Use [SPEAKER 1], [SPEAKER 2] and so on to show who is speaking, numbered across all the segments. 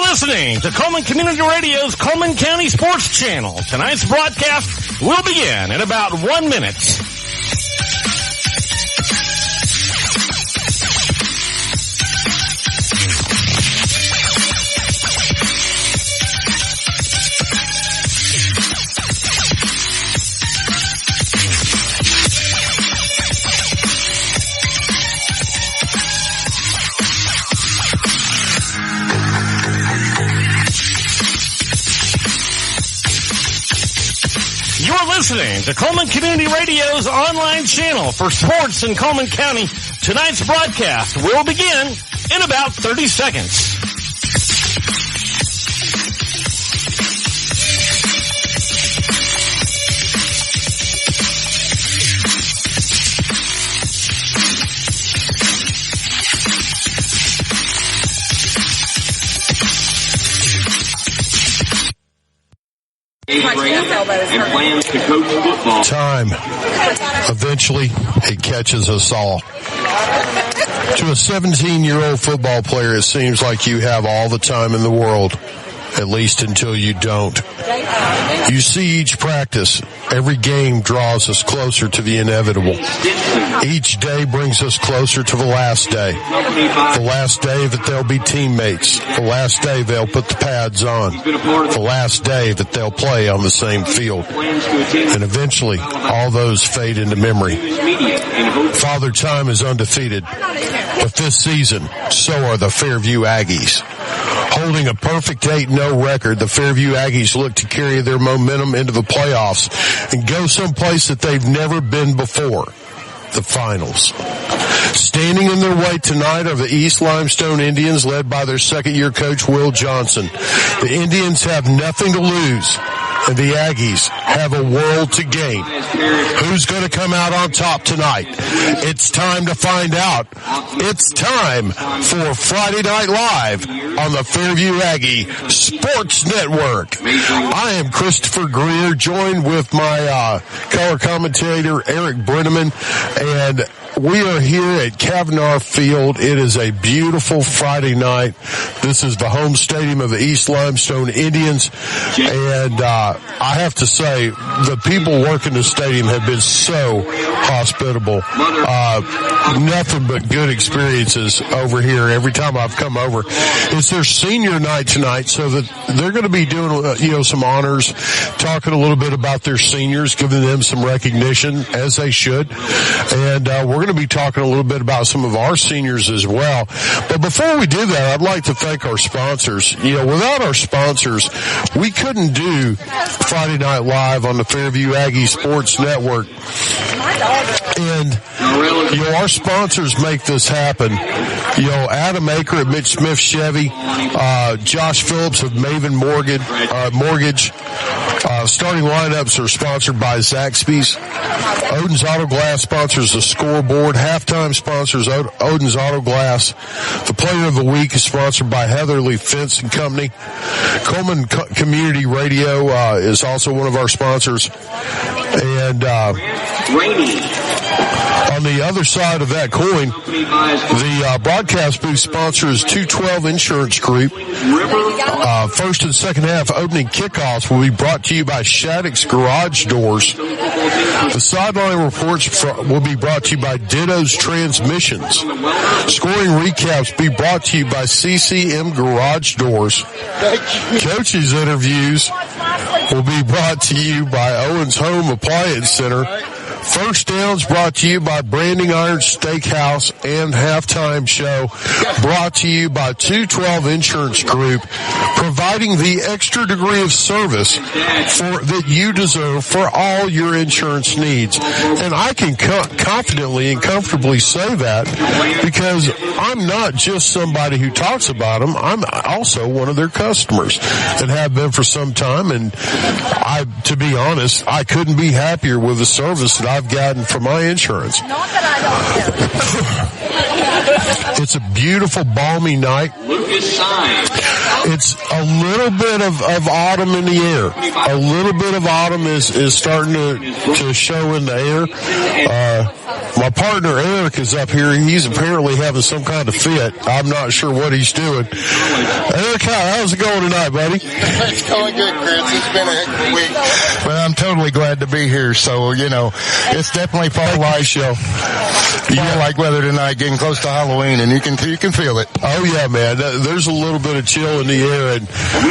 [SPEAKER 1] You're listening to Coleman Community Radio's Coleman County Sports Channel. Tonight's broadcast will begin in about 1 minute. You're listening to Coleman Community Radio's online channel for sports in Coleman County. Tonight's broadcast will begin in about 30 seconds.
[SPEAKER 2] Time. Eventually, it catches us all. To a 17-year-old football player, it seems like you have all the time in the world, at least until you don't. You see each practice. Every game draws us closer to the inevitable. Each day brings us closer to the last day. The last day that they'll be teammates. The last day they'll put the pads on. The last day that they'll play on the same field. And eventually, all those fade into memory. Father Time is undefeated. But this season, so are the Fairview Aggies. Holding a perfect 8-0 record, the Fairview Aggies look to carry their momentum into the playoffs and go someplace that they've never been before, the finals. Standing in their way tonight are the East Limestone Indians, led by their second-year coach, Will Johnson. The Indians have nothing to lose, and the Aggies have a world to gain. Who's going to come out on top tonight? It's time to find out. It's time for Friday Night Live on the Fairview Aggie Sports Network. I am Christopher Greer, joined with my color commentator, Eric Brenneman, and we are here at Kavanaugh Field. It is a beautiful Friday night. This is the home stadium of the East Limestone Indians. And I have to say, the people working the stadium have been so hospitable. Nothing but good experiences over here every time I've come over. It's their senior night tonight, so that they're going to be doing some honors, talking a little bit about their seniors, giving them some recognition, as they should. And we're going to be talking a little bit about some of our seniors as well. But before we do that, I'd like to thank our sponsors. Without our sponsors, we couldn't do Friday Night Live on the Fairview Aggie Sports Network. And, our sponsors make this happen. Adam Aker at Mitch Smith Chevy, Josh Phillips of Maven Mortgage. Starting lineups are sponsored by Zaxby's. Odin's Auto Glass sponsors the scoreboard. Halftime sponsors Odin's Auto Glass. The Player of the Week is sponsored by Heatherly Fence and Company. Coleman Community Radio is also one of our sponsors. And on the other side of that coin, the broadcast booth sponsor is 212 Insurance Group. First and second half opening kickoffs will be brought to you by Shattuck's Garage Doors. The sideline reports will be brought to you by Ditto's Transmissions. Scoring recaps will be brought to you by CCM Garage Doors. Coaches interviews will be brought to you by Owens Home Appliance Center. First Downs brought to you by Branding Iron Steakhouse, and Halftime Show brought to you by 212 Insurance Group, providing the extra degree of service that you deserve for all your insurance needs. And I can confidently and comfortably say that because I'm not just somebody who talks about them. I'm also one of their customers and have been for some time. And to be honest, I couldn't be happier with the service that I've gotten from my insurance. It's a beautiful, balmy night. It's a little bit of autumn in the air. A little bit of autumn is starting to show in the air. My partner Eric is up here. He's apparently having some kind of fit. I'm not sure what he's doing. Eric, how's it going tonight, buddy?
[SPEAKER 3] It's going good, Chris. It's been a heck of a week.
[SPEAKER 4] Well, I'm totally glad to be here. So, it's definitely fall-like show. Fall-like weather tonight, getting close to Halloween, and you can feel it.
[SPEAKER 2] Oh, yeah, man. There's a little bit of chill in the air, and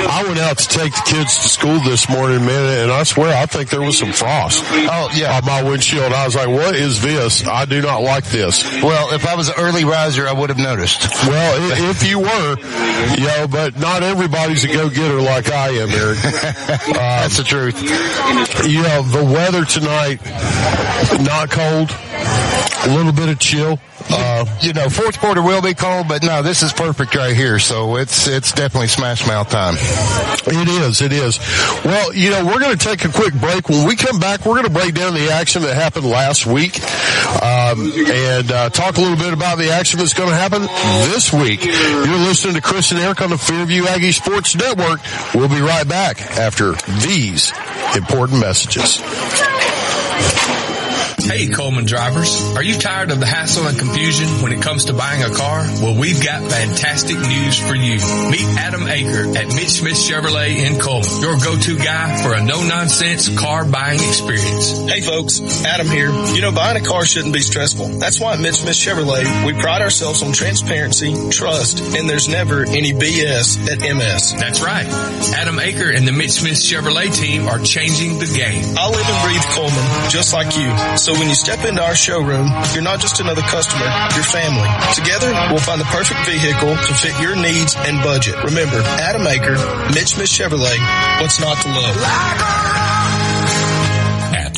[SPEAKER 2] I went out to take the kids to school this morning, man, and I swear I think there was some frost.
[SPEAKER 4] Oh, yeah.
[SPEAKER 2] On my windshield. I was like, what is this? I do not like this.
[SPEAKER 4] Well, if I was an early riser, I would have noticed.
[SPEAKER 2] Well, if you were, but not everybody's a go-getter like I am, Eric.
[SPEAKER 4] That's the truth.
[SPEAKER 2] The weather tonight, not cold, a little bit of chill.
[SPEAKER 4] Fourth quarter will be cold, but no, this is perfect right here. So it's definitely smash mouth time.
[SPEAKER 2] It is. Well, we're going to take a quick break. When we come back, we're going to break down the action that happened last week, and talk a little bit about the action that's going to happen this week. You're listening to Chris and Eric on the Fairview Aggie Sports Network. We'll be right back after these important messages.
[SPEAKER 5] Hey, Coleman drivers. Are you tired of the hassle and confusion when it comes to buying a car? Well, we've got fantastic news for you. Meet Adam Aker at Mitch Smith Chevrolet in Coleman, your go-to guy for a no-nonsense car buying experience.
[SPEAKER 6] Hey, folks. Adam here. Buying a car shouldn't be stressful. That's why at Mitch Smith Chevrolet, we pride ourselves on transparency, trust, and there's never any BS at MS.
[SPEAKER 5] That's right. Adam Aker and the Mitch Smith Chevrolet team are changing the game.
[SPEAKER 6] I live and breathe Coleman, just like you. So when you step into our showroom, you're not just another customer, you're family. Together, we'll find the perfect vehicle to fit your needs and budget. Remember, Adam Aker, Mitch Smith Chevrolet, what's not to love?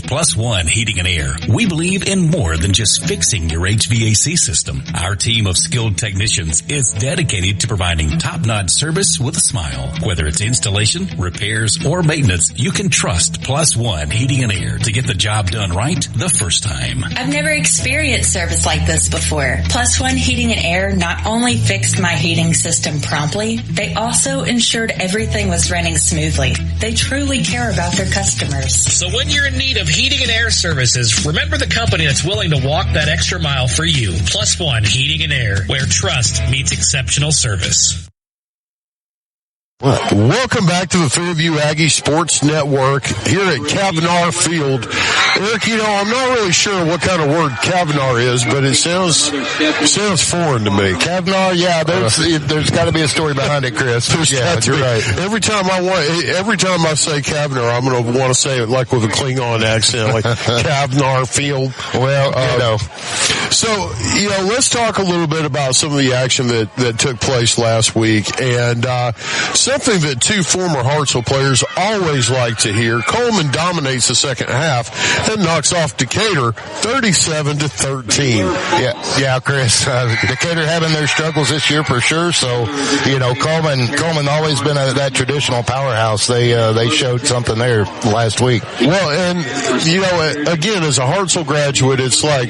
[SPEAKER 7] Plus One Heating and Air. We believe in more than just fixing your HVAC system. Our team of skilled technicians is dedicated to providing top-notch service with a smile. Whether it's installation, repairs, or maintenance, you can trust Plus One Heating and Air to get the job done right the first time.
[SPEAKER 8] I've never experienced service like this before. Plus One Heating and Air not only fixed my heating system promptly, they also ensured everything was running smoothly. They truly care about their customers.
[SPEAKER 9] So when you're in need of heating and air services, remember the company that's willing to walk that extra mile for you. Plus One Heating and Air, where trust meets exceptional service.
[SPEAKER 2] Welcome back to the Fairview Aggie Sports Network here at Kavanaugh Field. Eric, I'm not really sure what kind of word Kavanaugh is, but it sounds foreign to me.
[SPEAKER 4] Kavanaugh, yeah, there's got to be a story behind it, Chris.
[SPEAKER 2] Yeah, you're right. Every time I say Kavanaugh, I'm going to want to say it like with a Klingon accent, like Kavanaugh Field.
[SPEAKER 4] Well,
[SPEAKER 2] So, let's talk a little bit about some of the action that took place last week, and something that two former Hartsville players always like to hear. Coleman dominates the second half and knocks off Decatur 37-13.
[SPEAKER 4] Yeah, Chris. Decatur having their struggles this year for sure. So, Coleman always been that traditional powerhouse. They showed something there last week.
[SPEAKER 2] Well, and again, as a Hartsville graduate, it's like,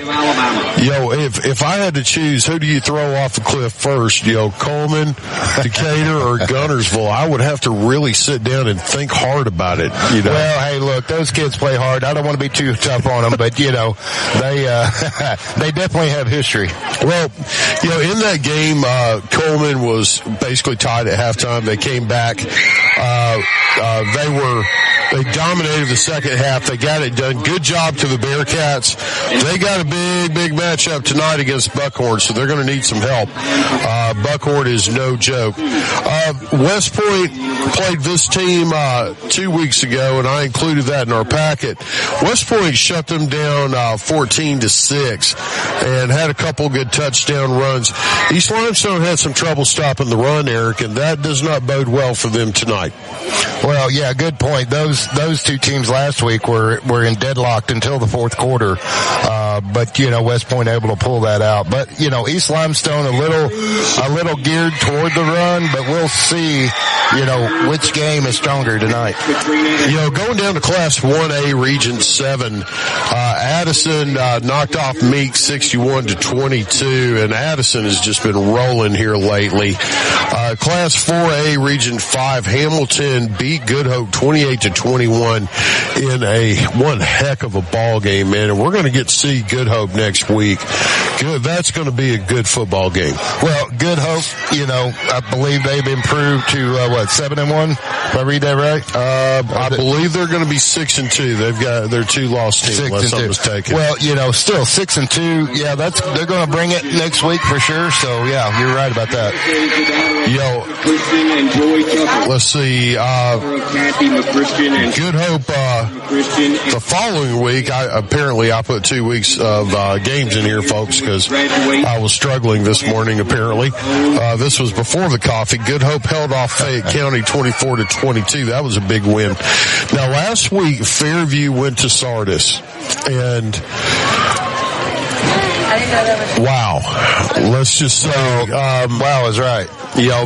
[SPEAKER 2] if I had to choose, who do you throw off the cliff first? Coleman, Decatur, or Guntersville? I would have to really sit down and think hard about it.
[SPEAKER 4] Well, hey, look, those kids play hard. I don't want to be too tough on them, but they definitely have history.
[SPEAKER 2] Well, in that game, Coleman was basically tied at halftime. They came back. They dominated the second half. They got it done. Good job to the Bearcats. They got a big matchup tonight against Buckhorn, so they're going to need some help. Buckhorn is no joke. West Point played this team 2 weeks ago, and I included that in our packet. West Point shut them down 14-6 and had a couple good touchdown runs. East Limestone had some trouble stopping the run, Eric, and that does not bode well for them tonight.
[SPEAKER 4] Well, yeah, good point. Those two teams last week were in deadlocked until the fourth quarter. But West Point able to pull that out. But East Limestone a little geared toward the run, but we'll see which game is stronger tonight.
[SPEAKER 2] Going down to Class 1A Region 7, Addison knocked off Meek 61-22, and Addison has just been rolling here lately. Class 4A Region 5, Hamilton beat Good Hope 28-21 in one heck of a ball game, man. And we're going to get to see beat Good Hope next week. Good. That's going to be a good football game.
[SPEAKER 4] Well, Good Hope, I believe they've improved to 7-1. If I read that right?
[SPEAKER 2] I believe they're going to be 6-2. They've got their 2 lost teams, unless I'm mistaken.
[SPEAKER 4] Well, still 6-2. Yeah, they're going to bring it next week for sure. So yeah, you're right about that.
[SPEAKER 2] Let's see. Good Hope. The following week, I put 2 weeks of games in here, folks, because I was struggling this morning. Apparently, this was before the coffee. Good Hope held off Fayette County 24-22. That was a big win. Now, last week, Fairview went to Sardis, and wow. Let's just say,
[SPEAKER 4] wow is right.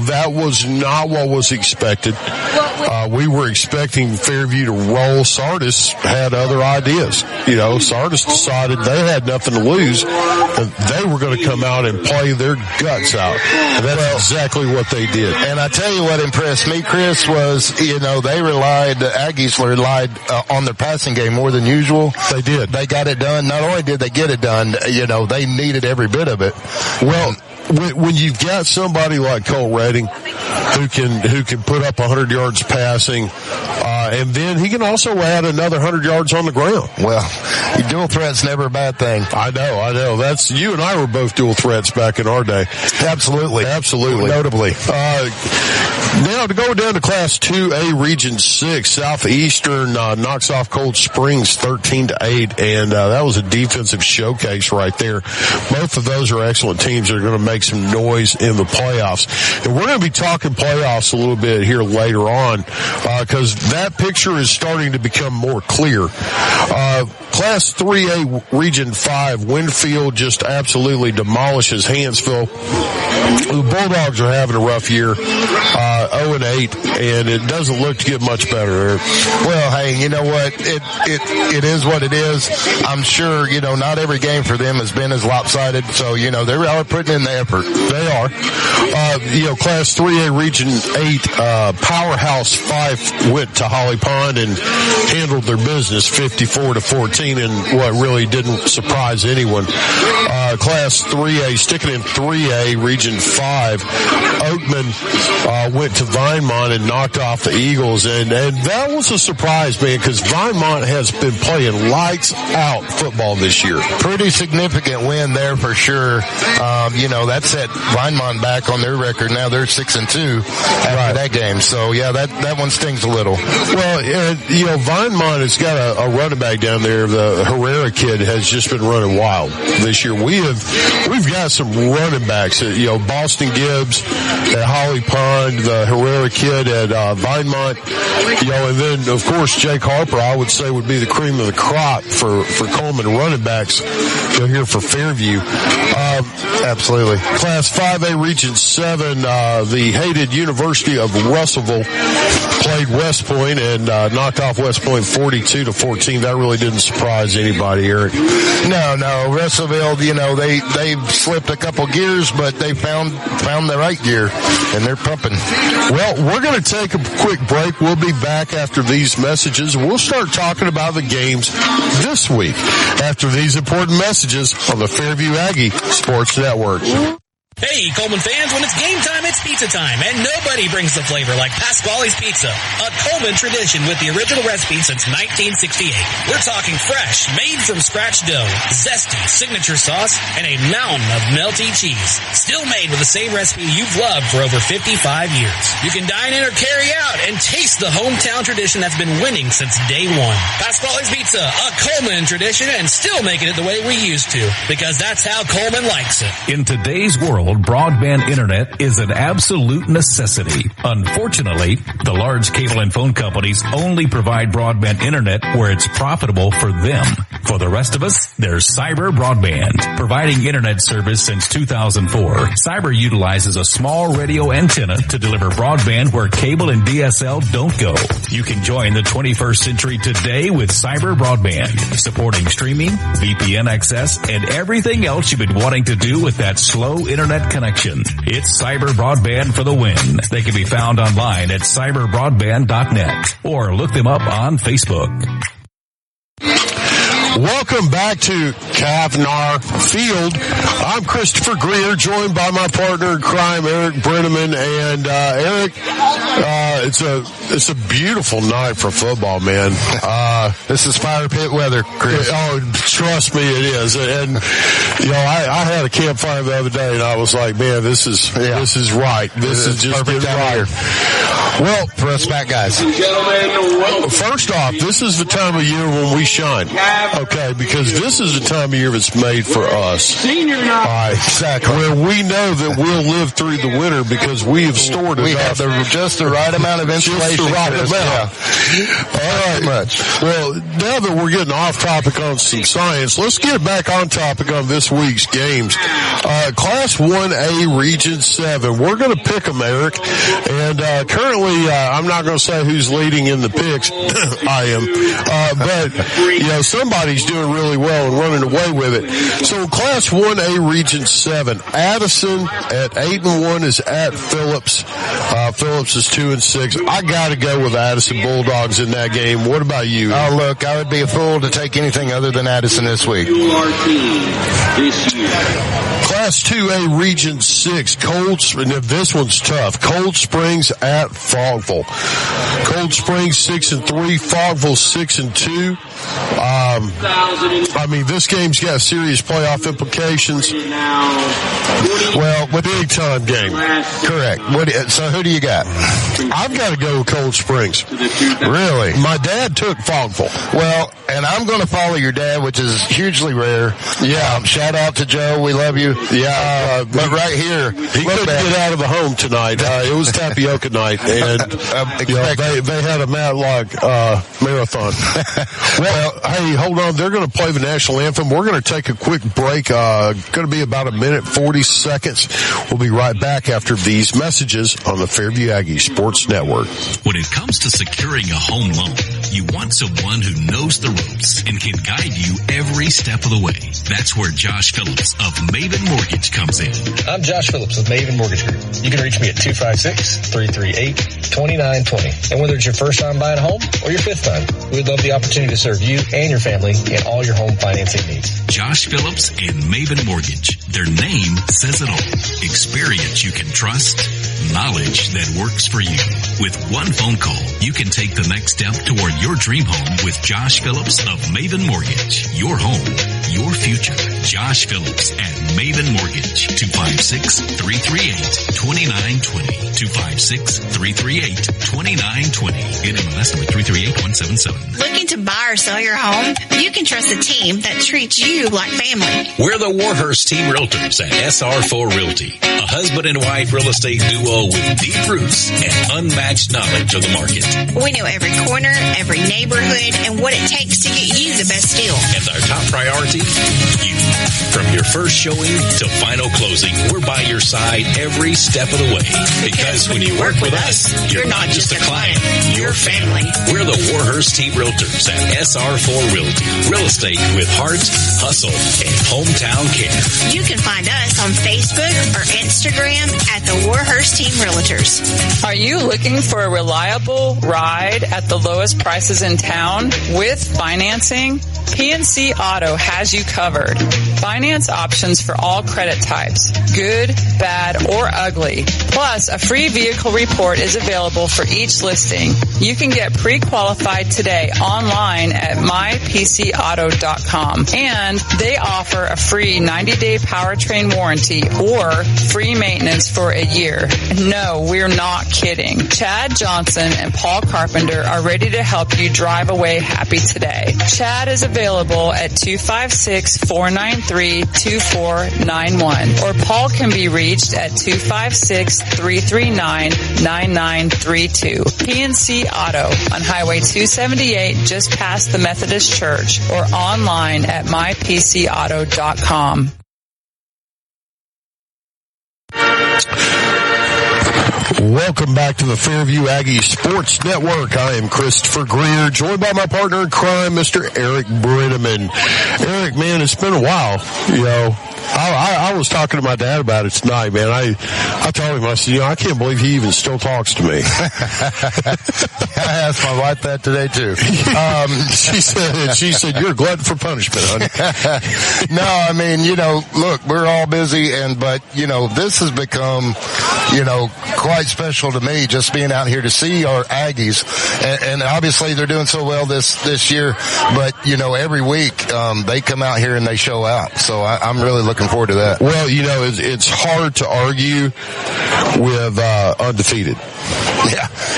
[SPEAKER 2] That was not what was expected. We were expecting Fairview to roll. Sardis had other ideas. Sardis decided they had nothing to lose, and they were going to come out and play their guts out. And that's exactly what they did.
[SPEAKER 4] And I tell you what impressed me, Chris, was, the Aggies relied on their passing game more than usual.
[SPEAKER 2] They did.
[SPEAKER 4] They got it done. Not only did they get it done, they needed every bit of it.
[SPEAKER 2] Well, when you've got somebody like Cole Redding who can put up 100 yards passing, and then he can also add another 100 yards on the ground.
[SPEAKER 4] Well, dual threat's never a bad thing.
[SPEAKER 2] I know. That's, you and I were both dual threats back in our day.
[SPEAKER 4] Absolutely.
[SPEAKER 2] Notably. Now to go down to Class 2A Region 6, Southeastern knocks off Cold Springs 13-8, and that was a defensive showcase right there. Both of those are excellent teams that are going to make some noise in the playoffs. And we're going to be talking playoffs a little bit here later on, because that picture is starting to become more clear. Class 3A Region 5, Winfield just absolutely demolishes Hansville. The Bulldogs are having a rough year, 0-8, and it doesn't look to get much better.
[SPEAKER 4] Well, hey, you know what? It is what it is. I'm sure, not every game for them has been as lopsided, so, they are putting in the effort.
[SPEAKER 2] They are. Class 3A Region 8, Powerhouse 5 went to Holly Pond and handled their business 54-14, and what really didn't surprise anyone. Class 3A, sticking in 3A Region 5, Oakman went to Vinemont and knocked off the Eagles, and that was a surprise, man, because Vinemont has been playing lights out football this year.
[SPEAKER 4] Pretty significant win there for sure. That set Vinemont back on their record. Now they're 6-2 after that game. So yeah, that one stings a little.
[SPEAKER 2] Well, Vinemont has got a running back down there. The Herrera kid has just been running wild this year. We've got some running backs. Boston Gibbs at Holly Pond, the Herrera kid at Vinemont, and then of course Jake Harper, I would say, would be the cream of the crop for Coleman running backs here for Fairview.
[SPEAKER 4] Absolutely.
[SPEAKER 2] Class 5A Region 7, the hated University of Russellville played West Point and knocked off West Point 42-14. That really didn't surprise anybody, Eric.
[SPEAKER 4] No, Russellville, they've slipped a couple gears, but they found the right gear, and they're pumping.
[SPEAKER 2] Well, we're going to take a quick break. We'll be back after these messages. We'll start talking about the games this week after these important messages on the Fairview Aggie Sports Network.
[SPEAKER 9] Hey, Coleman fans, when it's game time, it's pizza time, and nobody brings the flavor like Pasquale's Pizza, a Coleman tradition with the original recipe since 1968. We're talking fresh, made from scratch dough, zesty signature sauce, and a mountain of melty cheese. Still made with the same recipe you've loved for over 55 years. You can dine in or carry out and taste the hometown tradition that's been winning since day one. Pasquale's Pizza, a Coleman tradition, and still making it the way we used to, because that's how Coleman likes it.
[SPEAKER 7] In today's world, broadband internet is an absolute necessity. Unfortunately, the large cable and phone companies only provide broadband internet where it's profitable for them. For the rest of us, there's Cyber Broadband. Providing internet service since 2004, Cyber utilizes a small radio antenna to deliver broadband where cable and DSL don't go. You can join the 21st century today with Cyber Broadband, supporting streaming, VPN access, and everything else you've been wanting to do with that slow internet connection. It's Cyber Broadband for the win. They can be found online at cyberbroadband.net or look them up on Facebook.
[SPEAKER 2] Welcome back to Kavnar Field. I'm Christopher Greer, joined by my partner in crime, Eric Brenneman. And Eric, it's a beautiful night for football, man.
[SPEAKER 4] This is fire pit weather, Chris.
[SPEAKER 2] Oh, trust me, it is. And I had a campfire the other day, and I was like, man, this is right. This is just
[SPEAKER 4] perfect
[SPEAKER 2] right. Well,
[SPEAKER 4] for us fat guys.
[SPEAKER 2] First off, this is the time of year when we shine. Okay, because this is the time of year that's made for us.
[SPEAKER 4] Exactly.
[SPEAKER 2] Where we know that we'll live through the winter because we have stored
[SPEAKER 4] we
[SPEAKER 2] enough.
[SPEAKER 4] have just the right amount of insulation.
[SPEAKER 2] Just the right amount.
[SPEAKER 4] Yeah.
[SPEAKER 2] All right.
[SPEAKER 4] Much.
[SPEAKER 2] Well, now that we're getting off topic on some science, let's get back on topic on this week's games. Class 1A Region 7. We're going to pick them, Eric. And currently, I'm not going to say who's leading in the picks. I am. But somebody's doing really well and running away with it. So Class 1A Region 7, Addison at 8-1 is at Phillips. Phillips is 2-6. I got to go with Addison Bulldogs in that game. What about you?
[SPEAKER 4] Oh, look, I would be a fool to take anything other than Addison this week.
[SPEAKER 2] Class 2A Region 6, this one's tough. Cold Springs at Fogville. Cold Springs 6-3, Fogville 6-2. This game's got serious playoff implications. Well, big time game.
[SPEAKER 4] Correct. So who do you got?
[SPEAKER 2] I've got to go with Cold Springs.
[SPEAKER 4] Really?
[SPEAKER 2] My dad took Fogville.
[SPEAKER 4] Well, and I'm going to follow your dad, which is hugely rare.
[SPEAKER 2] Yeah.
[SPEAKER 4] Shout out to Joe. We love you.
[SPEAKER 2] Yeah.
[SPEAKER 4] But right here,
[SPEAKER 2] he couldn't get out of the home tonight. It was tapioca night, and they had a Matlock marathon. Well, hey, hold on. They're going to play the national anthem. We're going to take a quick break. Going to be about a minute, 40 seconds. We'll be right back after these messages on the Fairview Aggie Sports Network.
[SPEAKER 7] When it comes to securing a home loan, you want someone who knows the ropes and can guide you every step of the way. That's where Josh Phillips of Maven Mortgage comes in.
[SPEAKER 10] I'm Josh Phillips with Maven Mortgage Group. You can reach me at 256-338-2920. And whether it's your first time buying a home or your fifth time, we'd love the opportunity to serve you and your family in all your home financing needs.
[SPEAKER 7] Josh Phillips and Maven Mortgage. Their name says it all. Experience you can trust, knowledge that works for you. With one phone call, you can take the next step toward your dream home with Josh Phillips of Maven Mortgage. Your home, your future. Josh Phillips at Maven Mortgage. 256-338-2920. 256-338-2920. NMLS number 338177.
[SPEAKER 11] Looking to buy or sell your home? You can trust a team that treats you like family.
[SPEAKER 7] We're the Warhurst Team Realtors at SR4 Realty, a husband and wife real estate duo with deep roots and unmatched knowledge of the market.
[SPEAKER 11] We know every corner, every neighborhood, and what it takes to get you the best deal.
[SPEAKER 7] And our top priority, you. From your first showing to final closing, we're by your side every step of the way. Because when you work with us, you're not just a client, you're family. We're the Warhurst Team Realtors at SR4 Realty. Real estate with heart, hustle, and hometown care.
[SPEAKER 11] You can find us on Facebook or Instagram at the Warhurst Team Realtors.
[SPEAKER 12] Are you looking for a reliable ride at the lowest prices in town with financing? PNC Auto has you covered. Finance options for all credit types, good, bad, or ugly. Plus, a free vehicle report is available for each listing. You can get pre-qualified today online at mypcauto.com. And they offer a free 90-day powertrain warranty or free maintenance for a year. No, we're not kidding. Chad Johnson and Paul Carpenter are ready to help you drive away happy today. Chad is available at 256-493-2491, or Paul can be reached at 256-339-9932. PNC Auto on Highway 278 just past the Methodist Church, or online at mypcauto.com.
[SPEAKER 2] Welcome back to the Fairview Aggie Sports Network. I am Christopher Greer, joined by my partner in crime, Mr. Eric Brenneman. Eric, man, it's been a while. I was talking to my dad about it tonight, man. I told him, I said, I can't believe he even still talks to me.
[SPEAKER 4] I asked my wife that today too.
[SPEAKER 2] She said, you're a glutton for punishment, honey.
[SPEAKER 4] No, I mean, look, we're all busy but this has become, quite special to me, just being out here to see our Aggies. And obviously they're doing so well this year, but every week, they come out here and they show out. So I'm really looking forward to that.
[SPEAKER 2] Well, it's hard to argue with, undefeated.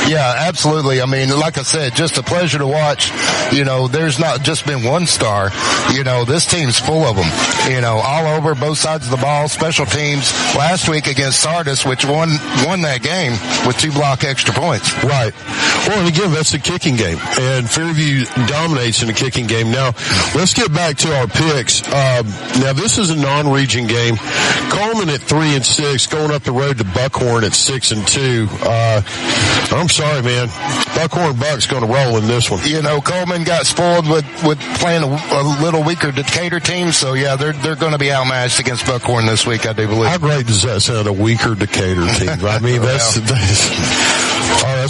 [SPEAKER 4] Yeah, absolutely. I mean, like I said, just a pleasure to watch. There's not just been one star. This team's full of them. All over, both sides of the ball, special teams. Last week against Sardis, which won that game with 2 block extra points.
[SPEAKER 2] Right. Well, and again, that's the kicking game. And Fairview dominates in the kicking game. Now, let's get back to our picks. Now, this is a non-region game. Coleman at 3-6, going up the road to Buckhorn at 6-2. I'm sorry, man. Buckhorn Buck's going to roll in this one.
[SPEAKER 4] Coleman got spoiled with playing a little weaker Decatur team, so yeah, they're going to be outmatched against Buckhorn this week, I do believe.
[SPEAKER 2] How great does that sound, a weaker Decatur team? I mean, that's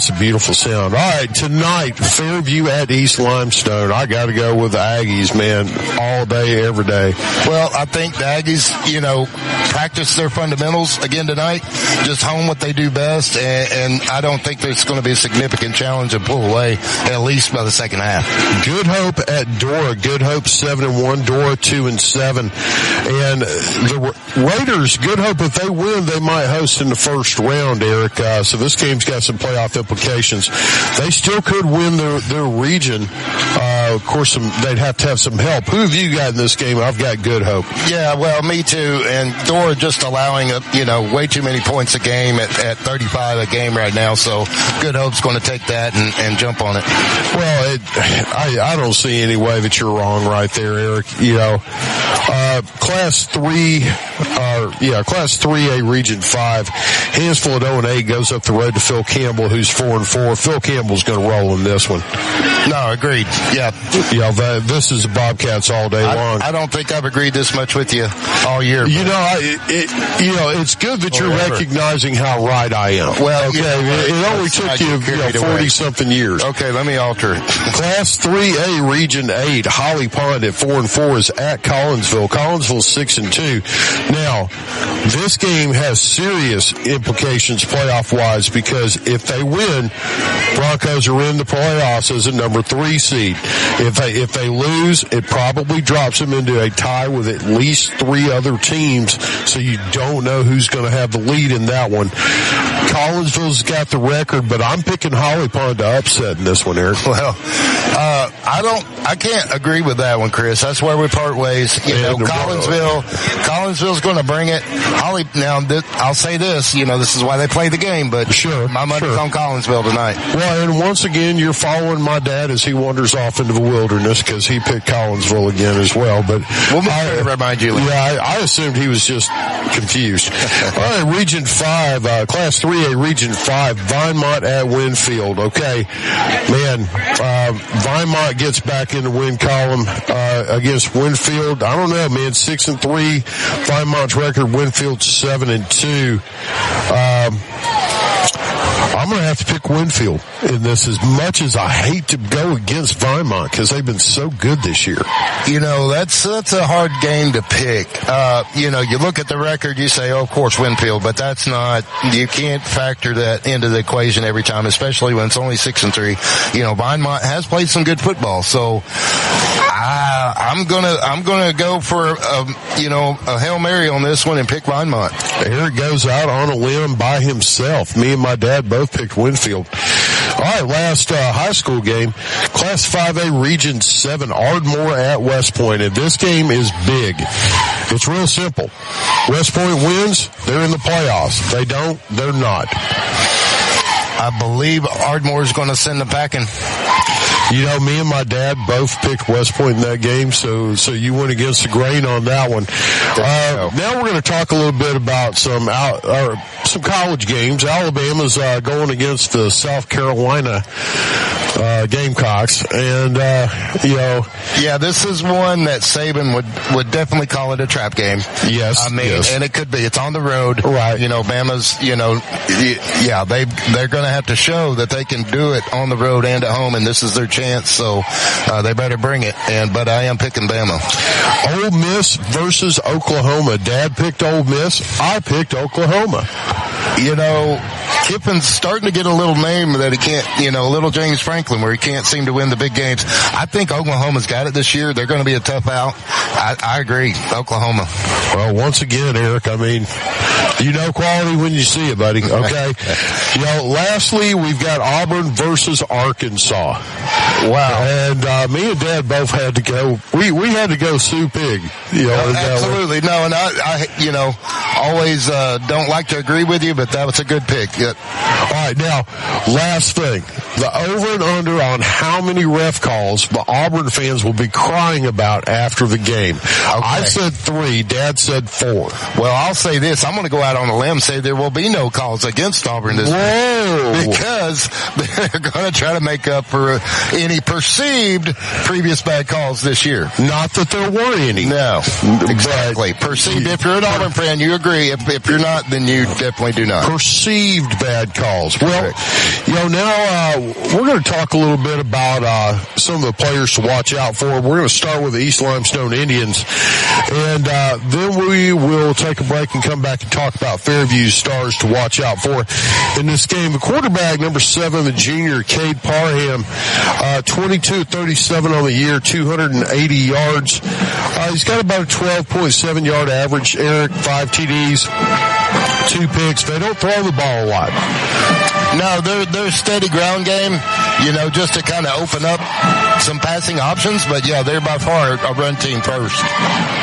[SPEAKER 2] a beautiful sound. All right, tonight, Fairview at East Limestone. I got to go with the Aggies, man, all day, every day.
[SPEAKER 4] Well, I think the Aggies, practice their fundamentals again tonight, just hone what they do best, and I don't think there's going to be a significant challenge to pull away, at least by the second half.
[SPEAKER 2] Good Hope at Dora. Good Hope 7-1, Dora 2-7. And the Raiders, Good Hope, if they win, they might host in the first round, Eric. So this game's got some playoff implications. They still could win their region. Of course, they'd have to have some help. Who have you got in this game? I've got Good Hope.
[SPEAKER 4] Yeah, well, me too. And Dora just allowing way too many points a game at 35 a game right now. So Good Hope's going to take that and jump on it.
[SPEAKER 2] Well, I don't see any way that you're wrong right there, Eric. Class 3A Region 5, Hansville at 0-8 goes up the road to Phil Campbell, who's 4-4. Phil Campbell's going to roll in this one.
[SPEAKER 4] No, agreed. Yeah.
[SPEAKER 2] This is the Bobcats all day long.
[SPEAKER 4] I don't think I've agreed this much with you all year.
[SPEAKER 2] It's good that you're recognizing how right I am.
[SPEAKER 4] Well,
[SPEAKER 2] okay, it only took you 40-something years.
[SPEAKER 4] Okay, let me alter it.
[SPEAKER 2] Class 3A Region 8, Holly Pond at 4-4 is at Collinsville. Collinsville 6-2. Now, this game has serious implications playoff-wise because if they win, Broncos are in the playoffs as a number 3 seed. If they lose, it probably drops them into a tie with at least 3 other teams, so you don't know who's going to have the lead in that one. Collinsville's got the record, but I'm picking Holly Pond to upset in this one, Eric.
[SPEAKER 4] Well, I can't agree with that one, Chris. That's where we part ways. Collinsville's going to bring it. I'll say this, this is why they play the game, but
[SPEAKER 2] sure,
[SPEAKER 4] my money's on Collinsville tonight.
[SPEAKER 2] Well, and once again, you're following my dad as he wanders off into the wilderness because he picked Collinsville again as well. But
[SPEAKER 4] we'll make sure to remind you.
[SPEAKER 2] Yeah, I assumed he was just confused. All right, Region 5, Class 3A Region 5, Vinemont at Winfield. Okay, man, Vinemont gets back in the win column against Winfield. I don't know, man, 6-3, Vinemont's record, Winfield 7-2. I'm going to have to pick Winfield in this, as much as I hate to go against Vinemont because they've been so good this year.
[SPEAKER 4] That's a hard game to pick. You look at the record, you say, oh, of course, Winfield, but that's not, you can't factor that into the equation every time, especially when it's only 6-3. Vinemont has played some good football, so I'm gonna go for a Hail Mary on this one and pick Vinemont.
[SPEAKER 2] Eric goes out on a limb by himself. Me and my dad both picked Winfield. All right, last high school game, Class 5A Region 7, Ardmore at West Point, and this game is big. It's real simple. West Point wins, they're in the playoffs. If they don't, they're not.
[SPEAKER 4] I believe Ardmore is going to send them packing.
[SPEAKER 2] You know, me and my dad both picked West Point in that game, so you went against the grain on that one. Now we're going to talk a little bit about some college games. Alabama's going against the South Carolina Gamecocks, and
[SPEAKER 4] yeah, this is one that Saban would definitely call it a trap game.
[SPEAKER 2] Yes,
[SPEAKER 4] I mean, and it could be. It's on the road,
[SPEAKER 2] right?
[SPEAKER 4] You know, Bama's. You know, yeah, they're going to have to show that they can do it on the road and at home, and this is their chance. So they better bring it. But I am picking Bama.
[SPEAKER 2] Ole Miss versus Oklahoma. Dad picked Ole Miss. I picked Oklahoma.
[SPEAKER 4] You know, Kiffin's starting to get a little name that he can't, little James Franklin, where he can't seem to win the big games. I think Oklahoma's got it this year. They're going to be a tough out. I agree. Oklahoma.
[SPEAKER 2] Well, once again, Eric, I mean, you know quality when you see it, buddy. Okay. Lastly, we've got Auburn versus Arkansas.
[SPEAKER 4] Wow.
[SPEAKER 2] And me and Dad both had to go. We had to go Sioux Pig.
[SPEAKER 4] Absolutely. No, and I always don't like to agree with you, but that was a good pick. Yeah.
[SPEAKER 2] All right, now, last thing. The over and under on how many ref calls the Auburn fans will be crying about after the game. Okay. I said 3. Dad said 4.
[SPEAKER 4] Well, I'll say this. I'm going to go out on a limb and say there will be no calls against Auburn this week because they're going to try to make up for any perceived previous bad calls this year.
[SPEAKER 2] Not that there were any.
[SPEAKER 4] No, exactly. Perceived. If you're an Auburn fan, you agree. If you're not, then you definitely do not.
[SPEAKER 2] Perceived bad calls. Well, now we're going to talk a little bit about some of the players to watch out for. We're going to start with the East Limestone Indians, and then we will take a break and come back and talk about Fairview stars to watch out for in this game. The quarterback, number 7, the junior, Cade Parham, 22-37 on the year, 280 yards. He's got about a 12.7 yard average. Eric, 5 TDs, 2 picks. They don't throw the ball a lot.
[SPEAKER 4] No, they're steady ground game, just to kind of open up some passing options. But yeah, they're by far a run team first.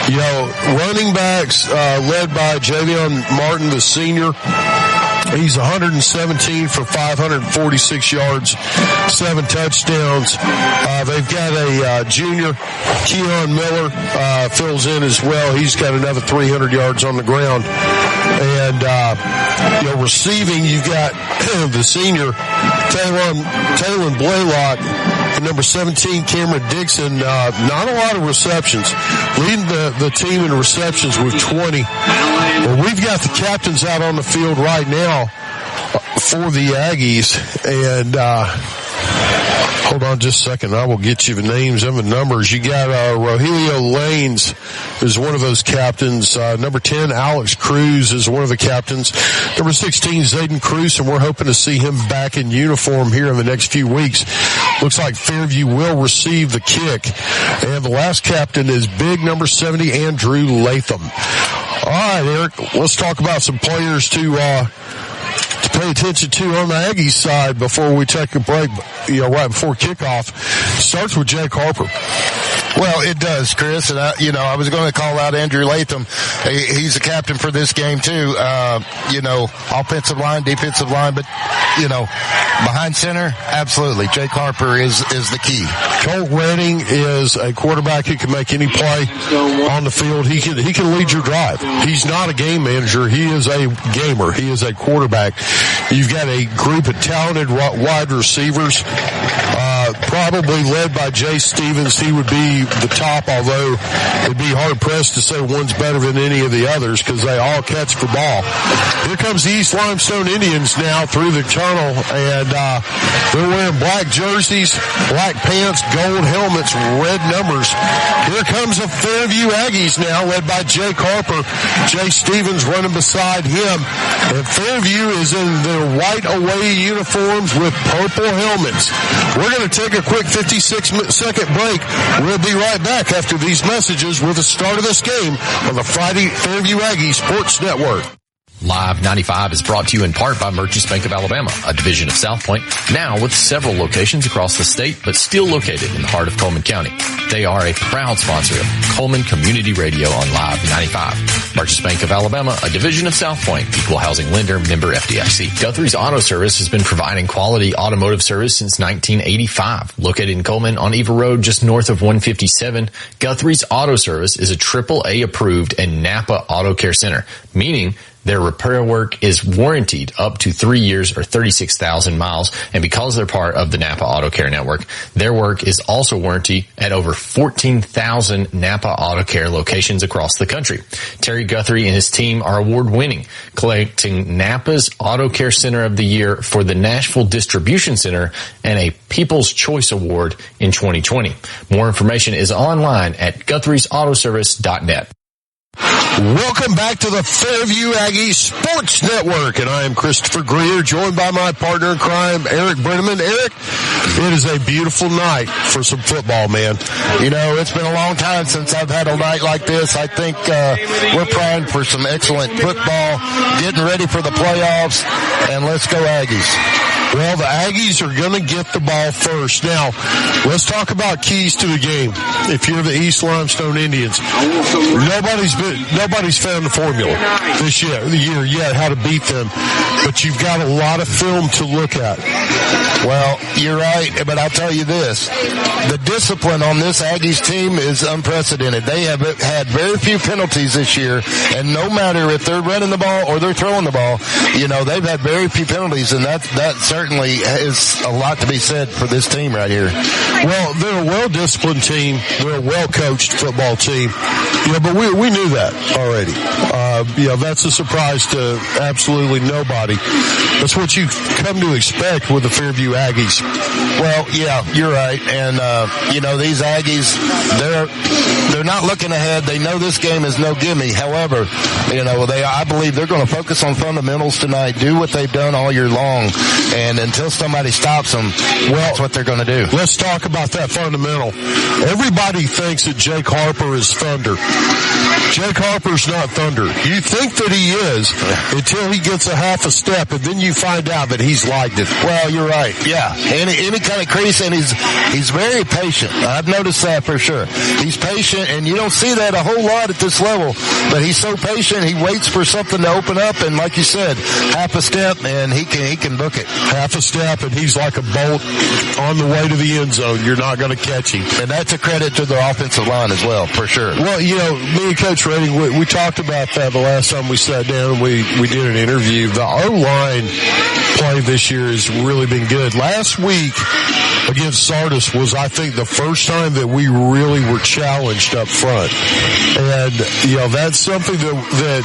[SPEAKER 2] Running backs, led by Javion Martin, the senior. He's 117 for 546 yards, 7 touchdowns. They've got a junior, Keon Miller, fills in as well. He's got another 300 yards on the ground. And, receiving, you've got the senior, Taylor Blaylock, and number 17, Cameron Dixon. Not a lot of receptions. Leading the team in receptions with 20. Well, we've got the captains out on the field right now for the Aggies, and hold on just a second. I will get you the names and the numbers. You got Rogelio Lanes is one of those captains. Number 10, Alex Cruz is one of the captains. Number 16, Zayden Cruz, and we're hoping to see him back in uniform here in the next few weeks. Looks like Fairview will receive the kick. And the last captain is big number 70, Andrew Latham. All right, Eric, let's talk about some players to pay attention to on the Aggies side before we take a break, right before kickoff. It starts with Jake Harper.
[SPEAKER 4] Well, it does, Chris. And I was going to call out Andrew Latham. He's the captain for this game too. Offensive line, defensive line, but behind center, absolutely. Jake Harper is the key.
[SPEAKER 2] Colt Redding is a quarterback who can make any play on the field. He can lead your drive. He's not a game manager. He is a gamer. He is a quarterback. You've got a group of talented wide receivers, probably led by Jay Stevens. He would be the top, although it'd be hard-pressed to say one's better than any of the others because they all catch the ball. Here comes the East Limestone Indians now through the tunnel, and they're wearing black jerseys, black pants, gold helmets, red numbers. Here comes the Fairview Aggies now, led by Jake Harper. Jay Stevens running beside him, and Fairview is in their white away uniforms with purple helmets. We're going to take a quick 56-second break. We'll be right back after these messages with the start of this game on the Friday Fairview Aggie Sports Network.
[SPEAKER 13] Live 95 is brought to you in part by Merchants Bank of Alabama, a division of South Point, now with several locations across the state, but still located in the heart of Coleman County. They are a proud sponsor of Coleman Community Radio on Live 95. Merchants Bank of Alabama, a division of South Point, equal housing lender, member FDIC. Guthrie's Auto Service has been providing quality automotive service since 1985. Located in Coleman on Eva Road, just north of 157, Guthrie's Auto Service is a AAA approved and Napa Auto Care Center, meaning their repair work is warranted up to 3 years or 36,000 miles. And because they're part of the Napa Auto Care Network, their work is also warranted at over 14,000 Napa Auto Care locations across the country. Terry Guthrie and his team are award-winning, collecting Napa's Auto Care Center of the Year for the Nashville Distribution Center and a People's Choice Award in 2020. More information is online at Guthrie'sAutoservice.net.
[SPEAKER 2] Welcome back to the Fairview Aggie Sports Network, and I am Christopher Greer, joined by my partner in crime, Eric Brenneman. Eric, it is a beautiful night for some football, man.
[SPEAKER 4] You know, it's been a long time since I've had a night like this. I think we're primed for some excellent football, getting ready for the playoffs, and let's go Aggies.
[SPEAKER 2] Well, the Aggies are going to get the ball first. Now, let's talk about keys to the game. If you're the East Limestone Indians, nobody's found the formula this year yet how to beat them, but you've got a lot of film to look at.
[SPEAKER 4] Well, you're right, but I'll tell you this. The discipline on this Aggies team is unprecedented. They have had very few penalties this year, and no matter if they're running the ball or they're throwing the ball, you know, they've had very few penalties, and that certainly is a lot to be said for this team right here.
[SPEAKER 2] Well, they're a well-disciplined team. They're a well-coached football team. Yeah, but we knew that already. That's a surprise to absolutely nobody. That's what you come to expect with the Fairview Aggies.
[SPEAKER 4] Well, yeah, you're right. And, these Aggies, they're not looking ahead. They know this game is no gimme. However, I believe they're going to focus on fundamentals tonight, do what they've done all year long. And until somebody stops them, that's what they're going to do.
[SPEAKER 2] Let's talk about that fundamental. Everybody thinks that Jake Harper is thunder. Jake Harper's not thunder. You think that he is until he gets a half a step, and then you find out that he's like it.
[SPEAKER 4] Well, you're right. Yeah. Any kind of crease, and he's very patient. I've noticed that for sure. He's patient, and you don't see that a whole lot at this level, but he's so patient. He waits for something to open up, and like you said, half a step, and he can book it.
[SPEAKER 2] Half a step, and he's like a bolt on the way to the end zone. You're not going to catch him.
[SPEAKER 4] And that's a credit to the offensive line as well, for sure.
[SPEAKER 2] Well, me and Coach Rating, we talked about that the last time we sat down and we did an interview. The O-line play this year has really been good. Last week against Sardis was, I think, the first time that we really were challenged up front. And, that's something that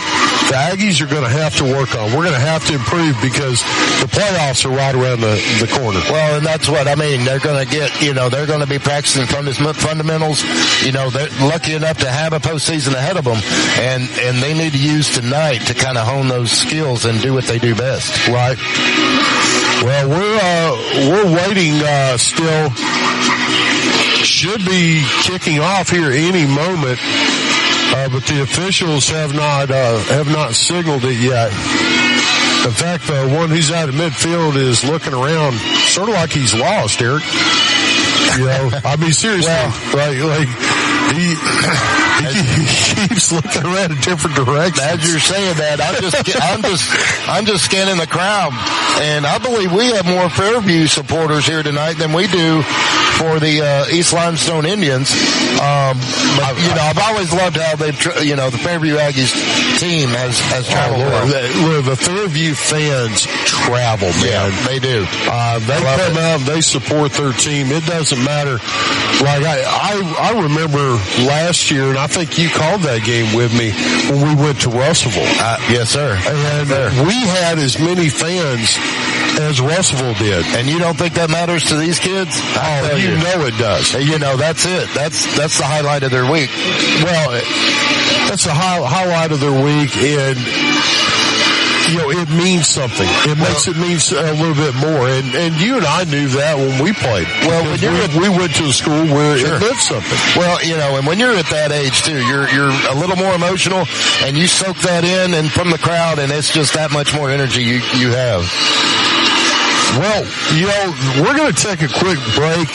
[SPEAKER 2] the Aggies are going to have to work on. We're going to have to improve because the playoffs are right around the corner.
[SPEAKER 4] Well, and that's what I mean. They're going to get, they're going to be practicing fundamentals. They're lucky enough to have a postseason ahead of them, and they need to use tonight to kind of hone those skills and do what they do best.
[SPEAKER 2] Right. Well, we're waiting still. Should be kicking off here any moment, but the officials have not signaled it yet. In fact, the one who's out of midfield is looking around, sort of like he's lost, Eric. I mean, seriously, he keeps looking around in different directions.
[SPEAKER 4] As you're saying that, I'm just scanning the crowd, and I believe we have more Fairview supporters here tonight than we do for the East Limestone Indians. I've always loved how they've, the Fairview Aggies team has traveled.
[SPEAKER 2] The Fairview fans travel, man.
[SPEAKER 4] Yeah, they do.
[SPEAKER 2] They come out and they support their team. It doesn't matter. Like I remember last year, and I think you called that game with me when we went to Russellville.
[SPEAKER 4] Yes, sir.
[SPEAKER 2] And we had as many fans as Russellville did.
[SPEAKER 4] And you don't think that matters to these kids?
[SPEAKER 2] Oh, you know it does.
[SPEAKER 4] That's it. That's the highlight of their week.
[SPEAKER 2] Well, that's the highlight of their week, and it means something. It makes it mean a little bit more. And you and I knew that when we played. Well, we went to a school where it meant something.
[SPEAKER 4] Well, and when you're at that age too, you're a little more emotional, and you soak that in and from the crowd, and it's just that much more energy you have.
[SPEAKER 2] Well, we're going to take a quick break.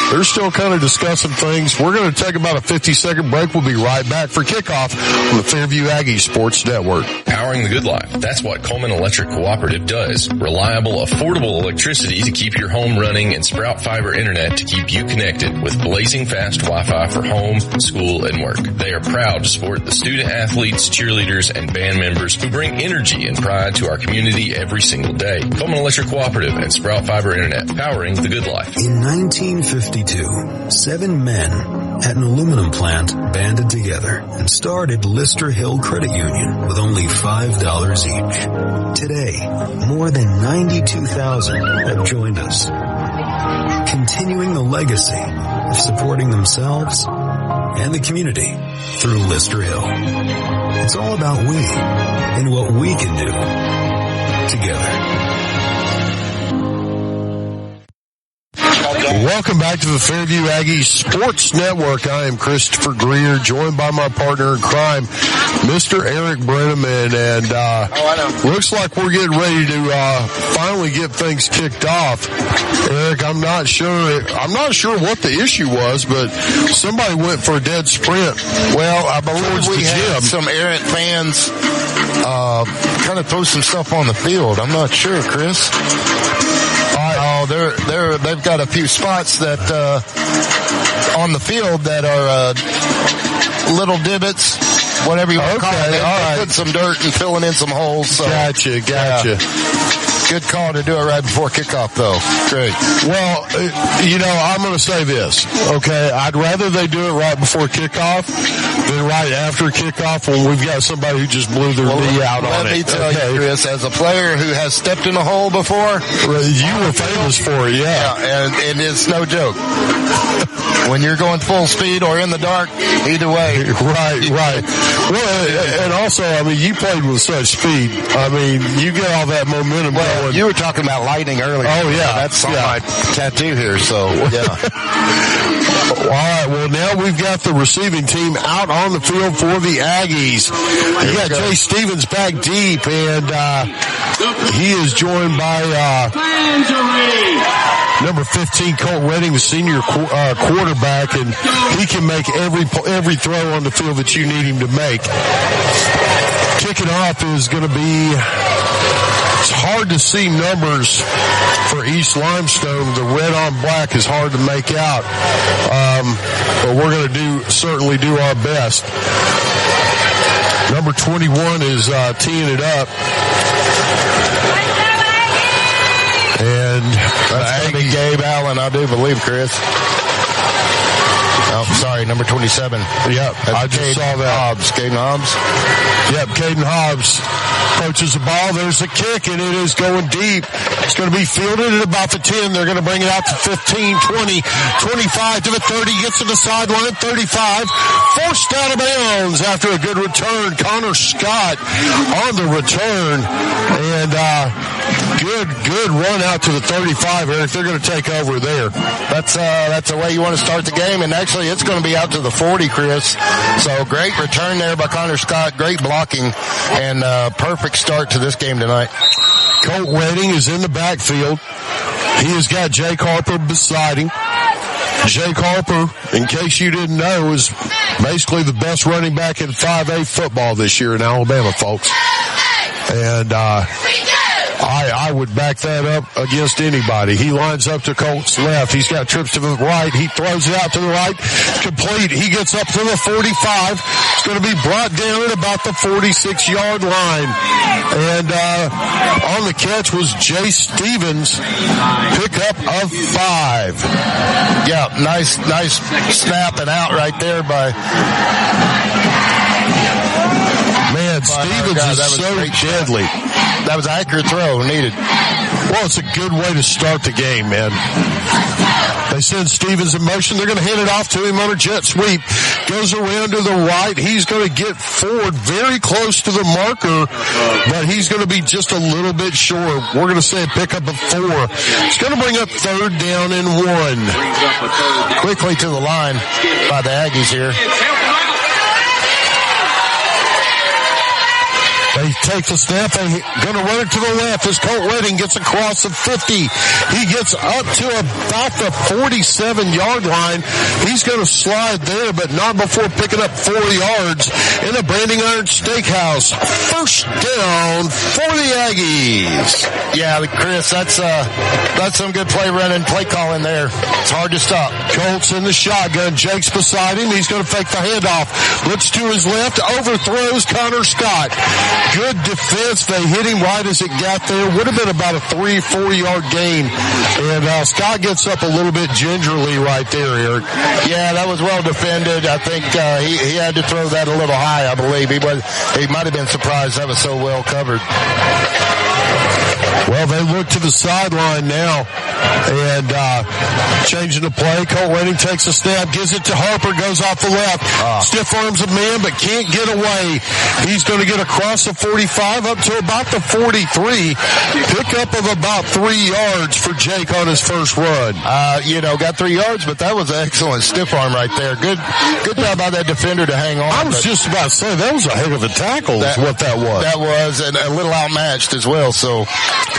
[SPEAKER 2] They're still kind of discussing things. We're going to take about a 50-second break. We'll be right back for kickoff on the Fairview Aggie Sports Network.
[SPEAKER 13] Powering the good life. That's what Coleman Electric Cooperative does. Reliable, affordable electricity to keep your home running and Sprout Fiber Internet to keep you connected with blazing fast Wi-Fi for home, school, and work. They are proud to support the student athletes, cheerleaders, and band members who bring energy and pride to our community every single day. Coleman Electric Cooperative and Sprout Fiber Internet, powering the good life.
[SPEAKER 14] In 1952, 7 men at an aluminum plant banded together and started Lister Hill Credit Union with only $5 each. Today, more than 92,000 have joined us, continuing the legacy of supporting themselves and the community through Lister Hill. It's all about we and what we can do together.
[SPEAKER 2] Welcome back to the Fairview Aggie Sports Network. I am Christopher Greer, joined by my partner in crime, Mr. Eric Brenneman, and looks like we're getting ready to finally get things kicked off. Eric, I'm not sure what the issue was, but somebody went for a dead sprint.
[SPEAKER 4] Well, I believe we had some errant fans kind of throw some stuff on the field. I'm not sure, Chris. They've got a few spots that on the field that are little divots, whatever you want to call it. They put some dirt and filling in some holes. So,
[SPEAKER 2] Gotcha.
[SPEAKER 4] Yeah. Good call to do it right before kickoff, though. Great.
[SPEAKER 2] Well, I'm going to say this, okay? I'd rather they do it right before kickoff than right after kickoff when we've got somebody who just blew their knee out on it.
[SPEAKER 4] Let me tell you, Chris, as a player who has stepped in a hole before.
[SPEAKER 2] You were famous for it, yeah.
[SPEAKER 4] And it's no joke. When you're going full speed or in the dark, either way.
[SPEAKER 2] Right. Well, and also, you played with such speed. You get all that momentum going.
[SPEAKER 4] You were talking about lightning earlier.
[SPEAKER 2] Oh, yeah.
[SPEAKER 4] That's on my tattoo here, so, yeah.
[SPEAKER 2] All right, well, now we've got the receiving team out on the field for the Aggies. You got Jay Stevens back deep, and he is joined by number 15, Colt Redding, the senior quarterback, and he can make every throw on the field that you need him to make. Kicking off is going to be... It's hard to see numbers for East Limestone. The red on black is hard to make out. But we're going to certainly do our best. Number 21 is teeing it up. And
[SPEAKER 4] that's going to be Gabe Allen, I do believe, Chris. Oh, sorry, number 27.
[SPEAKER 2] Yep, I just saw that.
[SPEAKER 4] Caden Hobbs.
[SPEAKER 2] Yep, Caden Hobbs approaches the ball. There's the kick, and it is going deep. It's going to be fielded at about the 10. They're going to bring it out to 15, 20, 25 to the 30. Gets to the sideline, 35. Forced out of bounds after a good return. Connor Scott on the return. And good run out to the 35, Eric. They're going to take over there.
[SPEAKER 4] That's the way you want to start the game. And actually, it's going to be out to the 40, Chris. So great return there by Connor Scott. Great blocking and perfect start to this game tonight.
[SPEAKER 2] Colt Redding is in the backfield. He has got Jake Harper beside him. Jake Harper, in case you didn't know, is basically the best running back in 5A football this year in Alabama, folks. And I would back that up against anybody. He lines up to Colt's left. He's got trips to the right. He throws it out to the right. Complete. He gets up to the 45. It's going to be brought down at about the 46-yard line. And on the catch was Jay Stevens. Pickup of 5.
[SPEAKER 4] Yeah, nice snap and out right there by...
[SPEAKER 2] Man, Stevens is so deadly.
[SPEAKER 4] That was an accurate throw needed.
[SPEAKER 2] Well, it's a good way to start the game, man. They send Stevens in motion. They're going to hand it off to him on a jet sweep. Goes around to the right. He's going to get forward very close to the marker, but he's going to be just a little bit short. We're going to say a pickup of 4. It's going to bring up 3rd down and 1.
[SPEAKER 4] Quickly to the line by the Aggies here.
[SPEAKER 2] They take the snap. They're going to run it to the left as Colt Redding gets across the 50. He gets up to about the 47-yard line. He's going to slide there, but not before picking up 4 yards in the Branding Iron Steakhouse. First down for the Aggies.
[SPEAKER 4] Yeah, Chris, that's some good play running, play calling there. It's hard to stop.
[SPEAKER 2] Colts in the shotgun. Jake's beside him. He's going to fake the handoff. Looks to his left. Overthrows Connor Scott. Good defense. They hit him right as it got there. Would have been about a 3-4 yard gain. And Scott gets up a little bit gingerly right there, Eric.
[SPEAKER 4] Yeah, that was well defended. I think he had to throw that a little high, I believe. He might have been surprised that was so well covered.
[SPEAKER 2] Well, they look to the sideline now and changing the play. Colt Redding takes a snap, gives it to Harper, goes off the left. Stiff arms a man, but can't get away. He's going to get across the 45 up to about the 43. Pickup of about 3 yards for Jake on his first run.
[SPEAKER 4] Got 3 yards, but that was an excellent stiff arm right there. Good job by that defender to hang on.
[SPEAKER 2] I was just about to say, that was a heck of a tackle is what that was.
[SPEAKER 4] That was, and a little outmatched as well, so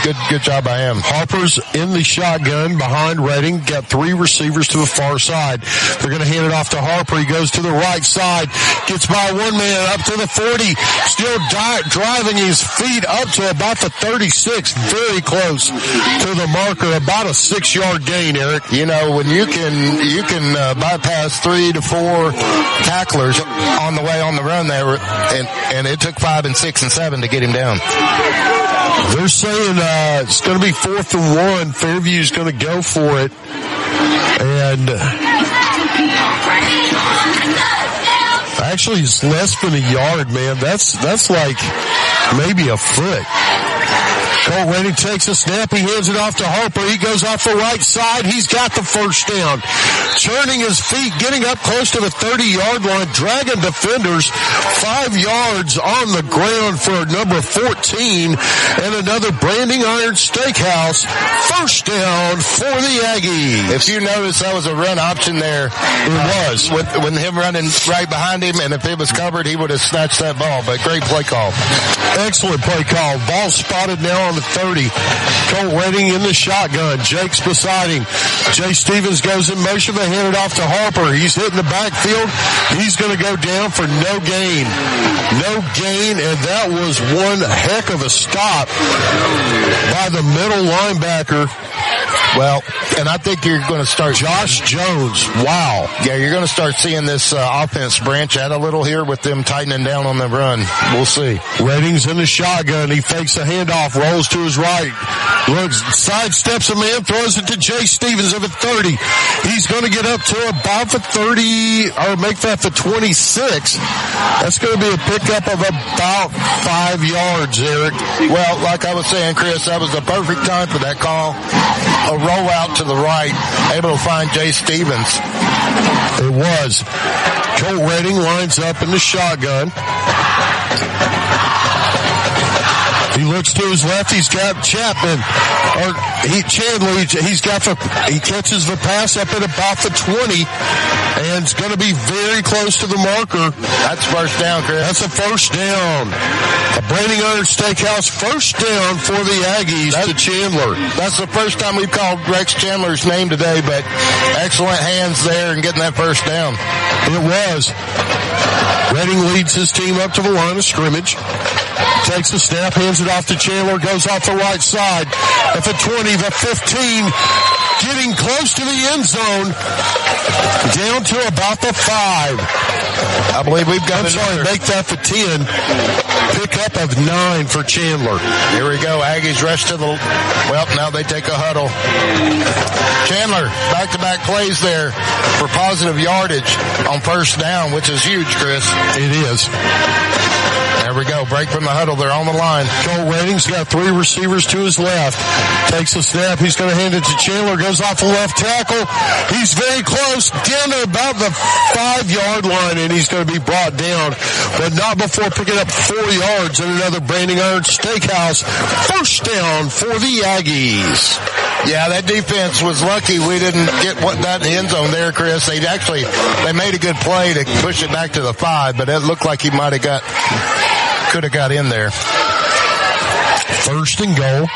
[SPEAKER 4] good job by him.
[SPEAKER 2] Harper's in the shotgun behind Redding. Got 3 receivers to the far side. They're going to hand it off to Harper. He goes to the right side. Gets by one man up to the 40. Still driving his feet up to about the 36. Very close to the marker. About a 6-yard gain, Eric.
[SPEAKER 4] When you can bypass 3 to 4 tacklers on the way on the run there, and it took 5 and 6 and 7 to get him down.
[SPEAKER 2] They're saying it's going to be 4th and 1. Fairview's going to go for it. And actually, it's less than a yard, man. That's like maybe a foot. Colt Redding takes a snap. He hands it off to Harper. He goes off the right side. He's got the first down. Turning his feet, getting up close to the 30-yard line, dragging defenders 5 yards on the ground for number 14 and another Branding Iron Steakhouse. First down for the Aggies.
[SPEAKER 4] If you notice, that was a run option there.
[SPEAKER 2] It was.
[SPEAKER 4] With him running right behind him, and if it was covered, he would have snatched that ball. But great play call.
[SPEAKER 2] Excellent play call. Ball spotted now on the 30. Colt Redding in the shotgun. Jake's beside him. Jay Stevens goes in motion. They hand it off to Harper. He's hitting the backfield. He's going to go down for no gain. No gain, and that was one heck of a stop by the middle linebacker.
[SPEAKER 4] Well, and I think you're going to start
[SPEAKER 2] Josh Jones. Wow.
[SPEAKER 4] Yeah, you're going to start seeing this offense branch out a little here with them tightening down on the run. We'll see.
[SPEAKER 2] Redding's in the shotgun. He fakes a handoff, rolls to his right, looks, sidesteps a man, throws it to Jay Stevens of the 30. He's going to get up to about the 30, or make that the 26. That's going to be a pickup of about 5 yards, Eric.
[SPEAKER 4] Well, like I was saying, Chris, that was the perfect time for that call. A roll out to the right, able to find Jay Stevens.
[SPEAKER 2] It was. Colt Redding lines up in the shotgun. He looks to his left. He's got Chapman, or Chandler. He catches the pass up at about the 20, and it's going to be very close to the marker.
[SPEAKER 4] That's first down, Chris.
[SPEAKER 2] That's a first down. A Branding Iron Steakhouse first down for the Aggies to Chandler.
[SPEAKER 4] That's the first time we've called Rex Chandler's name today, but excellent hands there and getting that first down.
[SPEAKER 2] It was. Redding leads his team up to the line of scrimmage. Takes the snap, hands it off to Chandler, goes off the right side. At the 20, the 15, getting close to the end zone. Down to about the 5.
[SPEAKER 4] I believe we've got
[SPEAKER 2] make that the 10. Pickup of 9 for Chandler.
[SPEAKER 4] Here we go. Aggies rush to the... Well, now they take a huddle. Chandler, back-to-back plays there for positive yardage on first down, which is huge, Chris.
[SPEAKER 2] It is.
[SPEAKER 4] There we go. Break from the huddle. They're on the line.
[SPEAKER 2] Colt Redding's got 3 receivers to his left. Takes a snap. He's going to hand it to Chandler. Goes off the left tackle. He's very close. Down to about the 5-yard line, and he's going to be brought down. But not before picking up 4 yards and another Branding Iron Steakhouse. First down for the Aggies.
[SPEAKER 4] Yeah, that defense was lucky we didn't get that in the end zone there, Chris. They made a good play to push it back to the 5, but it looked like he could have got in there.
[SPEAKER 2] First and goal.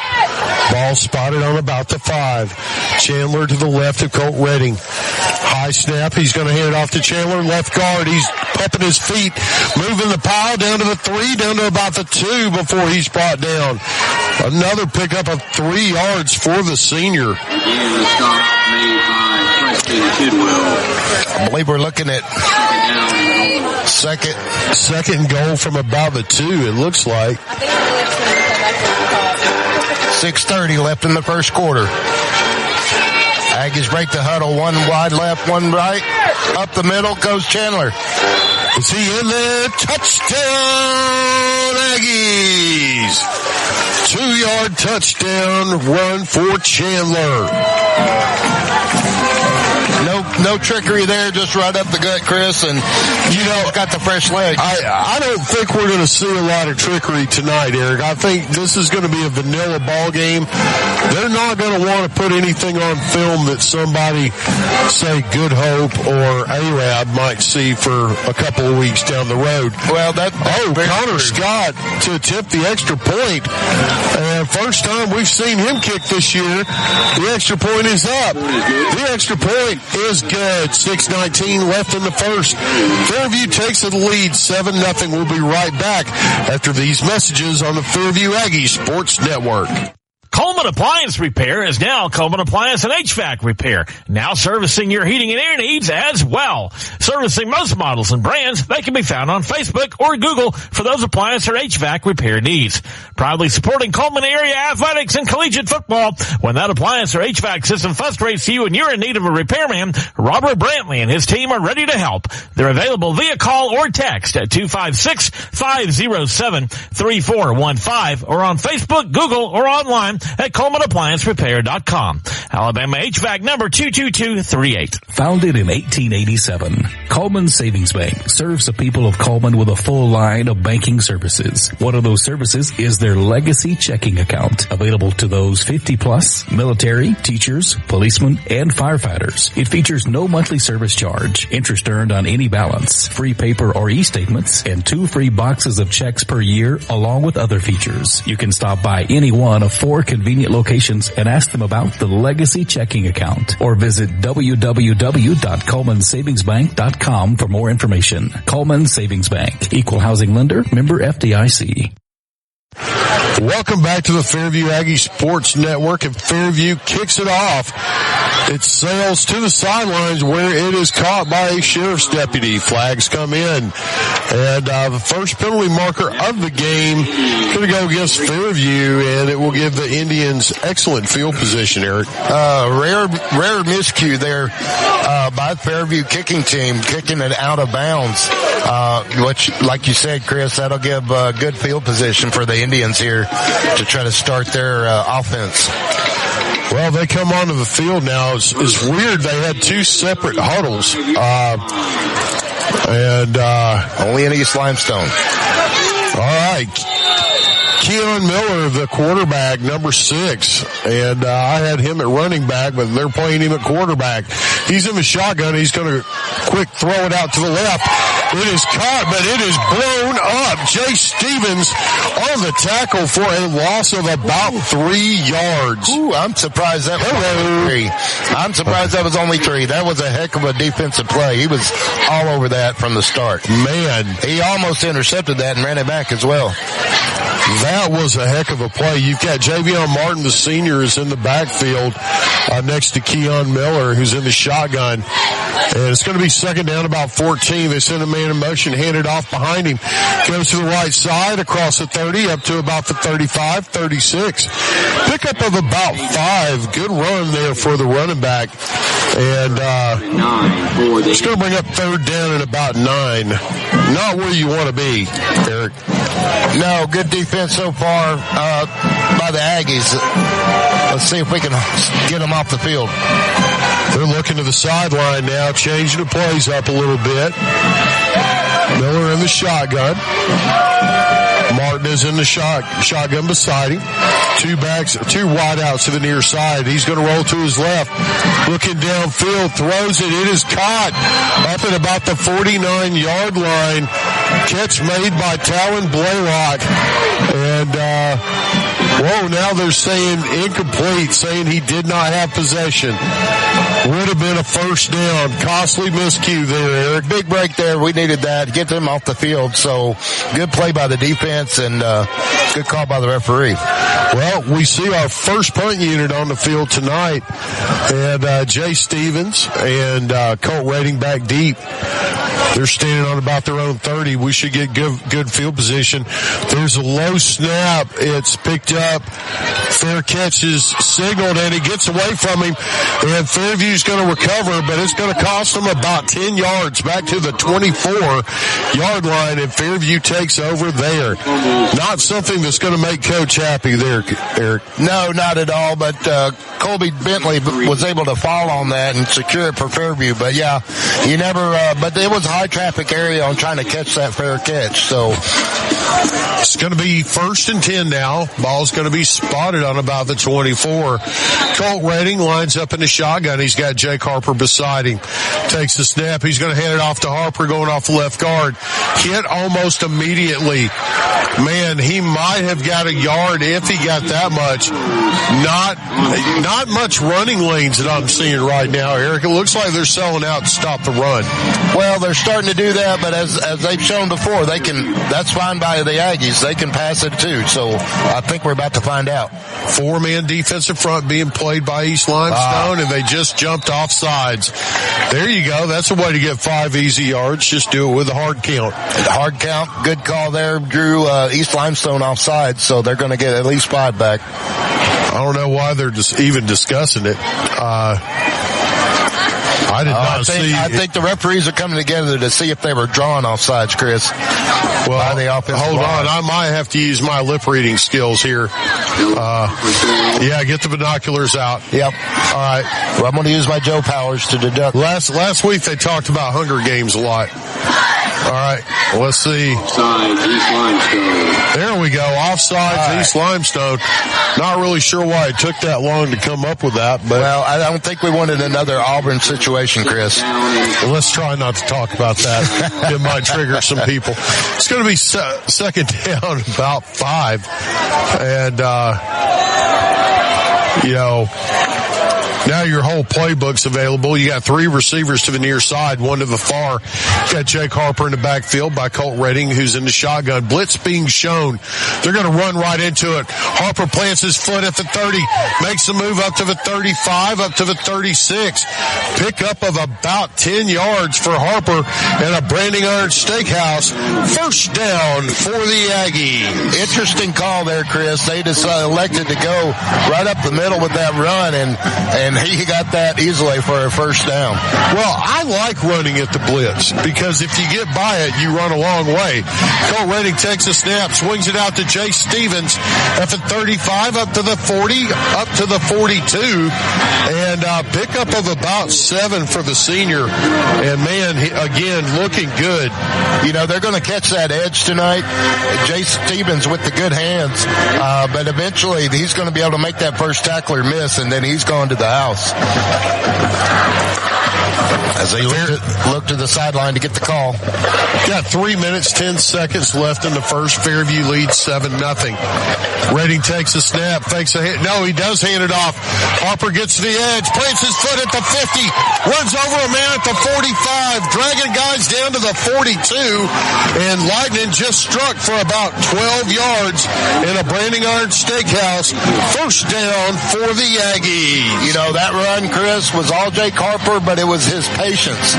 [SPEAKER 2] Ball spotted on about the 5. Chandler to the left of Colt Redding. High snap. He's going to hand it off to Chandler. Left guard. He's pumping his feet. Moving the pile down to the 3, down to about the 2 before he's brought down. Another pickup of 3 yards for the senior.
[SPEAKER 15] Again, the stop made by Preston Tidwell.
[SPEAKER 4] I believe we're looking at
[SPEAKER 2] second goal from about the 2, it looks like.
[SPEAKER 4] 6:30 left in the first quarter. Aggies break the huddle. 1 wide left, 1 right. Up the middle goes Chandler.
[SPEAKER 2] Is he in there? Touchdown, Aggies! 2-yard touchdown run for Chandler.
[SPEAKER 4] No trickery there, just right up the gut, Chris, and got the fresh leg.
[SPEAKER 2] I don't think we're going to see a lot of trickery tonight, Eric. I think this is going to be a vanilla ball game. They're not going to want to put anything on film that somebody, say Good Hope or Arab, might see for a couple of weeks down the road.
[SPEAKER 4] Well,
[SPEAKER 2] Connor Scott to attempt the extra point. First time we've seen him kick this year. The extra point is up. The extra point is good. 6:19 left in the first. Fairview takes the lead 7-0. We'll be right back after these messages on the Fairview Aggie Sports Network.
[SPEAKER 1] Coleman Appliance Repair is now Coleman Appliance and HVAC Repair, now servicing your heating and air needs as well. Servicing most models and brands, they can be found on Facebook or Google for those appliance or HVAC repair needs. Proudly supporting Coleman area athletics and collegiate football. When that appliance or HVAC system frustrates you and you're in need of a repairman, Robert Brantley and his team are ready to help. They're available via call or text at 256-507-3415 or on Facebook, Google, or online at ColemanApplianceRepair.com. Alabama HVAC number 22238.
[SPEAKER 7] Founded in 1887, Coleman Savings Bank serves the people of Coleman with a full line of banking services. One of those services is their legacy checking account, available to those 50 plus, military, teachers, policemen, and firefighters. It features no monthly service charge, interest earned on any balance, free paper or e-statements, and 2 free boxes of checks per year, along with other features. You can stop by any one of 4 convenient locations and ask them about the legacy checking account, or visit www.colemansavingsbank.com for more information. Coleman Savings Bank, equal housing lender, member FDIC.
[SPEAKER 2] Welcome back to the Fairview Aggie Sports Network, and Fairview kicks it off. It sails to the sidelines where it is caught by a sheriff's deputy. Flags come in, and the first penalty marker of the game going to go against Fairview, and it will give the Indians excellent field position, Eric.
[SPEAKER 4] Rare miscue there by the Fairview kicking team, kicking it out of bounds, which, like you said, Chris, that'll give good field position for the Indians here to try to start their offense.
[SPEAKER 2] Well, they come onto the field now. It's weird. They had 2 separate huddles.
[SPEAKER 4] Only in East Limestone.
[SPEAKER 2] All right. Keon Miller, the quarterback, number 6. And I had him at running back, but they're playing him at quarterback. He's in the shotgun. He's going to quick throw it out to the left. It is caught, but it is blown up. Jay Stevens on the tackle for a loss of about 3 yards.
[SPEAKER 4] Ooh, I'm surprised that was only 3. I'm surprised that was only 3. That was a heck of a defensive play. He was all over that from the start.
[SPEAKER 2] Man,
[SPEAKER 4] he almost intercepted that and ran it back as well.
[SPEAKER 2] That was a heck of a play. You've got Javion Martin, the senior, is in the backfield next to Keon Miller, who's in the shotgun. And it's going to be second down, about 14. They send a man in motion, handed off behind him. Goes to the right side, across the 30, up to about the 35, 36. Pickup of about 5. Good run there for the running back. And it's going to bring up third down at about 9. not where you want to be, Eric.
[SPEAKER 4] No, good defense so far by the Aggies. Let's see if we can get them off the field.
[SPEAKER 2] They're looking to the sideline now, changing the plays up a little bit. Miller in the shotgun. Martin is in the shotgun beside him. Two wideouts to the near side. He's going to roll to his left. Looking downfield, throws it. It is caught up at about the 49-yard line. Catch made by Talon Blaylock. And, now they're saying incomplete, saying he did not have possession. Would have been a first down. Costly miscue there, Eric.
[SPEAKER 4] Big break there. We needed that. Get them off the field. So good play by the defense and good call by the referee.
[SPEAKER 2] Well, we see our first punt unit on the field tonight. And Jay Stevens and Colt Redding back deep. They're standing on about their own 30. We should get good field position. There's a low snap. It's picked up. Fair catch is signaled, and it gets away from him. And Fairview's going to recover, but it's going to cost them about 10 yards back to the 24-yard line, and Fairview takes over there. Not something that's going to make Coach happy there, Eric.
[SPEAKER 4] No, not at all, but Colby Bentley was able to fall on that and secure it for Fairview. But, yeah, you never but it was a high-traffic area on trying to catch that fair catch. So
[SPEAKER 2] it's going to be 1st and 10 now. Ball's going to be spotted on about the 24. Colt Redding lines up in the shotgun. He's got Jake Harper beside him. Takes the snap. He's going to hand it off to Harper going off the left guard. Hit almost immediately. Man, he might have got a yard if he got that much. Not much running lanes that I'm seeing right now, Eric. It looks like they're selling out to stop the run.
[SPEAKER 4] Well, they're starting to do that, but as they've shown before, that's fine by the Aggies. They can pass it too. So I think we're about to find out.
[SPEAKER 2] 4-man defensive front being played by East Limestone, and they just jumped off sides. There you go. That's a way to get 5 easy yards. Just do it with a hard count.
[SPEAKER 4] Hard count. Good call there. Drew East Limestone off sides, so they're going to get at least 5 back.
[SPEAKER 2] I don't know why they're just even discussing it. I did not see.
[SPEAKER 4] I think the referees are coming together to see if they were drawn offsides, Chris.
[SPEAKER 2] Well, hold on. I might have to use my lip reading skills here. Get the binoculars out.
[SPEAKER 4] Yep.
[SPEAKER 2] All right.
[SPEAKER 4] Well, I'm going to use my Joe powers to deduct.
[SPEAKER 2] Last week they talked about Hunger Games a lot. All right, let's see.
[SPEAKER 15] Offside, East Limestone.
[SPEAKER 2] There we go. Offsides, East Limestone. Not really sure why it took that long to come up with that. But
[SPEAKER 4] well, I don't think we wanted another Auburn situation, Chris.
[SPEAKER 2] Well, let's try not to talk about that. It might trigger some people. It's going to be second down, about 5. And, now your whole playbook's available. You got 3 receivers to the near side, 1 to the far. You got Jake Harper in the backfield by Colt Redding, who's in the shotgun. Blitz being shown. They're going to run right into it. Harper plants his foot at the 30, makes the move up to the 35, up to the 36. Pickup of about 10 yards for Harper and a Branding Iron Steakhouse. First down for the Aggie.
[SPEAKER 4] Interesting call there, Chris. They just elected to go right up the middle with that run, and he got that easily for a first down.
[SPEAKER 2] Well, I like running at the blitz because if you get by it, you run a long way. Colt Redding takes a snap, swings it out to Jay Stevens at the 35, up to the 40, up to the 42, and pickup of about 7 for the senior. And man, again, looking good.
[SPEAKER 4] They're going to catch that edge tonight. Jay Stevens with the good hands, but eventually he's going to be able to make that first tackler miss, and then he's gone to the house. As they look to the sideline to get the call.
[SPEAKER 2] Got 3 minutes, 10 seconds left in the first. Fairview leads 7-0. Redding takes a snap, fakes a hit. No, he does hand it off. Harper gets to the edge, plants his foot at the 50, runs over a man at the 45, dragging guys down to the 42, and Lightning just struck for about 12 yards in a Branding Iron Steakhouse. First down for the Aggies.
[SPEAKER 4] That run, Chris, was all Jake Harper, but it was his patience.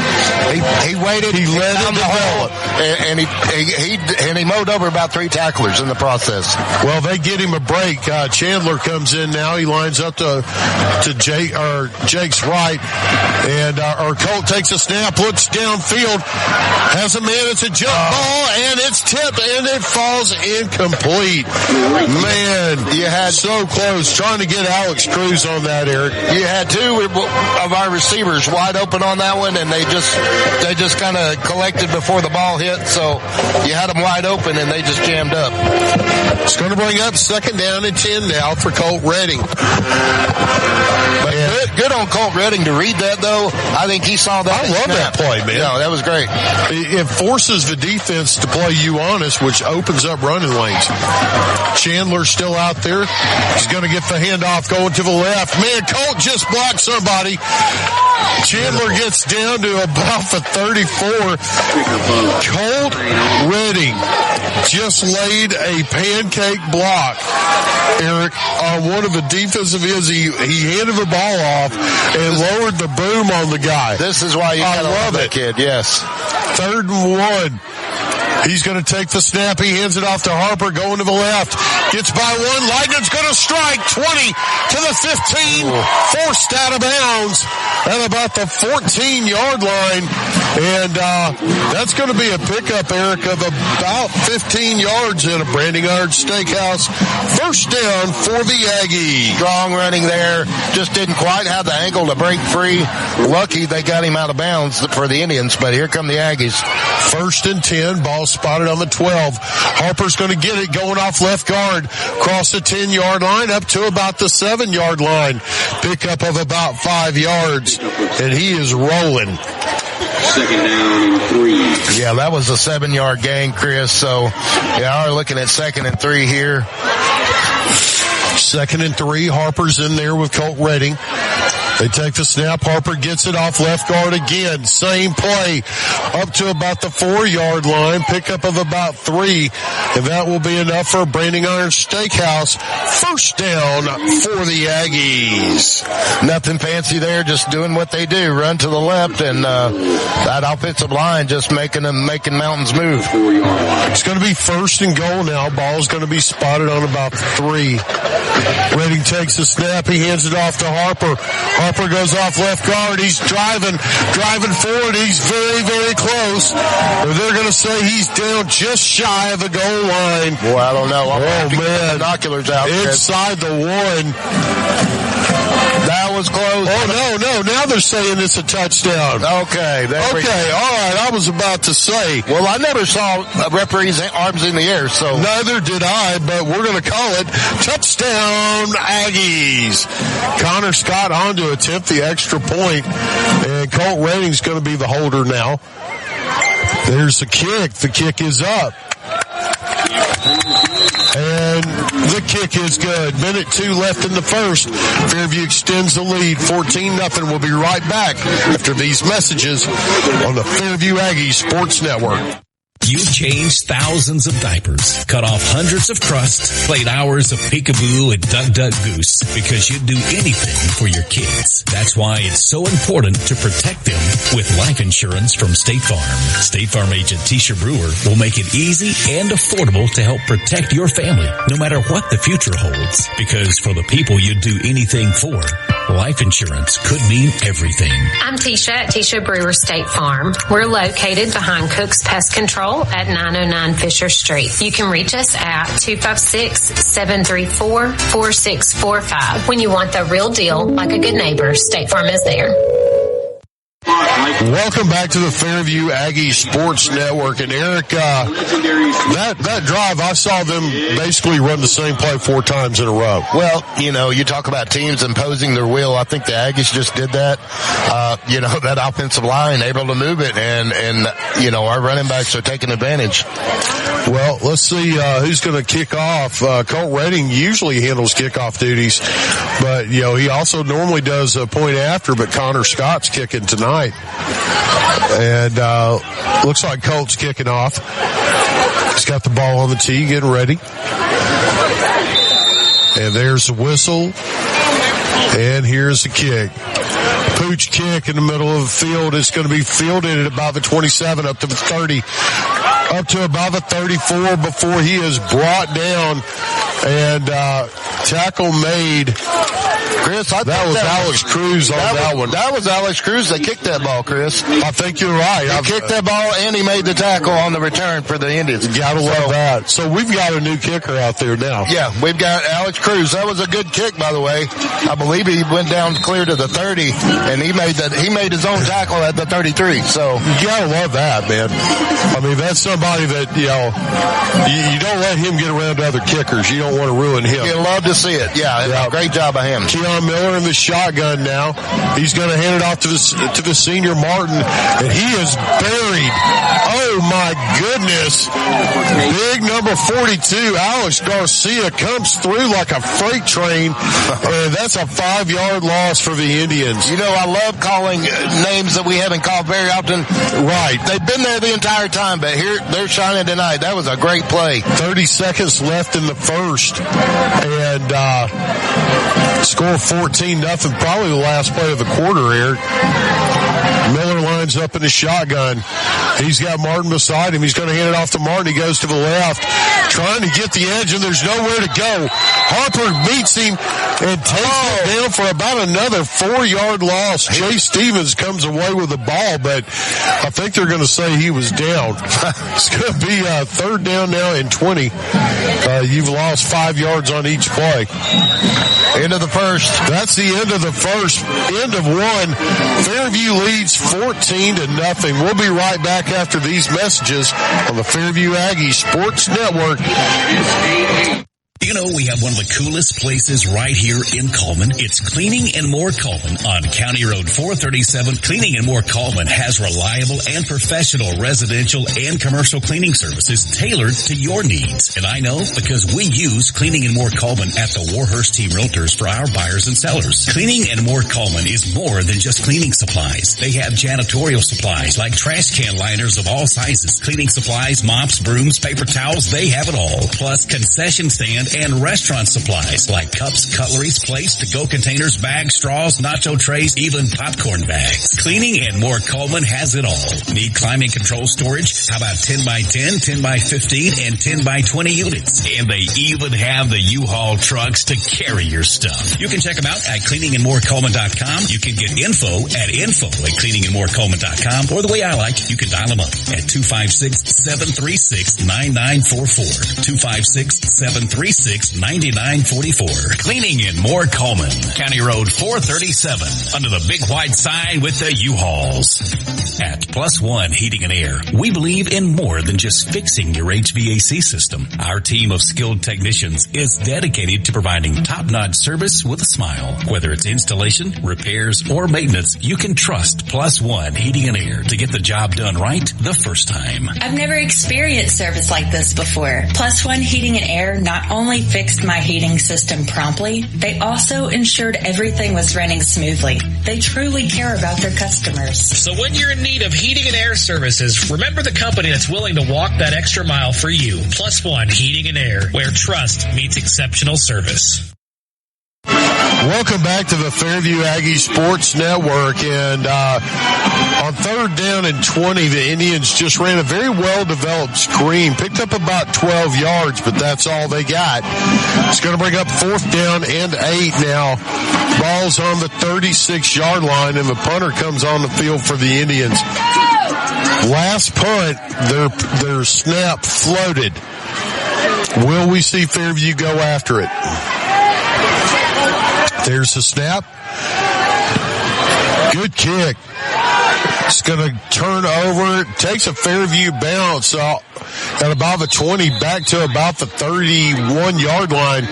[SPEAKER 4] He waited. He let him develop, and he mowed over about 3 tacklers in the process.
[SPEAKER 2] Well, they get him a break. Chandler comes in now. He lines up to Jake's right, and Colt takes a snap, looks downfield, has a man. It's a jump ball, and it's tipped, and it falls incomplete. Man, you had so close trying to get Alex Cruz on that, Eric.
[SPEAKER 4] You had 2 of our receivers wide open on that one, and they just kind of collected before the ball hit. So you had them wide open, and they just jammed up.
[SPEAKER 2] It's going to bring up 2nd down and 10 now for Colt Redding.
[SPEAKER 4] But good on Colt Redding to read that, though. I think he saw that.
[SPEAKER 2] I love that play, man.
[SPEAKER 4] Yeah, that was great.
[SPEAKER 2] It forces the defense to play you honest, which opens up running lanes. Chandler still out there. He's going to get the handoff going to the left. Man, Colt just blocked somebody. Chandler gets down to about the 34. Colt Redding just laid a pancake block, Eric, on one of the defensive ends. He handed the ball off and lowered the boom on the guy.
[SPEAKER 4] This is why you gotta love that kid, yes.
[SPEAKER 2] 3rd and 1. He's going to take the snap. He hands it off to Harper, going to the left. Gets by 1. Leitner's going to strike. 20 to the 15. Forced out of bounds at about the 14-yard line. And that's going to be a pickup, Eric, of about 15 yards in a Branding Iron Steakhouse. 1st down for the Aggies.
[SPEAKER 4] Strong running there. Just didn't quite have the angle to break free. Lucky they got him out of bounds for the Indians, but here come the Aggies.
[SPEAKER 2] 1st and 10. Ball spotted on the 12. Harper's going to get it, going off left guard. Cross the 10-yard line up to about the 7-yard line. Pickup of about 5 yards. And he is rolling.
[SPEAKER 15] 2nd down and 3.
[SPEAKER 4] Yeah, that was a 7-yard gain, Chris. So, yeah, we're looking at 2nd and 3 here.
[SPEAKER 2] 2nd and 3. Harper's in there with Colt Redding. They take the snap. Harper gets it off left guard again. Same play up to about the 4-yard line. Pickup of about 3. And that will be enough for Branding Iron Steakhouse. 1st down for the Aggies.
[SPEAKER 4] Nothing fancy there. Just doing what they do. Run to the left, and that offensive line just making mountains move.
[SPEAKER 2] It's going to be 1st and goal now. Ball's going to be spotted on about 3. Redding takes the snap. He hands it off to Harper. Harper goes off left guard. He's driving forward. He's very, very close. They're going to say he's down just shy of the goal line.
[SPEAKER 4] Boy, I don't know.
[SPEAKER 2] Man.
[SPEAKER 4] Binoculars out.
[SPEAKER 2] Inside the 1.
[SPEAKER 4] That was close.
[SPEAKER 2] Oh, no. Now they're saying it's a touchdown.
[SPEAKER 4] Okay.
[SPEAKER 2] All right. I was about to say.
[SPEAKER 4] Well, I never saw referees' arms in the air, so.
[SPEAKER 2] Neither did I, but we're going to call it touchdown Aggies. Connor Scott on to attempt the extra point, and Colt Redding's going to be the holder now. There's the kick. The kick is up. And the kick is good. 1:02 left in the 1st. Fairview extends the lead 14-0. We'll be right back after these messages on the Fairview Aggies Sports Network.
[SPEAKER 7] You've changed thousands of diapers, cut off hundreds of crusts, played hours of peekaboo and duck goose because you'd do anything for your kids. That's why it's so important to protect them with life insurance from State Farm. State Farm agent Tisha Brewer will make it easy and affordable to help protect your family, no matter what the future holds. Because for the people you'd do anything for, life insurance could mean everything.
[SPEAKER 16] I'm Tisha at Tisha Brewer State Farm. We're located behind Cook's Pest Control at 909 Fisher Street. You can reach us at 256-734-4645. When you want the real deal, like a good neighbor, State Farm is there.
[SPEAKER 2] Welcome back to the Fairview Aggie Sports Network. And Eric, that drive, I saw them basically run the same play 4 times in a row.
[SPEAKER 4] Well, you talk about teams imposing their will. I think the Aggies just did that. That offensive line able to move it, and our running backs are taking advantage.
[SPEAKER 2] Well, let's see who's going to kick off. Colt Redding usually handles kickoff duties, but he also normally does a point after. But Connor Scott's kicking tonight. And looks like Colt's kicking off. He's got the ball on the tee, getting ready. And there's the whistle. And here's the kick. Pooch kick in the middle of the field. It's going to be fielded at about the 27, up to the 30, up to about the 34 before he is brought down. And tackle made.
[SPEAKER 4] Chris,
[SPEAKER 2] that was Alex Cruz on that one.
[SPEAKER 4] That was Alex Cruz. They kicked that ball, Chris.
[SPEAKER 2] I think you're right.
[SPEAKER 4] He kicked that ball, and he made the tackle on the return for the Indians.
[SPEAKER 2] You gotta love that. So we've got a new kicker out there now.
[SPEAKER 4] Yeah, we've got Alex Cruz. That was a good kick, by the way. I believe he went down clear to the 30, and he made his own tackle at the 33. So
[SPEAKER 2] you gotta love that, man. I mean, that's somebody that, you don't let him get around to other kickers. You don't want to ruin him.
[SPEAKER 4] You love to see it. Yeah. Great job by him.
[SPEAKER 2] Keon Miller in the shotgun now. He's going to hand it off to the senior Martin, and he is buried. Oh my goodness. Big number 42, Alex Garcia, comes through like a freight train, and that's a 5-yard loss for the Indians.
[SPEAKER 4] I love calling names that we haven't called very often.
[SPEAKER 2] Right.
[SPEAKER 4] They've been there the entire time, but here they're shining tonight. That was a great play.
[SPEAKER 2] 30 seconds left in the first, and score 14-0, probably the last play of the quarter, Eric. Miller lines up in the shotgun. He's got Martin beside him. He's going to hand it off to Martin. He goes to the left, trying to get the edge, and there's nowhere to go. Harper beats him and takes it down for about another 4-yard loss. Jay Stevens comes away with the ball, but I think they're going to say he was down. It's going to be third down now and 20. You've lost 5 yards on each play.
[SPEAKER 4] End of the first.
[SPEAKER 2] That's the end of the first. End of one. Fairview leads 14-0. We'll be right back after these messages on the Fairview Aggie Sports Network.
[SPEAKER 7] You know, we have one of the coolest places right here in Coleman. It's Cleaning and More Coleman on County Road 437. Cleaning and More Coleman has reliable and professional residential and commercial cleaning services tailored to your needs. And I know because we use Cleaning and More Coleman at the Warhurst Team Realtors for our buyers and sellers. Cleaning and More Coleman is more than just cleaning supplies. They have janitorial supplies like trash can liners of all sizes, cleaning supplies, mops, brooms, paper towels, they have it all. Plus concession stand and restaurant supplies like cups, cutleries, plates, to-go containers, bags, straws, nacho trays, even popcorn bags. Cleaning and More Coleman has it all. Need climate control storage? How about 10 by 10, 10 by 15, and 10 by 20 units? And they even have the U-Haul trucks to carry your stuff. You can check them out at cleaningandmorecoleman.com. You can get info at cleaningandmorecoleman.com, or the way I like, you can dial them up at 256-736-9944. 256-736-9944. Cleaning and More Coleman, County Road 437, under the big white sign with the U-Hauls. At Plus One Heating and Air, we believe in more than just fixing your HVAC system. Our team of skilled technicians is dedicated to providing top-notch service with a smile. Whether it's installation, repairs, or maintenance, you can trust Plus One Heating and Air to get the job done right the first time.
[SPEAKER 8] I've never experienced service like this before. Plus One Heating and Air not only fixed my heating system promptly, they also ensured everything was running smoothly. They truly care about their customers.
[SPEAKER 9] So when you're in need of heating and air services, remember the company that's willing to walk that extra mile for you. Plus One Heating and Air, where trust meets exceptional service.
[SPEAKER 2] Welcome back to the Fairview Aggie Sports Network, and on third down and 20, the Indians just ran a very well-developed screen, picked up about 12 yards, but that's all they got. It's going to bring up fourth down and 8 now. Ball's on the 36-yard line, and the punter comes on the field for the Indians. Last punt, their snap floated. Will we see Fairview go after it? There's the snap. Good kick. It's going to turn over. It takes a Fairview bounce at about the 20 back to about the 31-yard line.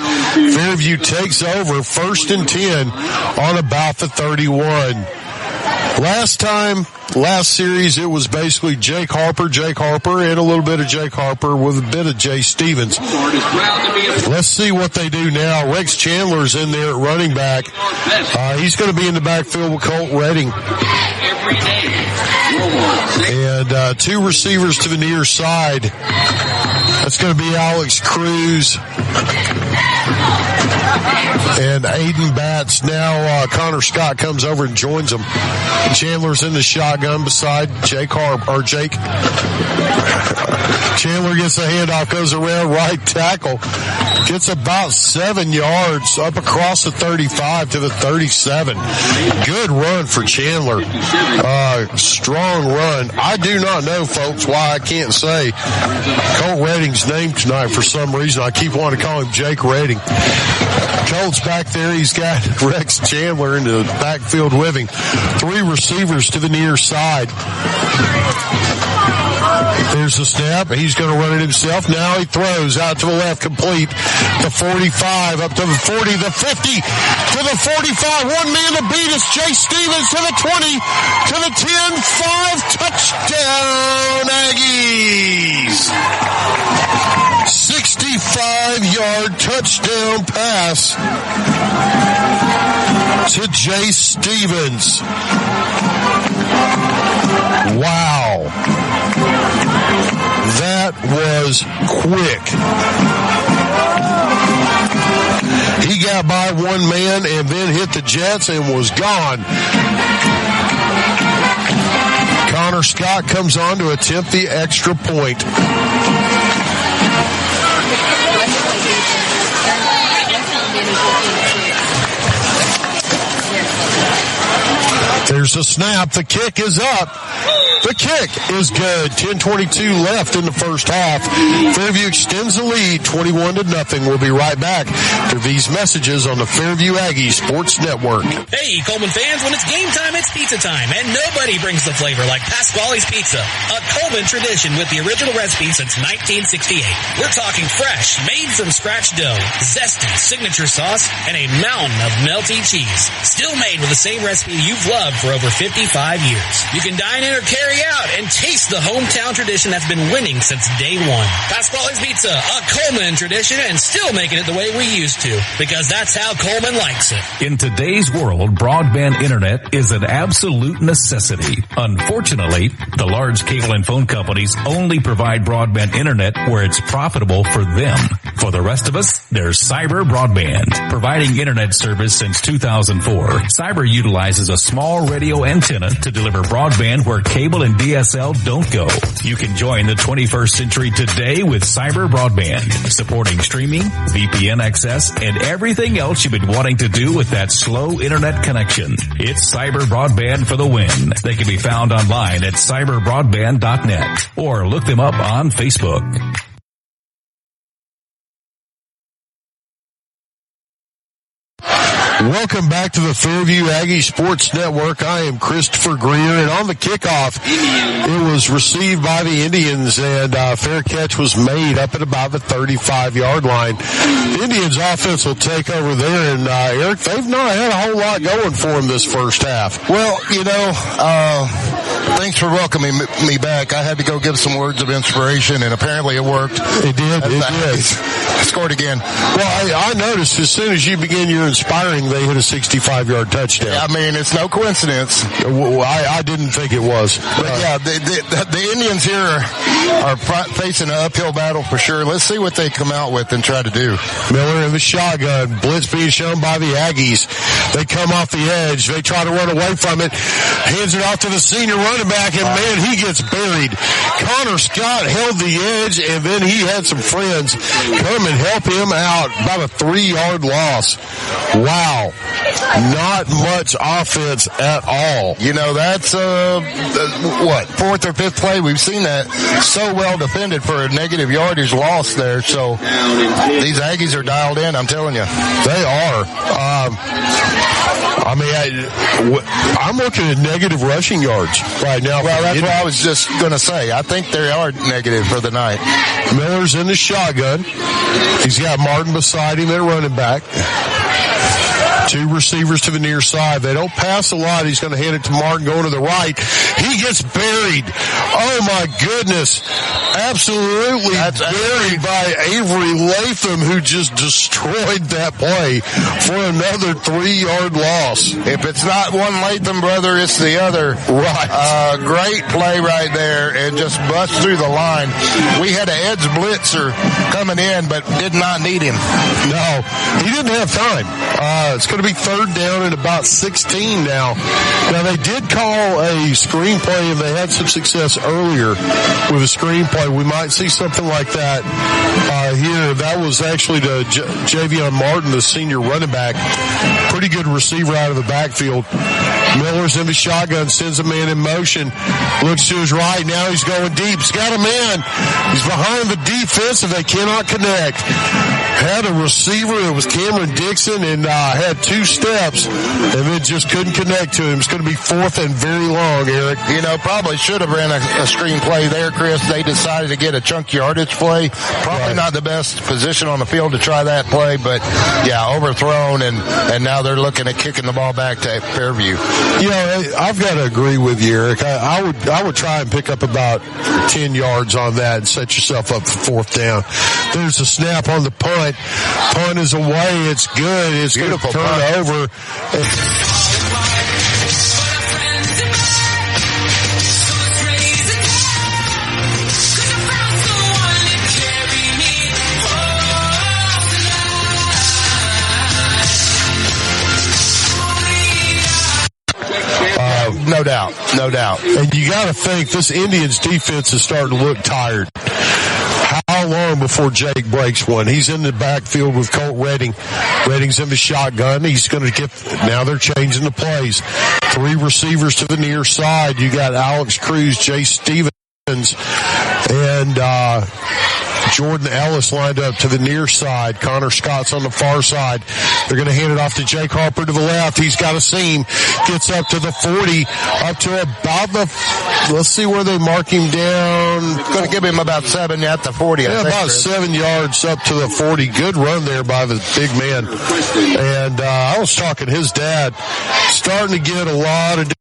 [SPEAKER 2] Fairview takes over first and 10 on about the 31. Last series, it was basically Jake Harper, and a little bit of Jake Harper with a bit of Jay Stevens. Let's see what they do now. Rex Chandler's in there at running back. He's going to be in the backfield with Colt Redding. And two receivers to the near side. That's going to be Alex Cruz And Aiden bats. Now Connor Scott comes over and joins him. Chandler's in the shotgun beside Jake. Chandler gets a handoff, goes around right tackle, gets about 7 yards up across the 35 to the 37. Good run for Chandler. Strong run. I do not know, folks, why I can't say Colt Redding's name tonight for some reason. I keep wanting to call him Jake Redding. Colt's back there. He's got Rex Chandler in the backfield with him. 3 receivers to the near side. There's the snap. He's going to run it himself. Now he throws out to the left, complete. The 45, up to the 40, the 50, to the 45. 1 man to beat. It's Jay Stevens to the 20, to the 10, 5, touchdown Aggies. 65-yard touchdown pass to Jay Stevens. Wow. That was quick. He got by 1 man and then hit the Jets and was gone. Connor Scott comes on to attempt the extra point. There's a snap. The kick is up. The kick is good. 10:22 left in the first half. Fairview extends the lead 21-0. We'll be right back to these messages on the Fairview Aggie Sports Network.
[SPEAKER 9] Hey, Coleman fans, when it's game time, it's pizza time, and nobody brings the flavor like Pasquale's Pizza, a Coleman tradition with the original recipe since 1968. We're talking fresh, made from scratch dough, zesty signature sauce, and a mountain of melty cheese. Still made with the same recipe you've loved for over 55 years. You can dine in or carry out and taste the hometown tradition that's been winning since day one. Pasquale's Pizza, a Coleman tradition, and still making it the way we used to, because that's how Coleman likes it.
[SPEAKER 7] In today's world, broadband internet is an absolute necessity. Unfortunately, the large cable and phone companies only provide broadband internet where it's profitable for them. For the rest of us, there's Cyber Broadband. Providing internet service since 2004, Cyber utilizes a small radio antenna to deliver broadband where cable and DSL don't go. You can join the 21st century today with Cyber Broadband, supporting streaming, VPN access, and everything else you've been wanting to do with that slow internet connection. It's Cyber Broadband for the win. They can be found online at cyberbroadband.net or look them up on Facebook.
[SPEAKER 2] Welcome back to the Fairview Aggie Sports Network. I am Christopher Greer, and on the kickoff, it was received by the Indians, and fair catch was made up at about the 35-yard line. The Indians' offense will take over there, and Eric, they've not had a whole lot going for them this first half.
[SPEAKER 4] Well, thanks for welcoming me back. I had to go give some words of inspiration, and apparently it worked.
[SPEAKER 2] It did.
[SPEAKER 4] I scored again.
[SPEAKER 2] Well, I noticed as soon as you begin your inspiring, they hit a 65-yard touchdown.
[SPEAKER 4] I mean, it's no coincidence.
[SPEAKER 2] I didn't think it was.
[SPEAKER 4] But the Indians here are facing an uphill battle for sure. Let's see what they come out with and try to do.
[SPEAKER 2] Miller in the shotgun. Blitz being shown by the Aggies. They come off the edge. They try to run away from it. Hands it off to the senior running back, and man, he gets buried. Connor Scott held the edge, and then he had some friends come and help him out. About a 3-yard loss. Wow. Not much offense at all.
[SPEAKER 4] That's, fourth or fifth play? We've seen that so well defended for a negative yardage loss there. So these Aggies are dialed in, I'm telling you.
[SPEAKER 2] They are. I'm looking at negative rushing yards right now.
[SPEAKER 4] Well, that's what I was just going to say. I think they are negative for the night.
[SPEAKER 2] Miller's in the shotgun. He's got Martin beside him at running back. 2 receivers to the near side. They don't pass a lot. He's going to hand it to Martin going to the right. He gets buried. Oh, my goodness. Absolutely buried by Avery Latham, who just destroyed that play for another 3-yard loss.
[SPEAKER 4] If it's not one Latham brother, it's the other.
[SPEAKER 2] Right.
[SPEAKER 4] Great play right there, and just bust through the line. We had an edge blitzer coming in, but did not need him.
[SPEAKER 2] No, he didn't have time. It's going to be 3rd down and about 16 now. Now, they did call a screenplay, and they had some success earlier with a screenplay. We might see something like that here. That was actually to Javion Martin, the senior running back. Pretty good receiver out of the backfield. Miller's in the shotgun, sends a man in motion, looks to his right. Now he's going deep. He's got a man. He's behind the defense, and they cannot connect. Had a receiver. It was Cameron Dixon, and had 2 steps, and then just couldn't connect to him. It's going to be 4th and very long, Eric.
[SPEAKER 4] Probably should have ran a screen play there, Chris. They decided to get a chunk yardage play. Probably not the best position on the field to try that play, but, overthrown, and now they're looking at kicking the ball back to Fairview.
[SPEAKER 2] I've got to agree with you, Eric. I would try and pick up about 10 yards on that and set yourself up for 4th down. There's a snap on the punt. Punt is away. It's good. It's going to turn over.
[SPEAKER 4] No doubt.
[SPEAKER 2] And you got to think this Indians defense is starting to look tired. How long before Jake breaks one? He's in the backfield with Colt Redding. Redding's in the shotgun. He's going to now they're changing the plays. 3 receivers to the near side. You got Alex Cruz, Jay Stevens, and Jordan Ellis lined up to the near side. Connor Scott's on the far side. They're going to hand it off to Jake Harper to the left. He's got a seam. Gets up to the 40, up to about let's see where they mark him down.
[SPEAKER 4] Going to give him about 7 at the 40.
[SPEAKER 2] About 7 yards up to the 40. Good run there by the big man. And I was talking to his dad, starting to get a lot of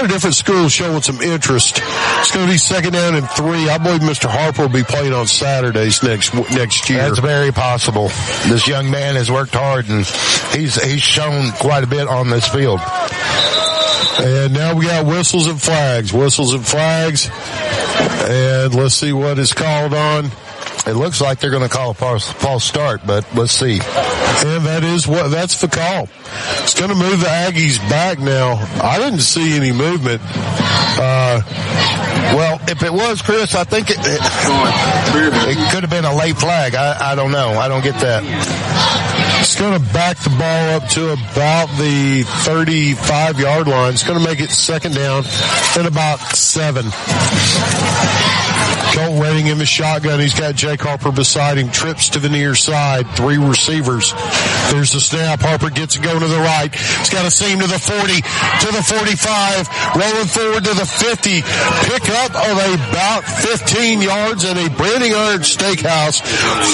[SPEAKER 2] different schools showing some interest. It's going to be 2nd down and 3. I believe Mr. Harper will be playing on Saturdays next year.
[SPEAKER 4] That's very possible. This young man has worked hard, and he's shown quite a bit on this field.
[SPEAKER 2] And now we got whistles and flags. And let's see what is called on.
[SPEAKER 4] It looks like they're going to call a false start, but let's see.
[SPEAKER 2] And that's the call. It's going to move the Aggies back now. I didn't see any movement.
[SPEAKER 4] Well, if it was, Chris, I think it could have been a late flag. I don't know. I don't get that.
[SPEAKER 2] It's going to back the ball up to about the 35-yard line. It's going to make it 2nd down and about 7. Colt Redding in the shotgun. He's got Jake Harper beside him. Trips to the near side. 3 receivers. There's the snap. Harper gets it going to the right. He's got a seam to the 40, to the 45. Rolling forward to the 50. Pickup of about 15 yards and a Branding Iron Steakhouse.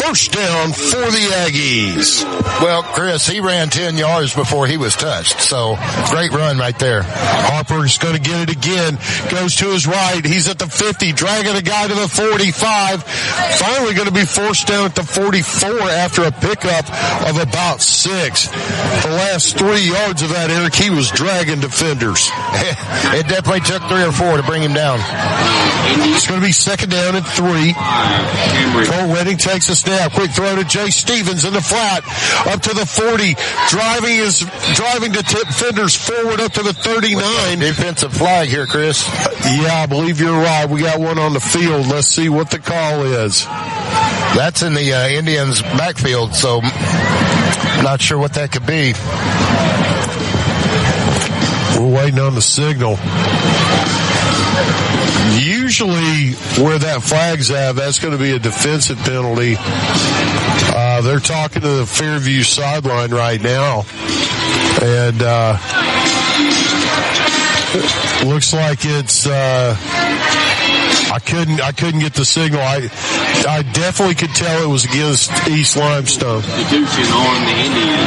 [SPEAKER 2] 1st down for the Aggies.
[SPEAKER 4] Well, Chris, he ran 10 yards before he was touched. So, great run right there.
[SPEAKER 2] Harper's going to get it again. Goes to his right. He's at the 50, dragging a guy to the 45. Finally going to be forced down at the 44 after a pickup of about 6. The last 3 yards of that, Eric, he was dragging defenders.
[SPEAKER 4] It definitely took 3 or 4 to bring him down.
[SPEAKER 2] It's going to be 2nd down and 3. Colt Redding takes a snap. Quick throw to Jay Stevens in the flat. Up to the 40. Driving to tip defenders forward up to the 39.
[SPEAKER 4] Defensive flag here, Chris.
[SPEAKER 2] Yeah, I believe you're right. We got one on the field. Let's see what the call is.
[SPEAKER 4] That's in the Indians' backfield, so not sure what that could be.
[SPEAKER 2] We're waiting on the signal. Usually where that flag's at, that's going to be a defensive penalty. They're talking to the Fairview sideline right now. And looks like it's I couldn't get the signal. I definitely could tell it was against East Limestone.
[SPEAKER 15] Substitution on the Indians.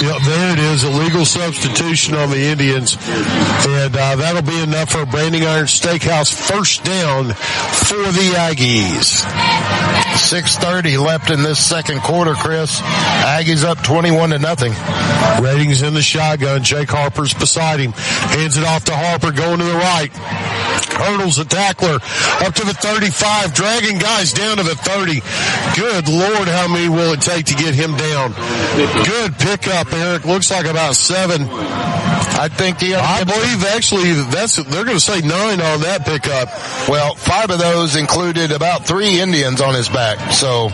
[SPEAKER 2] Yep, there it is, illegal substitution on the Indians. And that'll be enough for a Branding Iron Steakhouse first down for the Aggies.
[SPEAKER 4] 6:30 left in this second quarter, Chris. Aggies up 21-0.
[SPEAKER 2] Ratings in the shotgun. Jake Harper's beside him. Hands it off to Harper, going to the right. Hurdles a tackler up to the 35, dragging guys down to the 30. Good Lord, how many will it take to get him down? Good pickup, Eric. Looks like about 7.
[SPEAKER 4] I
[SPEAKER 2] believe actually they're going to say 9 on that pickup.
[SPEAKER 4] Well, 5 of those included about 3 Indians on his back. So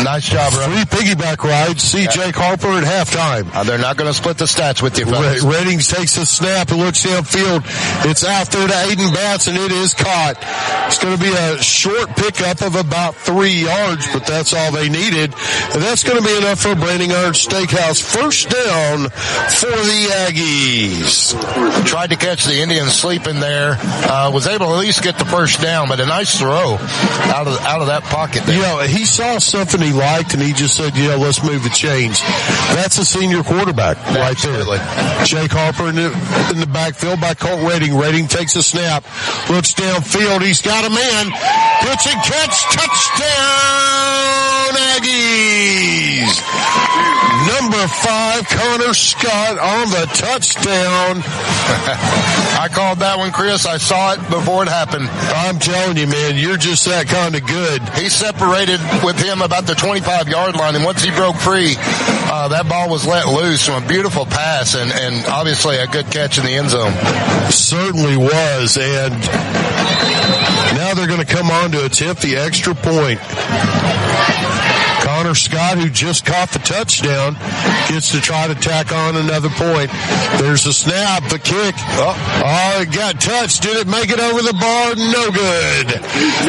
[SPEAKER 4] nice job, Ron.
[SPEAKER 2] 3 piggyback rides. See Jake Harper at halftime.
[SPEAKER 4] They're not going to split the stats with you, fellas.
[SPEAKER 2] Reddings takes a snap and looks downfield. It's out there to Aiden Batts, and it is caught. It's going to be a short pickup of about 3 yards, but that's all they needed. And that's going to be enough for Branding Iron Steakhouse. First down for the Aggies.
[SPEAKER 4] Tried to catch the Indians sleeping there. Was able to at least get the first down, but a nice throw out of that pocket there.
[SPEAKER 2] Yeah, he saw something he liked, and he just said, let's move the chains. That's a senior quarterback right there. Jake Harper in the backfield by Colt Redding. Redding takes a snap, looks downfield. He's got a man. Pitch and catch. Touchdown, Aggies. Number 5, Connor Scott on the touchdown.
[SPEAKER 4] I called that one, Chris. I saw it before it happened.
[SPEAKER 2] I'm telling you, man, you're just that kind of good.
[SPEAKER 4] He separated with him about the 25-yard line, and once he broke free, that ball was let loose from a beautiful pass and obviously a good catch in the end zone.
[SPEAKER 2] Certainly was, and now they're going to come on to attempt the extra point. Connor Scott, who just caught the touchdown, gets to try to tack on another point. There's the snap, the kick. It got touched. Did it make it over the bar? No good.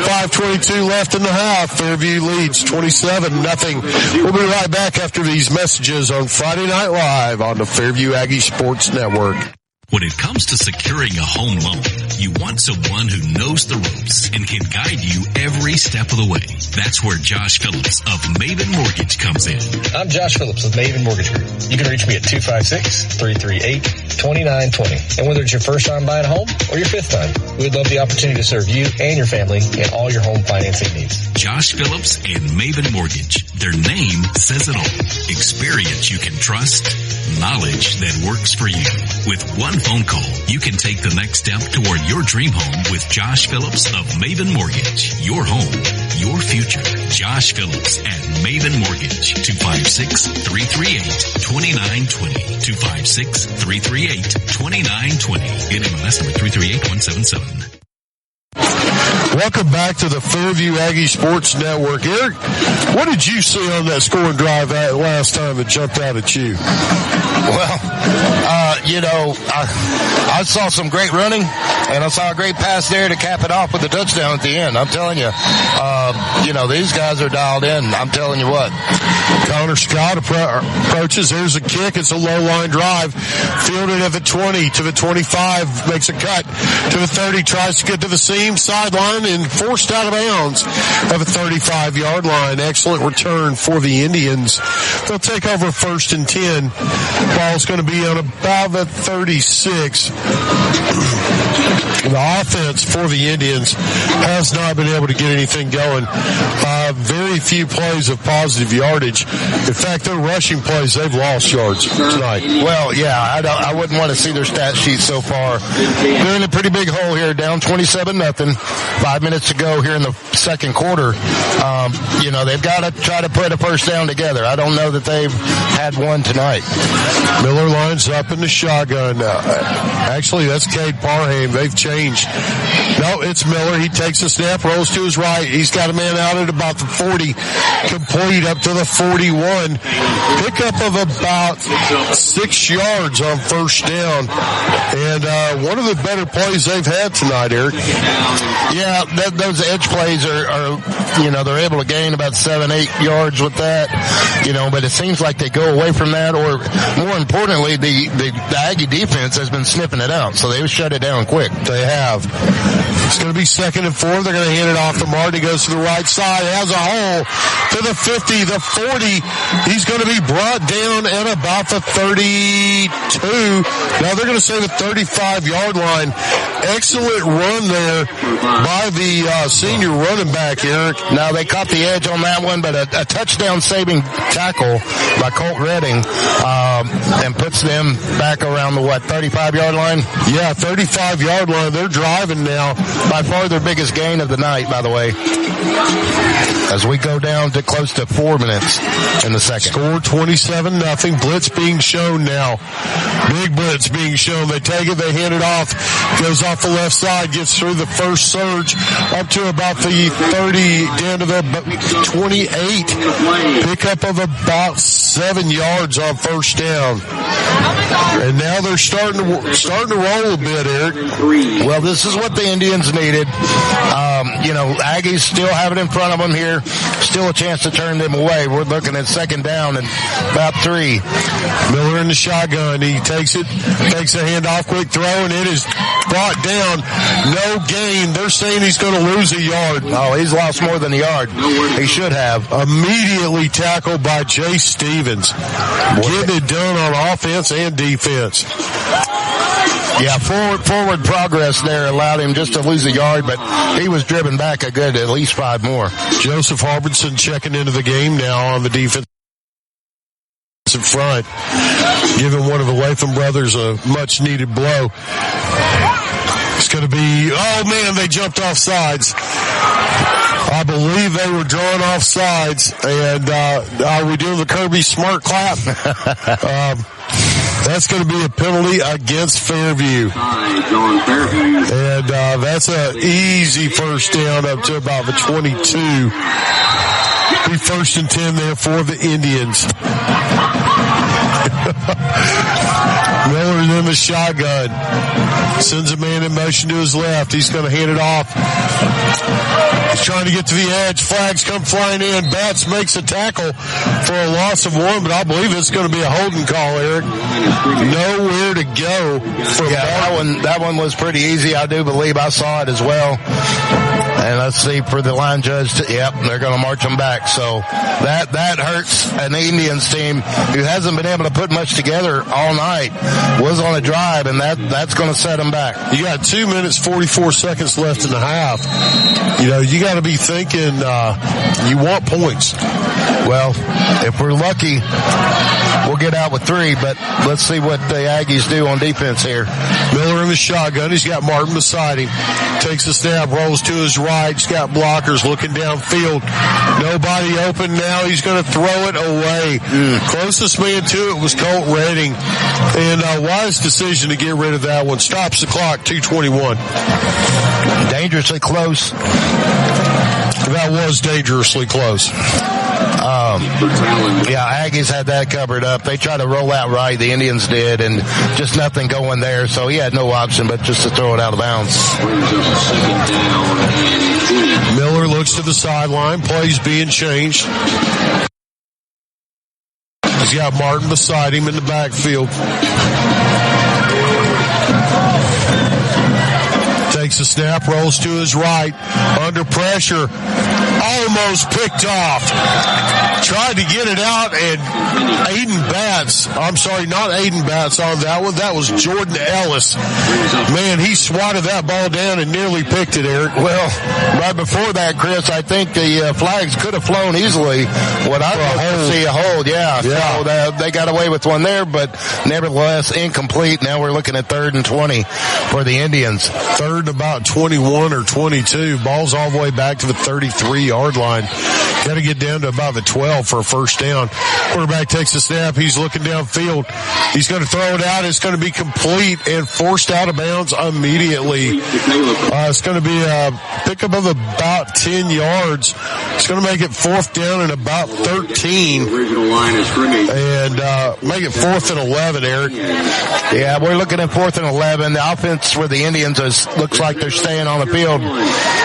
[SPEAKER 2] 5:22 left in the half. Fairview leads 27-0. We'll be right back after these messages on Friday Night Live on the Fairview Aggie Sports Network.
[SPEAKER 7] When it comes to securing a home loan, you want someone who knows the ropes and can guide you every step of the way. That's where Josh Phillips of Maven Mortgage comes in.
[SPEAKER 10] I'm Josh Phillips of Maven Mortgage Group. You can reach me at 256-338-2920. And whether it's your first time buying a home or your 5th time, we'd love the opportunity to serve you and your family in all your home financing needs.
[SPEAKER 7] Josh Phillips and Maven Mortgage. Their name says it all. Experience you can trust, knowledge that works for you. With one phone call, you can take the next step toward your dream home with Josh Phillips of Maven Mortgage. Your home, your future. Josh Phillips at Maven Mortgage. 256-338-2920. 256-338-2920. NMLS number 338177.
[SPEAKER 2] Welcome back to the Fairview Aggie Sports Network. Eric, what did you see on that scoring drive last time that jumped out at you?
[SPEAKER 4] Well, I saw some great running, and I saw a great pass there to cap it off with a touchdown at the end. I'm telling you, these guys are dialed in. I'm telling you what.
[SPEAKER 2] Connor Scott approaches. There's a kick. It's a low-line drive. Fielded at the 20 to the 25. Makes a cut to the 30. Tries to get to the seam sideline and forced out of bounds at the 35-yard line. Excellent return for the Indians. They'll take over 1st and 10. Ball's going to be on about the 36. The offense for the Indians has not been able to get anything going. Very few plays of positive yardage. In fact, their rushing plays, they've lost yards tonight.
[SPEAKER 4] Well, yeah, I wouldn't want to see their stat sheet so far. They're in a pretty big hole here, down 27-0. 5 minutes to go here in the second quarter. They've got to try to put a first down together. I don't know that they've had one tonight.
[SPEAKER 2] Miller lines up in the shotgun. Actually, that's Cade Parham. They've changed. No, it's Miller. He takes a snap, rolls to his right. He's got a man out at about the 40, complete up to the 41. Pickup of about 6 yards on first down. And one of the better plays they've had tonight, Eric.
[SPEAKER 4] Yeah, those edge plays are they're able to gain about 7-8 yards with that, but it seems like they go away from that, or more importantly, the Aggie defense has been sniffing it out, so they shut it down quick.
[SPEAKER 2] They They have. It's going to be 2nd and 4. They're going to hand it off to Martin. He goes to the right side. Has a hole to the 50, the 40. He's going to be brought down at about the 32. Now they're going to say the 35-yard line. Excellent run there by the senior running back, Eric.
[SPEAKER 4] Now they caught the edge on that one, but a touchdown-saving tackle by Colt Redding and puts them back around the, 35-yard line?
[SPEAKER 2] Yeah, 35-yard line. They're driving now.
[SPEAKER 4] By far their biggest gain of the night, by the way. As we go down to close to 4 minutes in the second.
[SPEAKER 2] Score 27-0. Blitz being shown now. Big blitz being shown. They take it, they hand it off. Goes off the left side, gets through the first surge up to about the 30, down to the 28. Pickup of about 7 yards on first down. And now they're starting to roll a bit, Eric.
[SPEAKER 4] Well, this is what the Indians needed. Aggies still have it in front of them here. Still a chance to turn them away. We're looking at 2nd down and about 3.
[SPEAKER 2] Miller in the shotgun. He takes a handoff, quick throw, and it is brought down. No gain. They're saying he's going to lose a yard.
[SPEAKER 4] Oh, he's lost more than a yard. He should have.
[SPEAKER 2] Immediately tackled by Jay Stevens. Getting it done on offense and defense.
[SPEAKER 4] Yeah, forward progress there allowed him just to lose a yard, but he was driven back a good at least 5 more.
[SPEAKER 2] Joseph Harbinson checking into the game now on the defense in front, giving one of the Latham brothers a much-needed blow. It's going to be, oh man, they jumped off sides. I believe they were drawn off sides, and are we doing the Kirby Smart clap? That's going to be a penalty against Fairview. And that's an easy first down up to about the 22. Be 1st and 10 there for the Indians. Miller's in the shotgun. Sends a man in motion to his left. He's going to hand it off. He's trying to get to the edge. Flags come flying in. Batts makes a tackle for a loss of 1, but I believe it's going to be a holding call, Eric. Nowhere to go.
[SPEAKER 4] That one was pretty easy. I do believe I saw it as well. And let's see for the line judge. Yep, they're going to march them back. So that hurts an Indians team who hasn't been able to put much together all night. Was on a drive, and that's going to set them back.
[SPEAKER 2] You got 2 minutes, 44 seconds left in the half. You got to be thinking you want points.
[SPEAKER 4] Well, if we're lucky, we'll get out with 3, but let's see what the Aggies do on defense here.
[SPEAKER 2] Miller in the shotgun. He's got Martin beside him. Takes a snap, rolls to his right. He's got blockers looking downfield. Nobody open now. He's going to throw it away. Closest man to it was Colt Redding. And a wise decision to get rid of that one. Stops the clock, 2:21.
[SPEAKER 4] Dangerously close.
[SPEAKER 2] That was dangerously close.
[SPEAKER 4] Aggies had that covered up. They tried to roll out right. The Indians did, and just nothing going there. So he had no option but just to throw it out of bounds.
[SPEAKER 2] Miller looks to the sideline. Plays being changed. He's got Martin beside him in the backfield. Takes a snap, rolls to his right. Under pressure. Almost picked off. Tried to get it out, and Aiden Batts, I'm sorry, not Aiden Batts on that one. That was Jordan Ellis. Man, he swatted that ball down and nearly picked it, Eric.
[SPEAKER 4] Well, right before that, Chris, I think the flags could have flown easily. What I want to see a hold, yeah. So they got away with one there, but nevertheless incomplete. Now we're looking at 3rd and 20 for the Indians.
[SPEAKER 2] 3rd and about 21 or 22. Ball's all the way back to the 33-yard line. Got to get down to about the 12 for a first down. Quarterback takes a snap. He's looking downfield. He's going to throw it out. It's going to be complete and forced out of bounds immediately. It's going to be a pickup of about 10 yards. It's going to make it 4th down and about 13. And make it 4th and 11, Eric.
[SPEAKER 4] Yeah, we're looking at 4th and 11. The offense for the Indians looks like like they're staying on the field.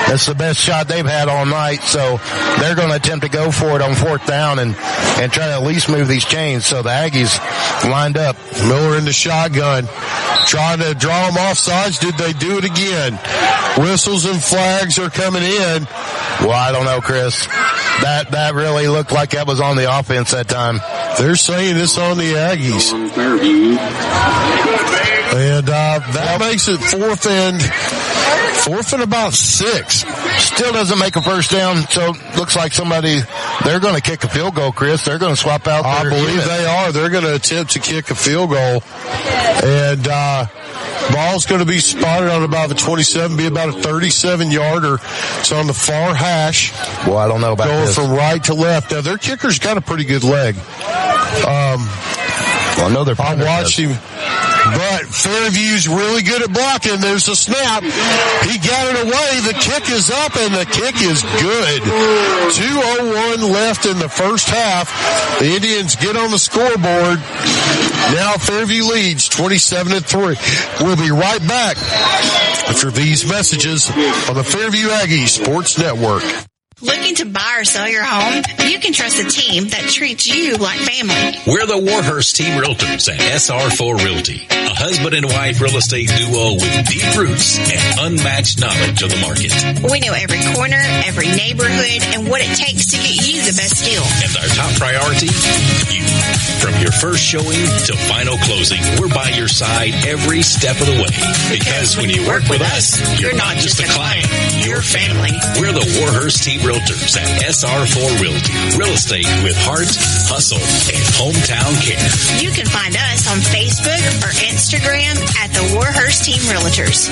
[SPEAKER 4] It's the best shot they've had all night, so they're going to attempt to go for it on fourth down and try to at least move these chains. So the Aggies lined up.
[SPEAKER 2] Miller in the shotgun, trying to draw them off sides. Did they do it again? Whistles and flags are coming in.
[SPEAKER 4] Well, I don't know, Chris. That really looked like that was on the offense that time.
[SPEAKER 2] They're saying it's on the Aggies. And that makes it fourth and about 6.
[SPEAKER 4] Still doesn't make a first down, so looks like they're going to kick a field goal, Chris. They're going to swap out
[SPEAKER 2] I believe
[SPEAKER 4] unit.
[SPEAKER 2] they are. They're going to attempt to kick a field goal. And ball's going to be spotted on about the 27, be about a 37-yarder. It's on the far hash.
[SPEAKER 4] Well, I don't know about
[SPEAKER 2] going
[SPEAKER 4] this.
[SPEAKER 2] From right to left. Now, their kicker's got a pretty good leg.
[SPEAKER 4] I know they're.
[SPEAKER 2] I watched him. But Fairview's really good at blocking. There's a snap. He got it away. The kick is up, and the kick is good. 2:01 left in the first half. The Indians get on the scoreboard. Now Fairview leads 27-3. We'll be right back after these messages on the Fairview Aggie Sports Network.
[SPEAKER 11] Looking to buy or sell your home? You can trust a team that treats you like family.
[SPEAKER 7] We're the Warhurst Team Realtors at SR4 Realty, a husband and wife real estate duo with deep roots and unmatched knowledge of the market.
[SPEAKER 11] We know every corner, every neighborhood, and what it takes to get you the best deal.
[SPEAKER 7] And our top priority, you. From your first showing to final closing, we're by your side every step of the way. Because when you work with us, you're not just a client, you're family. We're the Warhurst Team Realtors at SR4 Realty. Real estate with heart, hustle, and hometown care.
[SPEAKER 11] You can find us on Facebook or Instagram at the Warhurst Team Realtors.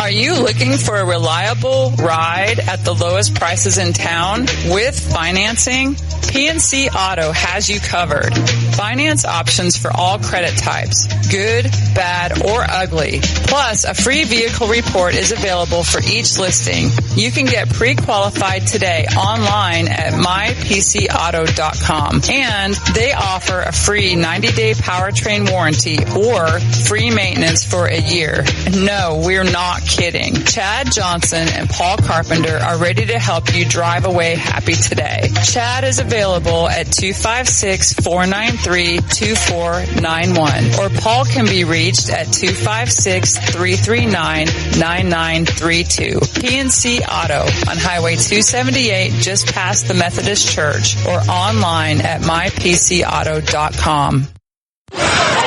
[SPEAKER 12] Are you looking for a reliable ride at the lowest prices in town with financing? PNC Auto has you covered. Finance options for all credit types, good, bad, or ugly. Plus, a free vehicle report is available for each listing. You can get pre-qualified today online at mypcauto.com. And they offer a free 90-day powertrain warranty or free maintenance for a year. No, we're not kidding. Chad Johnson and Paul Carpenter are ready to help you drive away happy today. Chad is available at 256-493-2491, or Paul can be reached at 256-339-9932. PNC Auto on Highway 278 just past the Methodist Church, or online at mypcauto.com.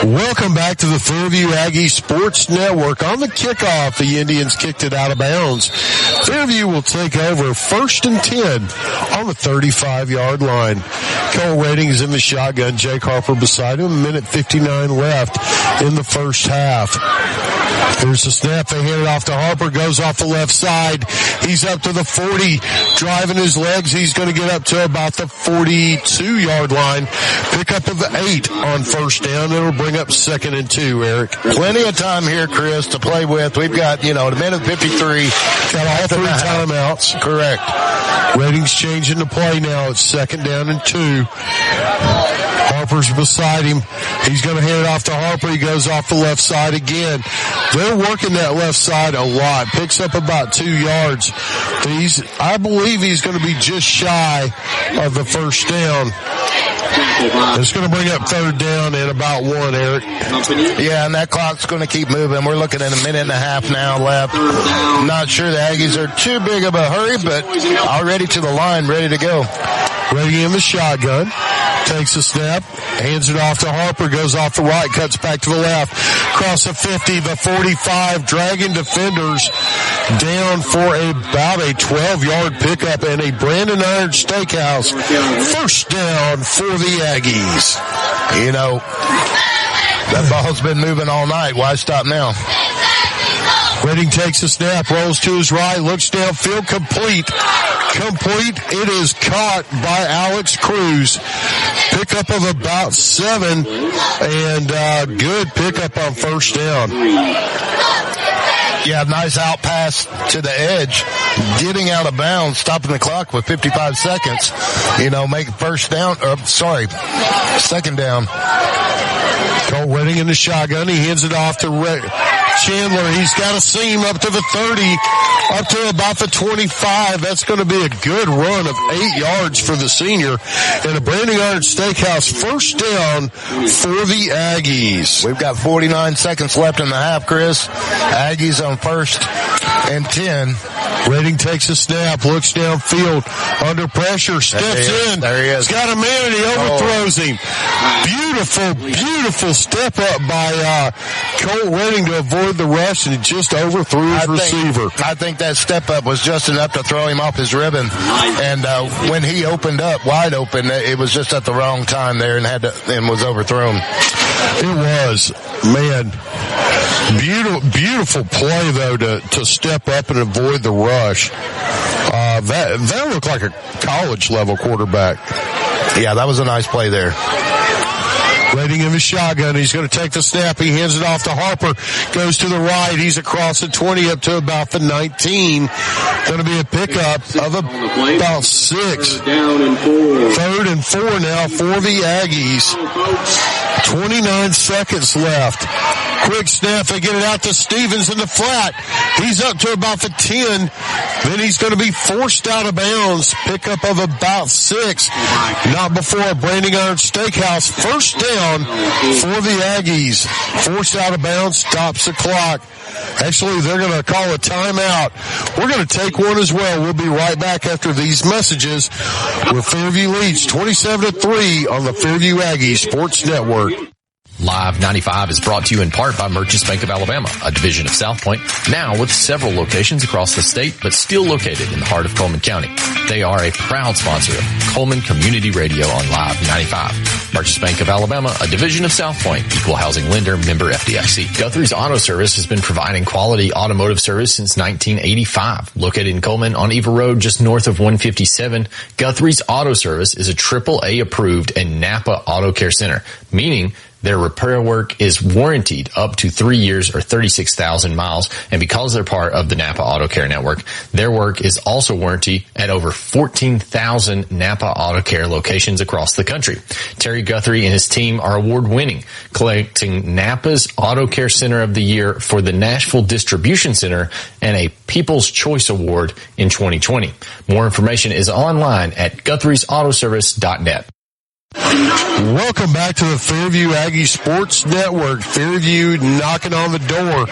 [SPEAKER 2] Welcome back to the Fairview Aggie Sports Network. On the kickoff, the Indians kicked it out of bounds. Fairview will take over 1st and 10 on the 35-yard line. Cole Rating is in the shotgun. Jake Harper beside him. 1:59 left in the first half. Here's the snap. They hand it off to Harper. Goes off the left side. He's up to the 40. Driving his legs. He's going to get up to about the 42-yard line. Pickup of 8 on first down. It'll bring up 2nd and 2, Eric.
[SPEAKER 4] Plenty of time here, Chris, to play with. We've got, a minute 53.
[SPEAKER 2] Got all 3 timeouts.
[SPEAKER 4] Correct.
[SPEAKER 2] Ratings changing the play now. It's 2nd down and 2. Harper's beside him. He's going to hand it off to Harper. He goes off the left side again. They're working that left side a lot. Picks up about 2 yards. I believe he's going to be just shy of the first down. It's going to bring up 3rd down and about 1, Eric.
[SPEAKER 4] Yeah, and that clock's going to keep moving. We're looking at a minute and a half now left. Not sure the Aggies are too big of a hurry, but already to the line, ready to go.
[SPEAKER 2] Ready in the shotgun. Takes a snap. Hands it off to Harper. Goes off the right. Cuts back to the left. Cross the 50, the 45. Dragging defenders down for about a 12-yard pickup and a Brandon Iron Steakhouse. First down for the Aggies.
[SPEAKER 4] That ball's been moving all night. Why stop now?
[SPEAKER 2] Redding takes a snap, rolls to his right, looks downfield, complete. It is caught by Alex Cruz. Pickup of about 7, and good pickup on first down.
[SPEAKER 4] Yeah, nice out pass to the edge. Getting out of bounds, stopping the clock with 55 seconds. Make first down, 2nd down.
[SPEAKER 2] Cole Redding in the shotgun. He hands it off to Chandler, he's got a seam up to the 30, up to about the 25. That's going to be a good run of 8 yards for the senior. And a Branding Iron Steakhouse first down for the Aggies.
[SPEAKER 4] We've got 49 seconds left in the half, Chris. Aggies on 1st and 10.
[SPEAKER 2] Redding takes a snap, looks downfield, under pressure, steps in.
[SPEAKER 4] There he is.
[SPEAKER 2] He's got a man and he overthrows him. Beautiful step up by Colt Redding to avoid the rush, and he just overthrew his receiver.
[SPEAKER 4] I think that step up was just enough to throw him off his ribbon. And when he opened up wide open, it was just at the wrong time there and was overthrown.
[SPEAKER 2] It was, man. Beautiful play though to step up and avoid the rush. That looked like a college level quarterback.
[SPEAKER 4] Yeah, that was a nice play there.
[SPEAKER 2] Redding in the shotgun. He's going to take the snap. He hands it off to Harper. Goes to the right. He's across the 20 up to about the 19. Going to be a pickup of about 6. 3rd and 4 now for the Aggies. 29 seconds left. Quick snap. They get it out to Stevens in the flat. He's up to about the 10. Then he's going to be forced out of bounds. Pickup of about 6. Not before a Branding Iron Steakhouse first down for the Aggies. Forced out of bounds, stops the clock. Actually, they're going to call a timeout. We're going to take one as well. We'll be right back after these messages with Fairview leads 27-3 on the Fairview Aggies Sports Network.
[SPEAKER 13] Live 95 is brought to you in part by Merchants Bank of Alabama, a division of South Point, now with several locations across the state, but still located in the heart of Coleman County. They are a proud sponsor of Coleman Community Radio on Live 95. Merchants Bank of Alabama, a division of South Point, equal housing lender, member FDIC. Guthrie's Auto Service has been providing quality automotive service since 1985. Located in Coleman on Eva Road, just north of 157, Guthrie's Auto Service is a AAA approved and Napa Auto Care Center, meaning their repair work is warranted up to 3 years or 36,000 miles. And because they're part of the Napa Auto Care Network, their work is also warranted at over 14,000 Napa Auto Care locations across the country. Terry Guthrie and his team are award-winning, collecting Napa's Auto Care Center of the Year for the Nashville Distribution Center and a People's Choice Award in 2020. More information is online at Guthrie'sAutoservice.net.
[SPEAKER 2] Welcome back to the Fairview Aggie Sports Network. Fairview knocking on the door.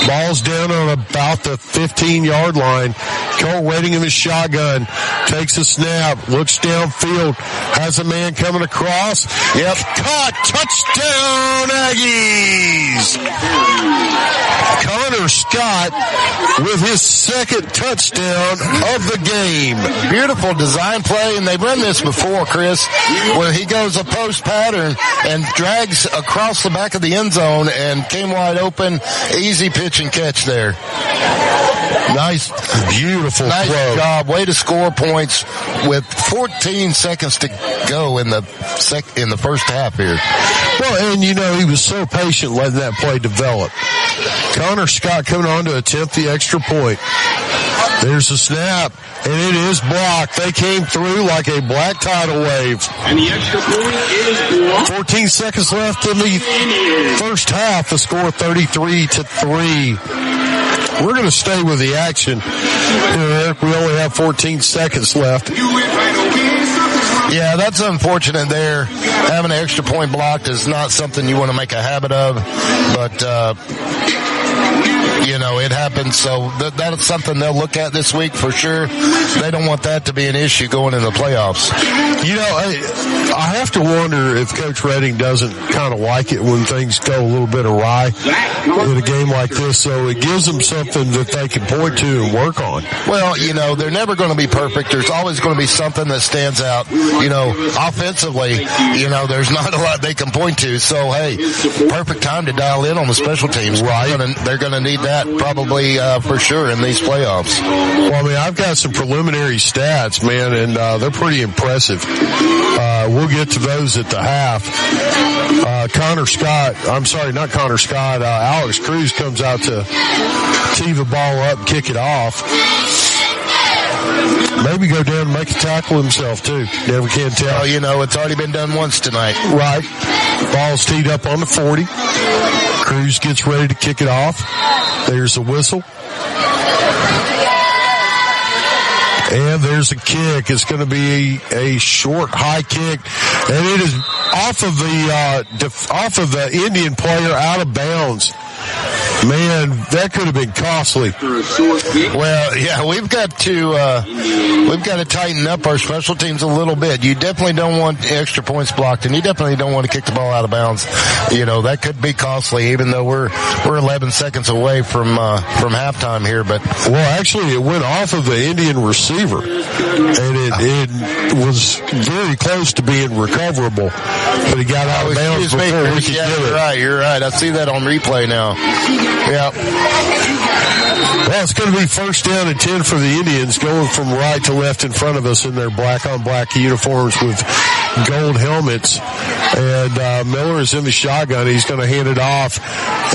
[SPEAKER 2] Ball's down on about the 15-yard line. Colt Redding in the shotgun. Takes a snap. Looks downfield. Has a man coming across. Yep. Caught. Touchdown Aggies. Connor Scott with his second touchdown of the game.
[SPEAKER 4] Beautiful design play, and they've run this before, Chris, where he goes a post pattern and drags across the back of the end zone and came wide open. Easy pitch and catch there.
[SPEAKER 2] Nice, beautiful
[SPEAKER 4] nice
[SPEAKER 2] throw.
[SPEAKER 4] Job. Way to score points with 14 seconds to go in the first half here.
[SPEAKER 2] Well, and you know, he was so patient letting that play develop. Connor Scott coming on to attempt the extra point. There's a snap, and it is blocked. They came through like a black tidal wave.
[SPEAKER 15] And the extra point is blocked.
[SPEAKER 2] 14 seconds left in the first half. The score 33-3. We're going to stay with the action here, Eric. We only have 14 seconds left.
[SPEAKER 4] Yeah, that's unfortunate there. Having an extra point blocked is not something you want to make a habit of, but you know, it happens, so that's something they'll look at this week for sure. They don't want that to be an issue going into the playoffs.
[SPEAKER 2] You know, I have to wonder if Coach Redding doesn't kind of like it when things go a little bit awry in a game like this, so it gives them something that they can point to and work on.
[SPEAKER 4] Well, you know, they're never going to be perfect. There's always going to be something that stands out. You know, offensively, you know, there's not a lot they can point to, so hey, perfect time to dial in on the special teams.
[SPEAKER 2] Right.
[SPEAKER 4] They're going to need that probably for sure in these playoffs.
[SPEAKER 2] Well, I mean, I've got some preliminary stats, man, and they're pretty impressive. We'll get to those at the half. Alex Cruz comes out to tee the ball up, kick it off. Maybe go down and make a tackle himself, too. Never can tell.
[SPEAKER 4] Well, you know, it's already been done once tonight.
[SPEAKER 2] Right. Ball's teed up on the 40. Cruz gets ready to kick it off. There's a whistle. And there's a kick. It's going to be a short, high kick, and it is off of the Indian player, out of bounds. Man, that could have been costly.
[SPEAKER 4] Well, yeah, we've got to tighten up our special teams a little bit. You definitely don't want extra points blocked, and you definitely don't want to kick the ball out of bounds. That could be costly, even though we're 11 seconds away from halftime here. But
[SPEAKER 2] actually, it went off of the Indian receiver, and it was very close to being recoverable, but he got out of bounds before we could get it.
[SPEAKER 4] You're right. I see that on replay now. Yeah.
[SPEAKER 2] Well, it's going to be first down and 10 for the Indians, going from right to left in front of us in their black-on-black uniforms with gold helmets. And Miller is in the shotgun. He's going to hand it off,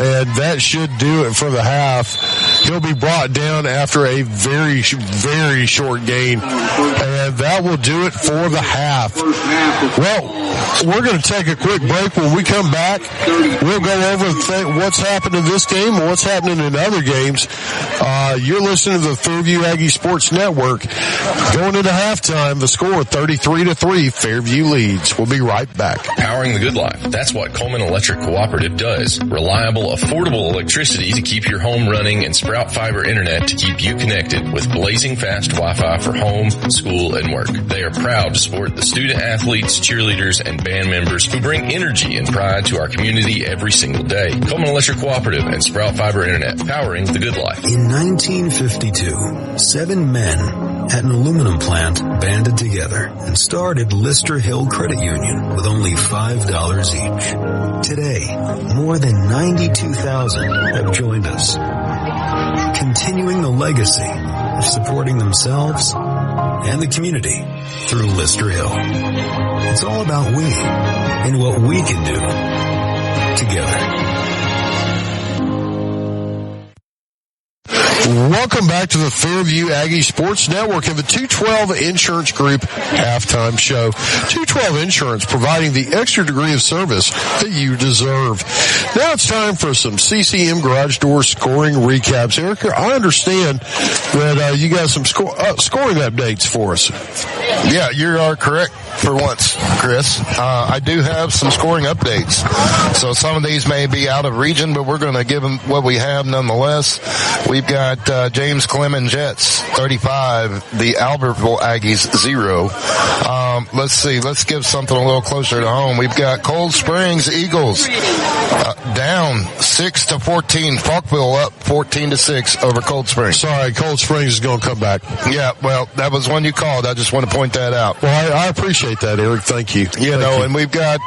[SPEAKER 2] and that should do it for the half. He'll be brought down after a very, very short gain, and that will do it for the half. Well, we're going to take a quick break. When we come back, we'll go over what's happened in this game and what's happening in other games. You're listening to the Fairview Aggie Sports Network. Going into halftime, the score 33-3, Fairview leads. We'll be right back.
[SPEAKER 17] Powering the good life. That's what Coleman Electric Cooperative does. Reliable, affordable electricity to keep your home running and Sprout Fiber Internet to keep you connected with blazing fast Wi-Fi for home, school, and work. They are proud to support the student athletes, cheerleaders, and band members who bring energy and pride to our community every single day. Coleman Electric Cooperative and Sprout Fiber Internet, powering the good life.
[SPEAKER 14] In 1952, 7 men at an aluminum plant banded together and started Lister Hill Credit Union with only $5 each. Today, more than 92,000 have joined us, continuing the legacy of supporting themselves and the community through Lister Hill. It's all about we and what we can do together.
[SPEAKER 2] Welcome back to the Fairview Aggie Sports Network and the 212 Insurance Group halftime show. 212 Insurance, providing the extra degree of service that you deserve. Now it's time for some CCM Garage Door scoring recaps. Erica, I understand that you got some scoring updates for us.
[SPEAKER 4] Yeah, you are correct for once, Chris. I do have some scoring updates. So some of these may be out of region, but we're going to give them what we have nonetheless. We've got James Clemens Jets 35, the Albertville Aggies 0. Let's see. Let's give something a little closer to home. We've got Cold Springs Eagles down 6-14. Falkville up 14-6 over Cold Springs.
[SPEAKER 2] Sorry, Cold Springs is going to come back.
[SPEAKER 4] Yeah, well, that was one you called. I just want to point that out.
[SPEAKER 2] Well, I appreciate that, Eric. Thank you.
[SPEAKER 4] You know, and we've got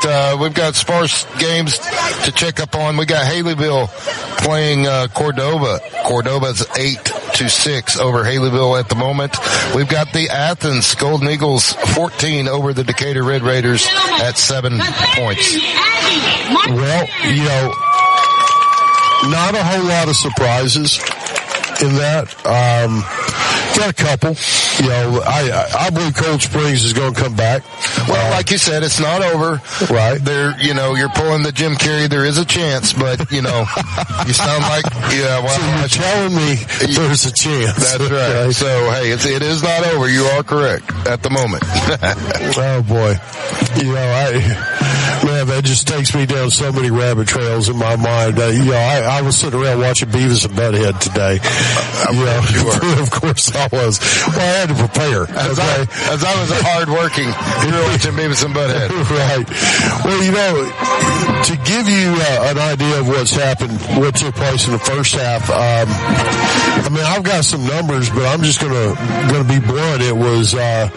[SPEAKER 4] sparse games to check up on. We got Haleyville playing Cordova. Cordova's 8-6 over Haleyville at the moment. We've got the Athens Golden Eagles 14 over the Decatur Red Raiders at 7 points.
[SPEAKER 2] Well, you know, not a whole lot of surprises in that. Got a couple. You know, I believe Cold Springs is going to come back.
[SPEAKER 4] Well, like you said, it's not over.
[SPEAKER 2] Right.
[SPEAKER 4] You're pulling the Jim Carrey. There is a chance, but, you sound like, yeah, well.
[SPEAKER 2] So you're telling me there's a chance.
[SPEAKER 4] That's right. Okay. So, hey, it is not over. You are correct at the moment.
[SPEAKER 2] Oh, boy. You know, man, that just takes me down so many rabbit trails in my mind. I was sitting around watching Beavis and Butthead today. Of course I was. Well, I had to prepare.
[SPEAKER 4] As I was hardworking, you were watching Beavis and Butthead.
[SPEAKER 2] Right. Well, you know, to give you an idea of what's happened, what took place in the first half, I mean, I've got some numbers, but I'm just gonna be blunt. It was we're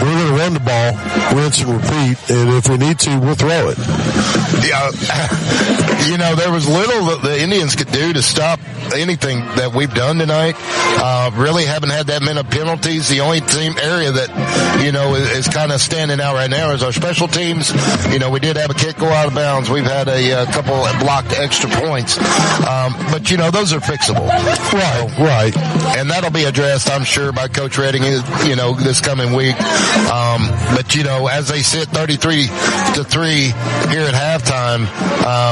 [SPEAKER 2] gonna run the ball, rinse and repeat, and if we need to, we'll throw it.
[SPEAKER 4] Yeah, there was little that the Indians could do to stop anything that we've done tonight. Really haven't had that many penalties. The only area that, you know, is kind of standing out right now is our special teams. You know, we did have a kick go out of bounds. We've had a couple blocked extra points. But, you know, those are fixable.
[SPEAKER 2] Right.
[SPEAKER 4] And that'll be addressed, I'm sure, by Coach Redding, you know, this coming week. But, you know, as they sit 33-3 here at halftime,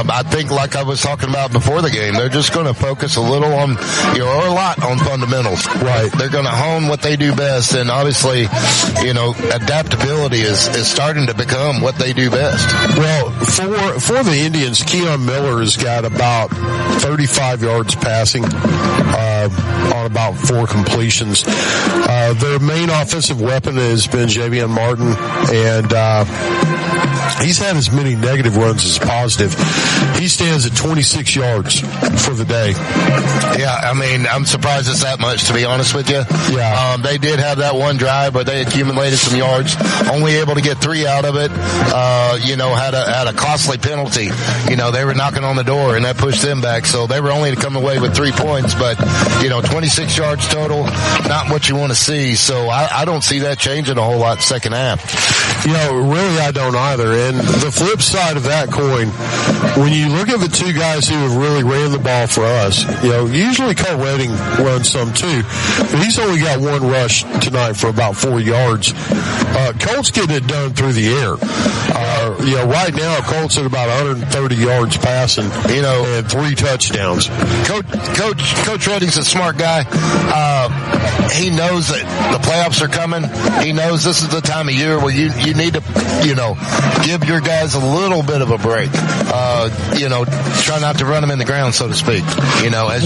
[SPEAKER 4] I think, like I was talking about before the game, they're just going to focus a little on, you know, or a lot on fundamentals.
[SPEAKER 2] Right.
[SPEAKER 4] They're going to hone what they do best. And obviously, you know, adaptability is starting to become what they do best.
[SPEAKER 2] Well, for the Indians, Keon Miller has got about 35 yards passing on about 4 completions. Their main offensive weapon has been Javion Martin, and he's had as many negative runs as positive. He stands at 26 yards for the day.
[SPEAKER 4] Yeah, I mean, I'm surprised it's that much, to be honest with you.
[SPEAKER 2] Yeah.
[SPEAKER 4] They did have that one drive, but they accumulated some yards, only able to get 3 out of it. You know, had a costly penalty. You know, they were knocking on the door, and that pushed them back. So they were only to come away with 3 points, but, you know, 26 yards total, not what you want to see. So I don't see that changing a whole lot second half.
[SPEAKER 2] You know, really, I don't either. And the flip side of that coin, when you look at the 2 guys who have really ran the ball for us, you know, usually Cole Redding runs some too, but he's only got 1 rush tonight for about 4 yards. Colt's getting it done through the air. You know, right now, Colt's at about 130 yards passing, you know, and 3 touchdowns.
[SPEAKER 4] Coach Redding's a smart guy. He knows that the playoffs are coming. He knows this is the time of year where you need to, you know, give your guys a little bit of a break. You know, try not to run them in the ground, so to speak. You know, as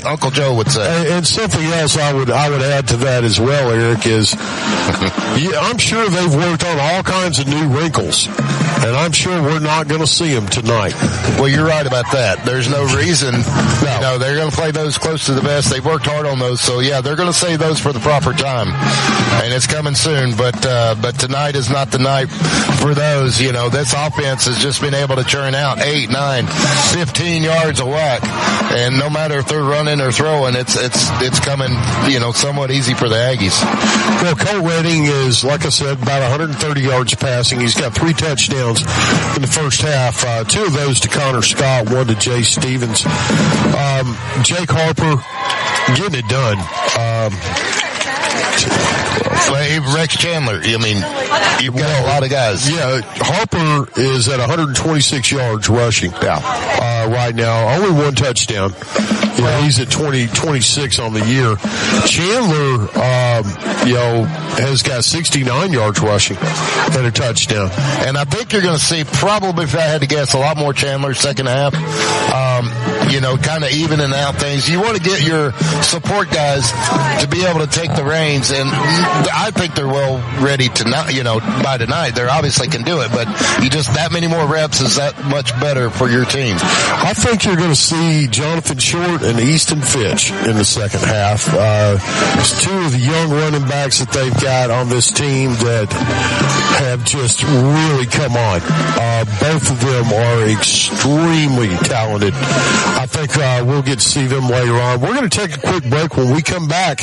[SPEAKER 4] Uncle Joe would say.
[SPEAKER 2] And something else I would add to that as well, Eric, is I'm sure they've worked on all kinds of new wrinkles, and I'm sure we're not going to see them tonight.
[SPEAKER 4] Well, you're right about that. There's no reason. No. You know, they're going to play those close to the best. They've worked hard on those, so yeah, they're going to save those for the proper time, and it's coming soon. But tonight is not the night for those. You know, this offense has just been able to churn out 8, 9, 15 yards a whack, and no matter if they're running or throwing, it's coming, you know, somewhat easy for the Aggies.
[SPEAKER 2] Well, Cole Redding is, like I said, about 130 yards passing. He's got 3 touchdowns in the first half. 2 of those to Connor Scott, 1 to Jay Stevens. Jake Harper getting it done.
[SPEAKER 4] Rex Chandler, I mean, you've got a lot of guys.
[SPEAKER 2] Yeah, Harper is at 126 yards rushing right now. Only 1 touchdown. You know, he's at 26 on the year. Chandler, you know, has got 69 yards rushing and a touchdown.
[SPEAKER 4] And I think you're going to see, probably, if I had to guess, a lot more Chandler second half. You know, kind of evening out things. You want to get your support guys to be able to take the reins, and I think they're well ready to not, you know, by tonight. They obviously can do it, but you just, that many more reps is that much better for your team.
[SPEAKER 2] I think you're going to see Jonathan Short and Easton Fitch in the second half. It's 2 of the young running backs that they've got on this team that have just really come on. Both of them are extremely talented. I think we'll get to see them later on. We're going to take a quick break. When we come back,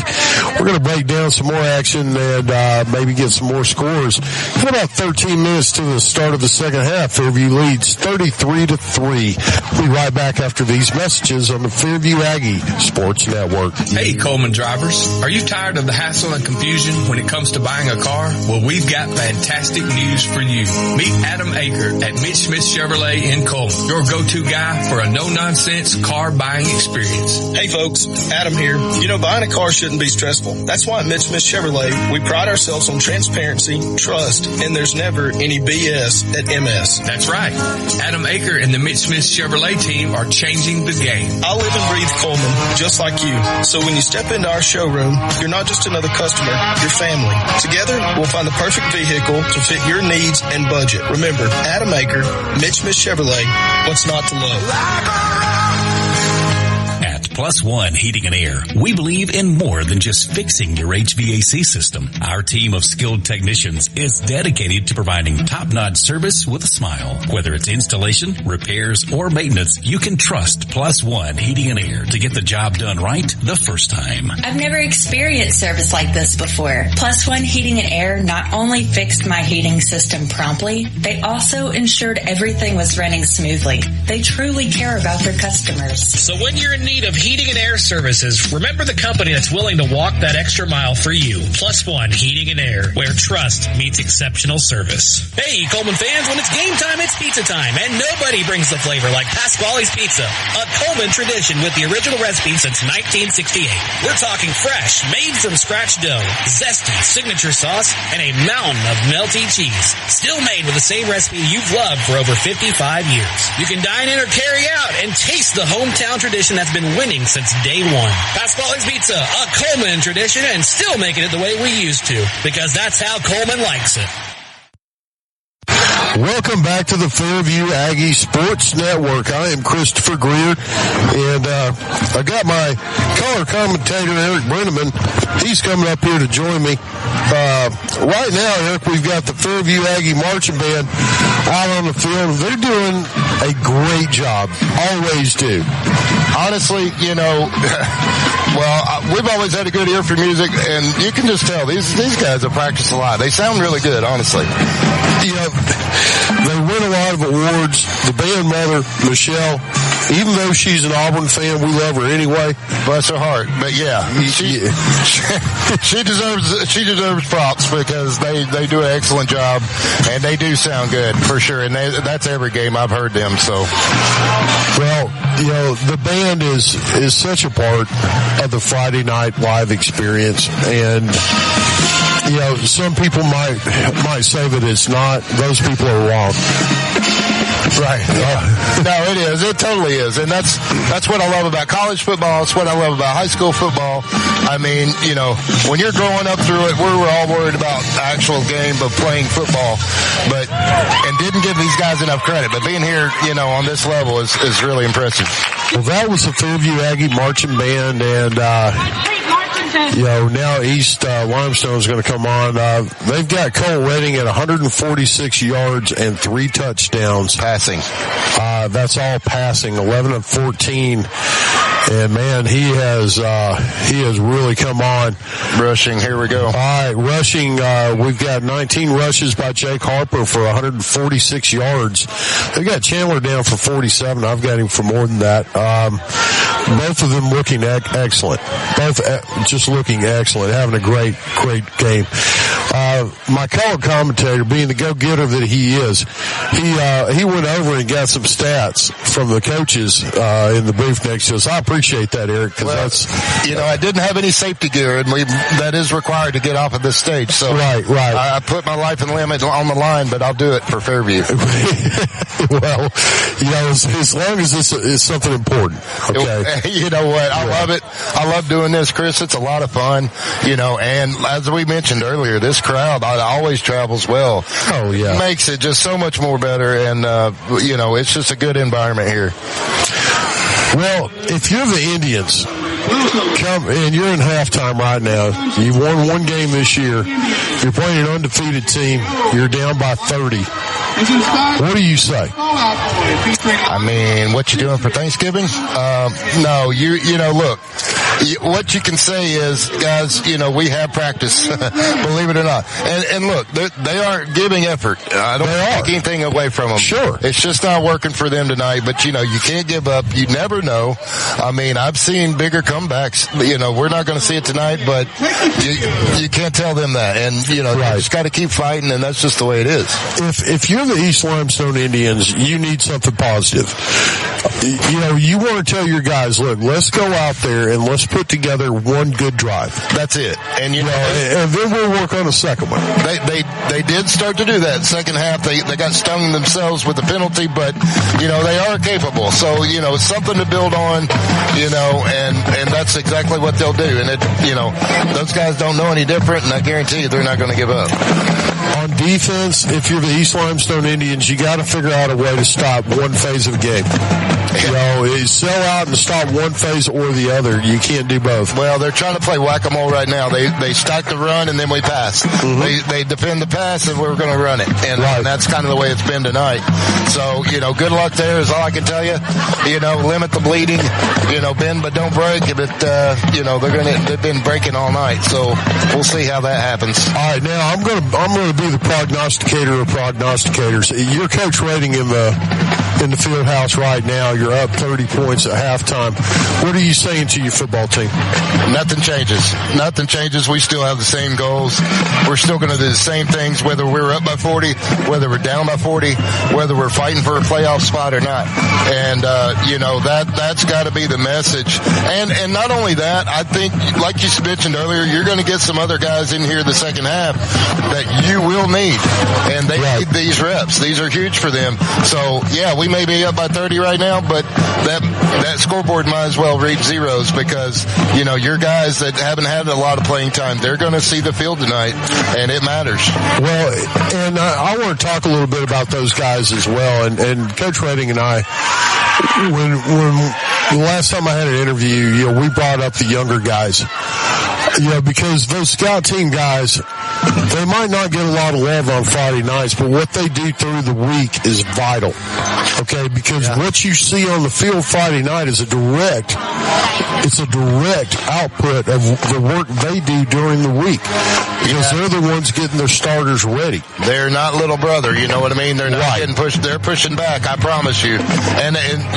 [SPEAKER 2] we're going to break down some more action and maybe get some more scores. In about 13 minutes to the start of the second half, Fairview leads 33-3. We'll be right back after these messages on the Fairview Aggie Sports Network.
[SPEAKER 5] Hey, Coleman drivers. Are you tired of the hassle and confusion when it comes to buying a car? Well, we've got fantastic news for you. Meet Adam Aker at Mitch Smith Chevrolet in Coleman, your go-to guy for a no-nonsense car buying experience.
[SPEAKER 6] Hey folks, Adam here. You know, buying a car shouldn't be stressful. That's why at Mitch Smith Chevrolet, we pride ourselves on transparency, trust, and there's never any BS at MS.
[SPEAKER 5] That's right. Adam Aker and the Mitch Smith Chevrolet team are changing the game.
[SPEAKER 6] I live and breathe Coleman, just like you. So when you step into our showroom, you're not just another customer, you're family. Together, we'll find the perfect vehicle to fit your needs and budget. Remember, Adam Aker, Mitch Smith Chevrolet, what's not to love?
[SPEAKER 7] Plus One Heating and Air. We believe in more than just fixing your HVAC system. Our team of skilled technicians is dedicated to providing top-notch service with a smile. Whether it's installation, repairs, or maintenance, you can trust Plus One Heating and Air to get the job done right the first time.
[SPEAKER 8] I've never experienced service like this before. Plus One Heating and Air not only fixed my heating system promptly, they also ensured everything was running smoothly. They truly care about their customers.
[SPEAKER 9] So when you're in need of heating and air services, remember the company that's willing to walk that extra mile for you. Plus One Heating and Air, where trust meets exceptional service. Hey, Coleman fans, when it's game time, it's pizza time, and nobody brings the flavor like Pasquale's Pizza, a Coleman tradition with the original recipe since 1968. We're talking fresh, made from scratch dough, zesty signature sauce, and a mountain of melty cheese. Still made with the same recipe you've loved for over 55 years. You can dine in or carry out and taste the hometown tradition that's been winning since day one. Pasquale's Pizza, a Coleman tradition, and still making it the way we used to, because that's how Coleman likes it.
[SPEAKER 2] Welcome back to the Fairview Aggie Sports Network. I am Christopher Greer, and I got my color commentator, Eric Brenneman. He's coming up here to join me. Right now, Eric, we've got the Fairview Aggie Marching Band out on the field. They're doing a great job. Always do.
[SPEAKER 4] Honestly, you know, we've always had a good ear for music, and you can just tell these guys have practiced a lot. They sound really good, honestly.
[SPEAKER 2] You know, they win a lot of awards. The band mother, Michelle, even though she's an Auburn fan, we love her anyway.
[SPEAKER 4] Bless her heart. But yeah, she deserves props, because they do an excellent job, and they do sound good for sure. And that's every game I've heard them. So,
[SPEAKER 2] well, you know, the band is such a part of the Friday night live experience, and you know, some people might say that it's not. Those people are wrong.
[SPEAKER 4] Right. No, it is. It totally is. And that's what I love about college football. It's what I love about high school football. I mean, you know, when you're growing up through it, we were all worried about the actual game of playing football, and didn't give these guys enough credit. But being here, you know, on this level is really impressive.
[SPEAKER 2] Well, that was the Fairview Aggie Marching Band, and you know, now East Limestone is going to come on. They've got Cole Redding at 146 yards and 3 touchdowns.
[SPEAKER 4] Passing.
[SPEAKER 2] That's all passing, 11 of 14. And man, he has really come on.
[SPEAKER 4] Rushing, here we go.
[SPEAKER 2] All right, rushing, we've got 19 rushes by Jake Harper for 146 yards. They've got Chandler down for 47. I've got him for more than that. Both of them looking excellent. Both just looking excellent, having a great game. My color commentator, being the go-getter that he is, he went over and got some stats from the coaches in the booth next to us. I appreciate that, Eric, because
[SPEAKER 4] you know, I didn't have any safety gear, and that is required to get off of this stage. So
[SPEAKER 2] right.
[SPEAKER 4] I put my life and limb on the line, but I'll do it for Fairview.
[SPEAKER 2] Well, you know, as long as this is something important. Okay.
[SPEAKER 4] You know what? I love it. I love doing this, Chris. It's a lot of fun, you know, and as we mentioned earlier, this crowd always travels well.
[SPEAKER 2] Oh, yeah.
[SPEAKER 4] It makes it just so much more better, and, you know, it's just a good environment here.
[SPEAKER 2] Well, if you're the Indians, come, and you're in halftime right now, you've won one game this year, you're playing an undefeated team, you're down by 30. What do you say?
[SPEAKER 4] I mean, what you doing for Thanksgiving? No, you know, look, what you can say is, guys, you know, we have practice, believe it or not. And look, they aren't giving effort. I don't take anything away from them.
[SPEAKER 2] Sure.
[SPEAKER 4] It's just not working for them tonight, but you know, you can't give up. You never know. I mean, I've seen bigger comebacks. You know, we're not going to see it tonight, but you can't tell them that. And, you know, you just got to keep fighting, and that's just the way it is.
[SPEAKER 2] If you're the East Limestone Indians, you need something positive. You know, you want to tell your guys, look, let's go out there and let's just put together one good drive.
[SPEAKER 4] That's it. And
[SPEAKER 2] and then we'll work on a second one.
[SPEAKER 4] They did start to do that. Second half, they got stung themselves with the penalty, but, they are capable. So, it's something to build on, and that's exactly what they'll do. And those guys don't know any different, and I guarantee you they're not going to give up.
[SPEAKER 2] On defense, if you're the East Limestone Indians, you got to figure out a way to stop one phase of the game. Sell out and stop one phase or the other. You can't do both.
[SPEAKER 4] Well, they're trying to play whack-a-mole right now. They stack the run and then we pass. Mm-hmm. They defend the pass and we're going to run it. And that's kind of the way it's been tonight. So, good luck there is all I can tell you. Limit the bleeding. Bend but don't break. But, they've been breaking all night. So we'll see how that happens.
[SPEAKER 2] All right, now I'm going to be the prognosticator of prognosticators. Your coach rating in the field house right now, you're up 30 points at halftime. What are you saying to your football team?
[SPEAKER 4] Nothing changes. Nothing changes. We still have the same goals. We're still going to do the same things, whether we're up by 40, whether we're down by 40, whether we're fighting for a playoff spot or not. And, that's got to be the message. And not only that, I think, like you mentioned earlier, you're going to get some other guys in here the second half that you will need. And they need these reps. These are huge for them. So, yeah, we may be up by 30 right now, but that scoreboard might as well read zeros because, your guys that haven't had a lot of playing time, they're going to see the field tonight, and it matters.
[SPEAKER 2] Well, and I want to talk a little bit about those guys as well. And Coach Redding and I, when the last time I had an interview, we brought up the younger guys. Because those scout team guys, they might not get a lot of love on Friday nights, but what they do through the week is vital. Okay, because what you see on the field Friday night is a direct output of the work they do during the week. Because they're the ones getting their starters ready.
[SPEAKER 4] They're not little brother, you know what I mean? They're not getting pushed, they're pushing back, I promise you. And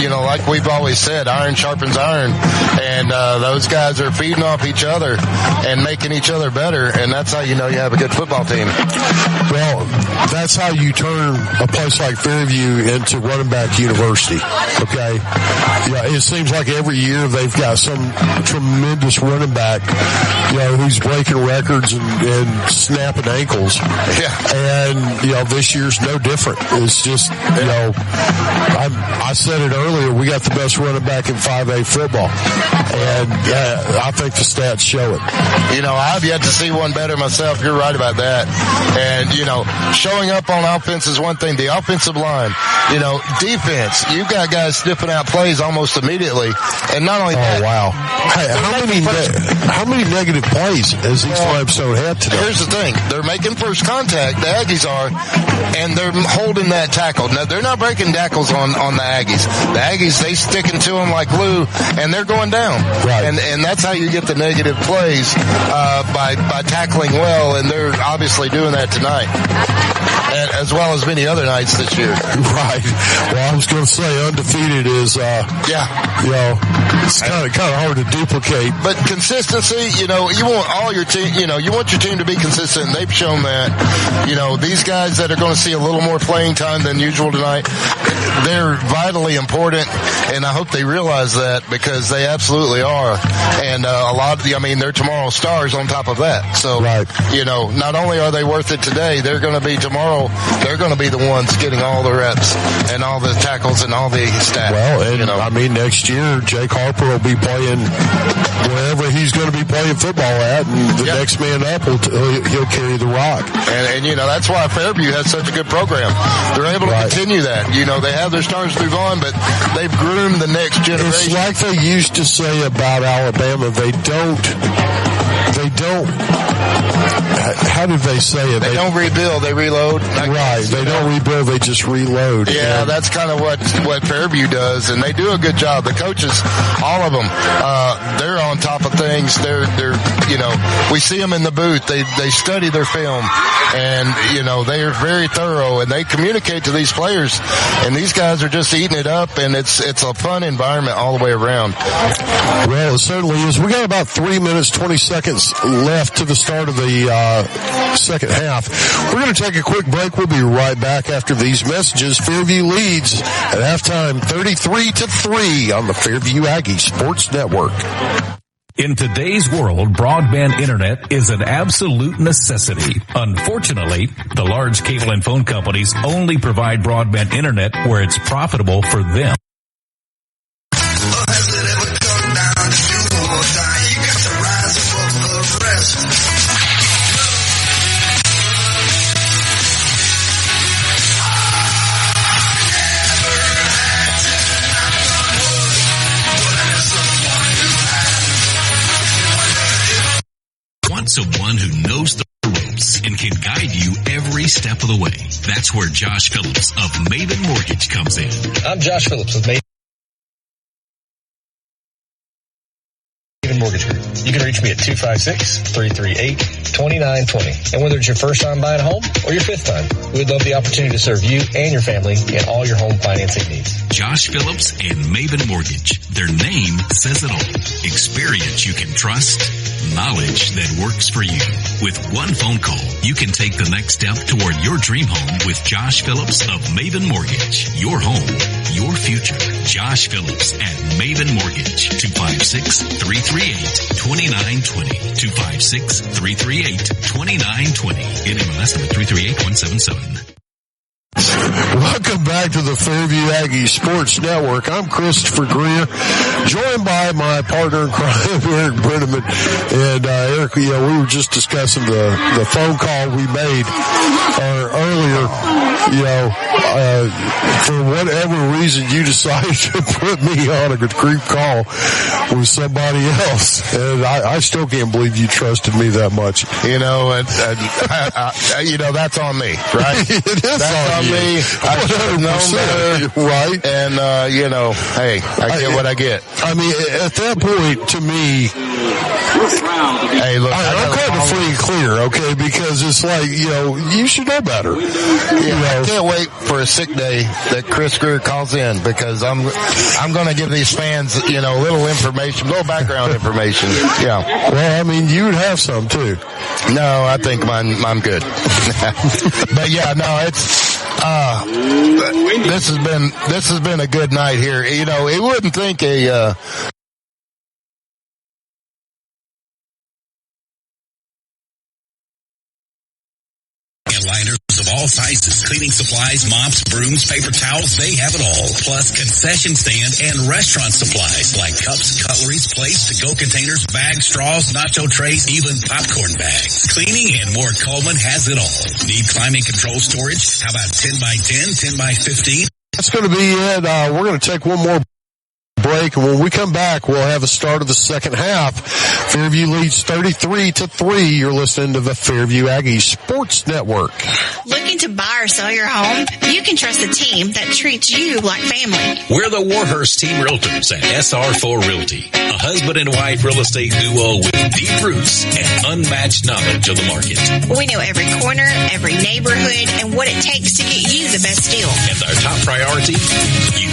[SPEAKER 4] like we've always said, iron sharpens iron. And those guys are feeding off each other and making each other better, and that's how you have a good football team.
[SPEAKER 2] Well, that's how you turn a place like Fairview into running back university, okay? Yeah, it seems like every year they've got some tremendous running back, who's breaking records and snapping ankles.
[SPEAKER 4] Yeah.
[SPEAKER 2] And, this year's no different. It's just, I said it earlier, we got the best running back in 5A football. And I think the stats show it.
[SPEAKER 4] I've yet to see one better myself. You're right about that. And, showing up on offense is one thing. The offensive line, defense, you've got guys sniffing out plays almost immediately. And not only that.
[SPEAKER 2] Oh, wow. Hey, how many negative plays has East Limestone had today?
[SPEAKER 4] Here's the thing. They're making first contact, the Aggies are, and they're holding that tackle. Now, they're not breaking tackles on the Aggies. The Aggies, they sticking to them like glue, and they're going down.
[SPEAKER 2] Right.
[SPEAKER 4] And that's how you get the negative plays, by tackling well, and they're obviously doing that tonight. As well as many other nights this year.
[SPEAKER 2] Right. Well, I was going to say undefeated is, it's kind of hard to duplicate.
[SPEAKER 4] But consistency, you want all your team, you want your team to be consistent. And they've shown that. These guys that are going to see a little more playing time than usual tonight, they're vitally important, and I hope they realize that because they absolutely are. And a lot of they're tomorrow's stars on top of that. So, not only are they worth it today, they're going to be tomorrow. They're going to be the ones getting all the reps and all the tackles and all the stats.
[SPEAKER 2] Well, and next year Jake Harper will be playing wherever he's going to be playing football at, and the next man up he'll carry the rock.
[SPEAKER 4] And that's why Fairview has such a good program. They're able to continue that. They have their stars move on, but they've groomed the next generation.
[SPEAKER 2] It's like they used to say about Alabama. They don't. How did they say it?
[SPEAKER 4] They don't rebuild, they reload.
[SPEAKER 2] Right. They don't rebuild, they just reload.
[SPEAKER 4] Yeah, that's kind of what Fairview does, and they do a good job. The coaches, all of them, they're on top of things. They're we see them in the booth. They study their film, and they are very thorough, and they communicate to these players, and these guys are just eating it up, and it's a fun environment all the way around.
[SPEAKER 2] Well, it certainly is. We got about 3 minutes, 20 seconds left to the start of the second half. We're going to take a quick break. We'll be right back after these messages. Fairview leads at halftime 33-3 on the Fairview Aggie Sports Network.
[SPEAKER 7] In today's world, broadband internet is an absolute necessity. Unfortunately, the large cable and phone companies only provide broadband internet where it's profitable for them. Someone who knows the ropes and can guide you every step of the way. That's where Josh Phillips of Maven Mortgage comes in.
[SPEAKER 10] I'm Josh Phillips with Maven Mortgage Group. You can reach me at 256-338-2920. And whether it's your first time buying a home or your fifth time, we'd love the opportunity to serve you and your family in all your home financing needs.
[SPEAKER 7] Josh Phillips and Maven Mortgage. Their name says it all. Experience you can trust. Knowledge that works for you. With one phone call, you can take the next step toward your dream home with Josh Phillips of Maven Mortgage. Your home, your future. Josh Phillips at Maven Mortgage. 256-338-2920. 256-338-2920. NMLS number 338177.
[SPEAKER 2] Welcome back to the Fairview Aggie Sports Network. I'm Christopher Greer, joined by my partner in crime, Eric Brenneman. And Eric, we were just discussing the phone call we made earlier. For whatever reason, you decided to put me on a group call with somebody else, and I still can't believe you trusted me that much.
[SPEAKER 4] That's on me, right?
[SPEAKER 2] It is
[SPEAKER 4] that's on me. I should have known better,
[SPEAKER 2] right?
[SPEAKER 4] And hey, I get what I get.
[SPEAKER 2] I mean, at that point, to me,
[SPEAKER 4] hey, look,
[SPEAKER 2] I'm kind of free and clear, okay? Because it's like, you should know better.
[SPEAKER 4] I can't wait for a sick day that Chris Greer calls in, because I'm going to give these fans, little information, little background information. Yeah.
[SPEAKER 2] Well, I mean, you would have some too.
[SPEAKER 4] No, I think I'm good. But yeah, no, it's. This has been a good night here. You wouldn't think
[SPEAKER 7] liners of all sizes, cleaning supplies, mops, brooms, paper towels, they have it all. Plus concession stand and restaurant supplies like cups, cutleries, plates, to-go containers, bags, straws, nacho trays, even popcorn bags. Cleaning and more, Coleman has it all. Need climate control storage? How about 10 by 10, 10 by 15?
[SPEAKER 2] That's going to be it. We're going to take one more break, and when we come back, we'll have the start of the second half. Fairview leads 33-3. You're listening to the Fairview Aggie Sports Network.
[SPEAKER 11] Looking to buy or sell your home? You can trust a team that treats you like family.
[SPEAKER 7] We're the Warhurst Team Realtors at SR4 Realty, a husband and wife real estate duo with deep roots and unmatched knowledge of the market.
[SPEAKER 11] We know every corner, every neighborhood, and what it takes to get you the best deal.
[SPEAKER 7] And our top priority, you.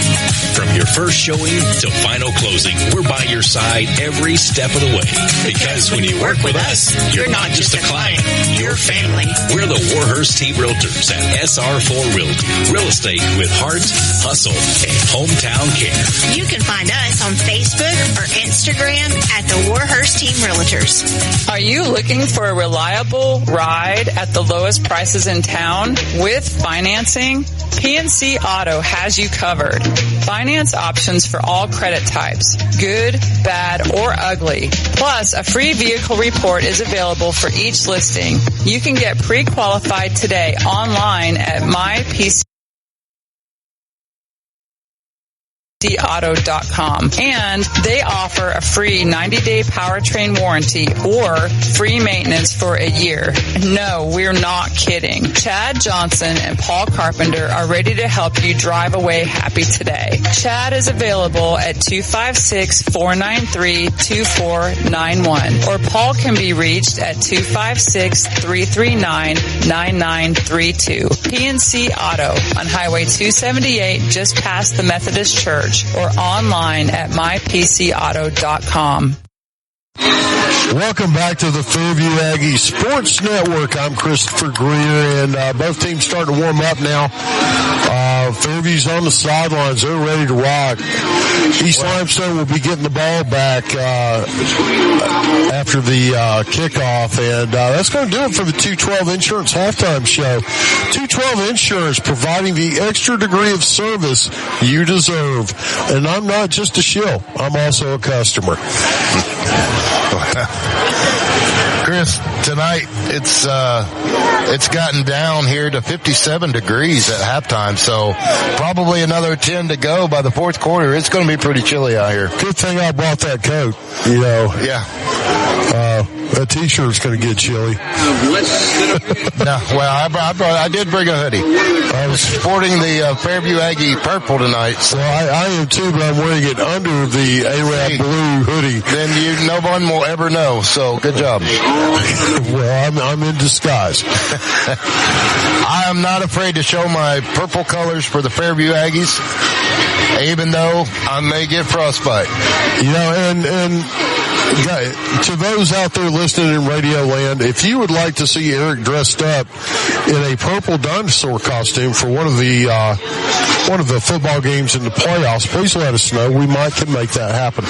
[SPEAKER 7] From your first showing till final closing, we're by your side every step of the way. Because when you work with us, you're not just a client, you're family. We're the Warhurst Team Realtors at SR4 Realty. Real estate with heart, hustle, and hometown care.
[SPEAKER 11] You can find us on Facebook or Instagram at the Warhurst Team Realtors.
[SPEAKER 12] Are you looking for a reliable ride at the lowest prices in town with financing? PNC Auto has you covered. Finance options for all credit types, good, bad, or ugly. Plus, a free vehicle report is available for each listing. You can get pre-qualified today online at mypcauto.com. And they offer a free 90-day powertrain warranty or free maintenance for a year. No, we're not kidding. Chad Johnson and Paul Carpenter are ready to help you drive away happy today. Chad is available at 256-493-2491, or Paul can be reached at 256-339-9932. PNC Auto on Highway 278 just past the Methodist Church, or online at mypcauto.com.
[SPEAKER 2] Welcome back to the Fairview Aggie Sports Network. I'm Christopher Greer, and both teams starting to warm up now. Fairview's on the sidelines. They're ready to rock. East Limestone will be getting the ball back after the kickoff, and that's going to do it for the 212 Insurance halftime show. 212 Insurance, providing the extra degree of service you deserve. And I'm not just a shill. I'm also a customer.
[SPEAKER 4] Chris, tonight it's gotten down here to 57 degrees at halftime, so probably another 10 to go by the fourth quarter. It's going to be pretty chilly out here.
[SPEAKER 2] Good thing I brought that coat, you know.
[SPEAKER 4] Yeah.
[SPEAKER 2] That t-shirt's going to get chilly.
[SPEAKER 4] No, well, I did bring a hoodie. I was sporting the Fairview Aggie purple tonight. So
[SPEAKER 2] I am too, but I'm wearing it under the Arab blue hoodie.
[SPEAKER 4] Then no one will ever know. So good job.
[SPEAKER 2] Well, I'm in disguise.
[SPEAKER 4] I am not afraid to show my purple colors for the Fairview Aggies, even though I may get frostbite.
[SPEAKER 2] You know, and to those out there listening in Radio Land, if you would like to see Eric dressed up in a purple dinosaur costume for one of the football games in the playoffs, please let us know. We might can make that happen.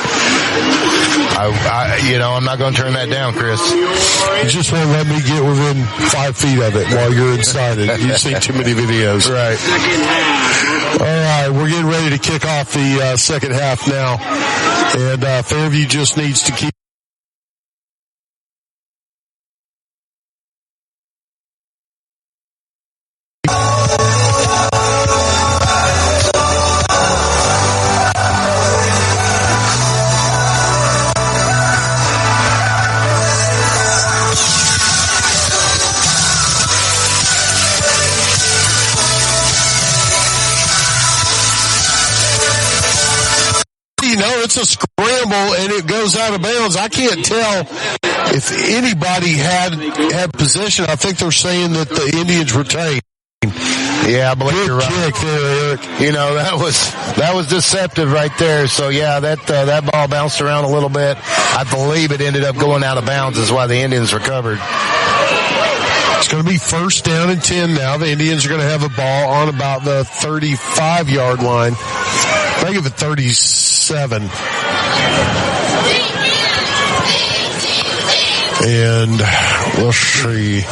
[SPEAKER 4] I'm not going to turn that down, Chris.
[SPEAKER 2] You just won't let me get within 5 feet of it while you're inside it. You've seen too many videos.
[SPEAKER 4] Right.
[SPEAKER 2] All right, we're getting ready to kick off the second half now. And Fairview just needs to keep it's a scramble and it goes out of bounds. I can't tell if anybody had possession. I think they're saying that the Indians retained.
[SPEAKER 4] Yeah, I believe you're right.
[SPEAKER 2] Kick there, Eric.
[SPEAKER 4] You know, that was deceptive right there. So yeah, that ball bounced around a little bit. I believe it ended up going out of bounds is why the Indians recovered.
[SPEAKER 2] It's going to be first down and 10 now. The Indians are going to have a ball on about the 35-yard line. I give it 37. And we'll see.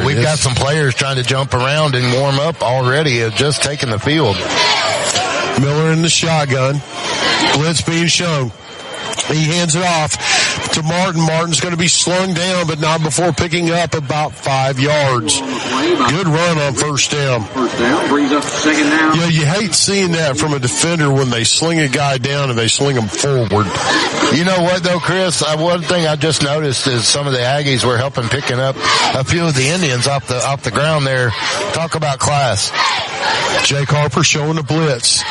[SPEAKER 4] We've got some players trying to jump around and warm up already. Have just taken the field.
[SPEAKER 2] Miller in the shotgun. Blitz being shown. He hands it off to Martin. Martin's going to be slung down, but not before picking up about 5 yards. Good run on first down.
[SPEAKER 15] First down brings up second down.
[SPEAKER 2] Yeah, you hate seeing that from a defender when they sling a guy down and they sling him forward.
[SPEAKER 4] You know what, though, Chris? One thing I just noticed is some of the Aggies were helping picking up a few of the Indians off the ground there. Talk about class.
[SPEAKER 2] Jake Harper showing the blitz.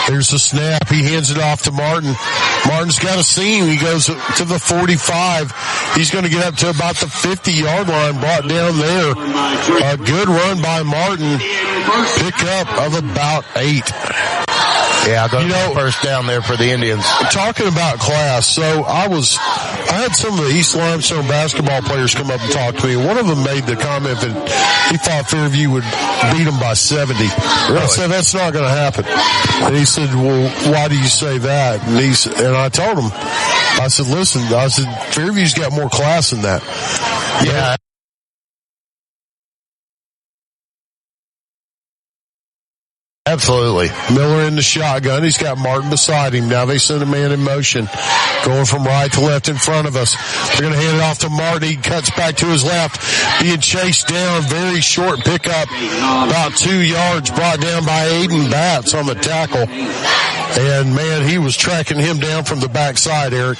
[SPEAKER 2] There's the snap. He hands it off to Martin. Martin's got a seam. He goes to the 45. He's going to get up to about the 50-yard line, brought down there. A good run by Martin. Pickup of about 8.
[SPEAKER 4] Yeah, first down there for the Indians.
[SPEAKER 2] Talking about class, so I had some of the East Limestone basketball players come up and talk to me. One of them made the comment that he thought Fairview would beat them by 70. Really? I said, that's not going to happen. And he said, well, why do you say that? And I told him, I said, listen, Fairview's got more class than that.
[SPEAKER 4] Yeah. Absolutely.
[SPEAKER 2] Miller in the shotgun. He's got Martin beside him. Now they send a man in motion. Going from right to left in front of us. They're going to hand it off to Martin. He cuts back to his left. Being chased down. Very short pickup. About 2 yards. Brought down by Aiden Batts on the tackle. And, man, he was tracking him down from the backside, Eric.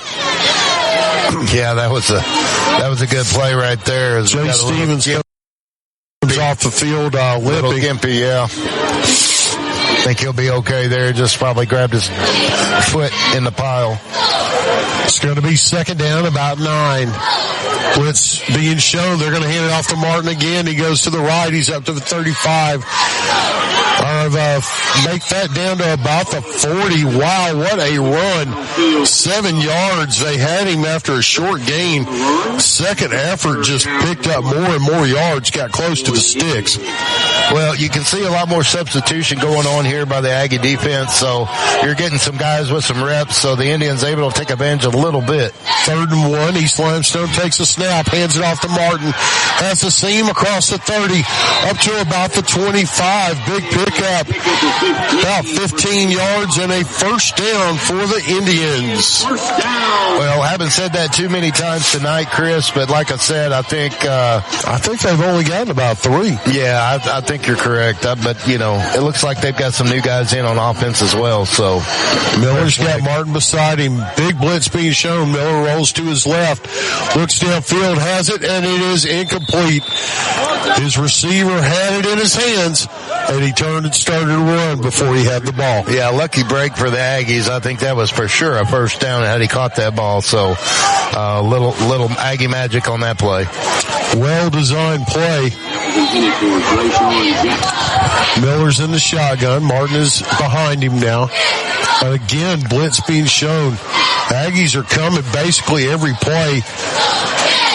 [SPEAKER 4] Yeah, that was a good play right there.
[SPEAKER 2] Jay Stevens comes off the field limping.
[SPEAKER 4] Little gimpy, yeah. I think he'll be okay there. Just probably grabbed his foot in the pile.
[SPEAKER 2] It's going to be second down, about 9. Blitz being shown. They're going to hand it off to Martin again. He goes to the right. He's up to the 35. Make that down to about the 40. Wow, what a run. 7 yards. They had him after a short gain. Second effort just picked up more and more yards, got close to the sticks.
[SPEAKER 4] Well, you can see a lot more substitution going on here by the Aggie defense, so you're getting some guys with some reps, so the Indians able to take advantage a little bit. 3rd and 1. East Limestone takes a snap, hands it off to Martin. Has the seam across the 30, up to about the 25. Big pickup. About 15 yards and a first down for the Indians. Well, I haven't said that too many times tonight, Chris, but like I said, I think
[SPEAKER 2] they've only gotten about 3.
[SPEAKER 4] Yeah, I think you're correct. But, it looks like they've got some new guys in on offense as well. So
[SPEAKER 2] Miller's got Martin beside him. Big blitz being shown. Miller rolls to his left. Looks downfield, has it, and it is incomplete. His receiver had it in his hands, and he turned and started to run before he had the ball.
[SPEAKER 4] Yeah, lucky break for the Aggies. I think that was for sure a first down had he caught that ball. So little Aggie magic on that play.
[SPEAKER 2] Well-designed play. Miller's in the shotgun. Martin is behind him now. And again, blitz being shown. Aggies are coming basically every play.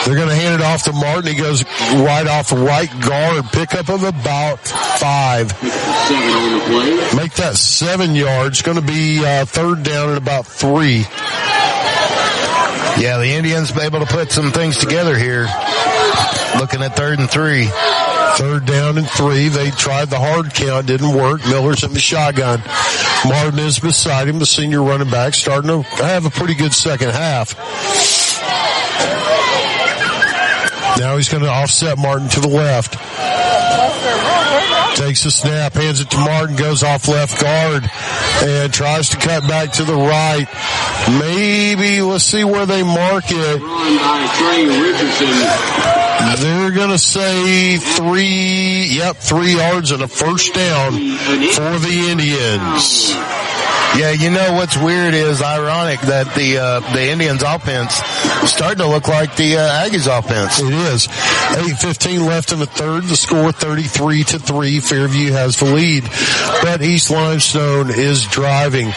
[SPEAKER 2] They're going to hand it off to Martin. He goes right off right guard. Pickup of about 5. Make that 7 yards. Going to be 3rd down at about 3.
[SPEAKER 4] Yeah, the Indians be able to put some things together here. Looking at 3rd and 3.
[SPEAKER 2] 3rd down and 3. They tried the hard count. Didn't work. Miller's in the shotgun. Martin is beside him, the senior running back, starting to have a pretty good second half. Now he's going to offset Martin to the left. Takes a snap, hands it to Martin, goes off left guard, and tries to cut back to the right. Maybe, let's see where they mark it. They're going to say 3 yards and a first down for the Indians.
[SPEAKER 4] Yeah, what's weird is ironic that the Indians offense starting to look like the Aggies offense.
[SPEAKER 2] It is. 8:15 left in the third. The score 33-3. Fairview has the lead, but East Limestone is driving.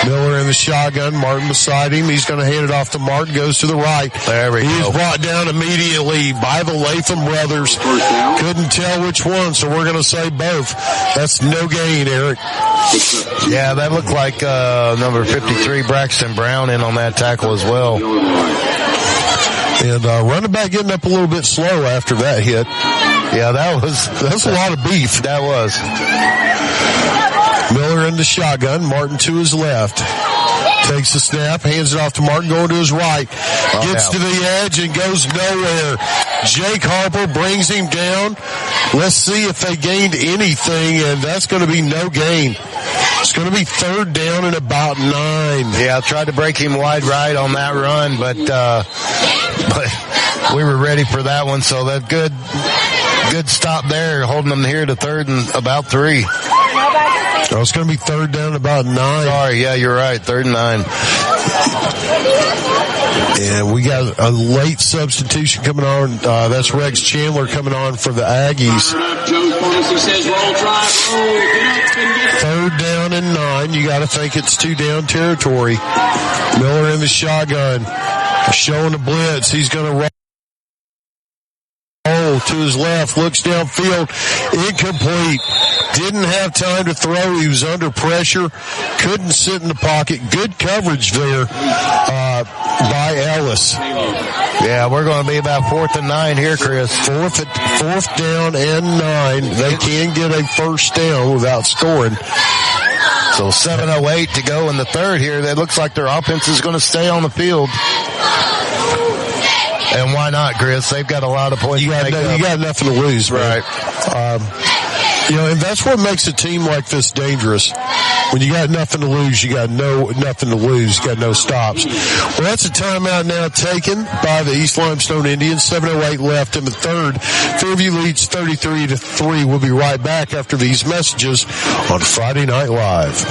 [SPEAKER 2] Miller in the shotgun, Martin beside him. He's going to hand it off to Martin, goes to the right.
[SPEAKER 4] There we go.
[SPEAKER 2] He's brought down immediately by the Latham brothers. Couldn't tell which one, so we're going to say both. That's no gain, Eric.
[SPEAKER 4] Yeah, that looked like number 53, Braxton Brown, in on that tackle as well.
[SPEAKER 2] And running back getting up a little bit slow after that hit.
[SPEAKER 4] Yeah, that's
[SPEAKER 2] a lot of beef.
[SPEAKER 4] That was.
[SPEAKER 2] Miller in the shotgun, Martin to his left. Takes the snap, hands it off to Martin, going to his right. Gets to the edge and goes nowhere. Jake Harper brings him down. Let's see if they gained anything, and that's going to be no gain. It's going to be 3rd down and about 9.
[SPEAKER 4] Yeah, I tried to break him wide right on that run, but we were ready for that one, so that good stop there, holding them here to 3rd and about 3.
[SPEAKER 2] Oh, it's going to be 3rd down about 9.
[SPEAKER 4] Sorry, yeah, you're right. 3rd and 9.
[SPEAKER 2] And we got a late substitution coming on. That's Rex Chandler coming on for the Aggies. 3rd down and 9. You got to think it's 2-down territory. Miller in the shotgun, showing the blitz. He's going to roll to his left, looks downfield, incomplete. Didn't have time to throw. He was under pressure. Couldn't sit in the pocket. Good coverage there by Ellis.
[SPEAKER 4] Yeah, we're going to be about 4th and 9 here, Chris.
[SPEAKER 2] 4th down and 9. They can get a first down without scoring.
[SPEAKER 4] So 7:08 to go in the third here. It looks like their offense is going to stay on the field. And why not, Chris? They've got a lot of points.
[SPEAKER 2] You got nothing to lose,
[SPEAKER 4] right?
[SPEAKER 2] And that's what makes a team like this dangerous. When you got nothing to lose, you got nothing to lose. You got no stops. Well, that's a timeout now taken by the East Limestone Indians. 7:08 left in the third. Fairview leads 33-3. We'll be right back after these messages on Friday Night Live.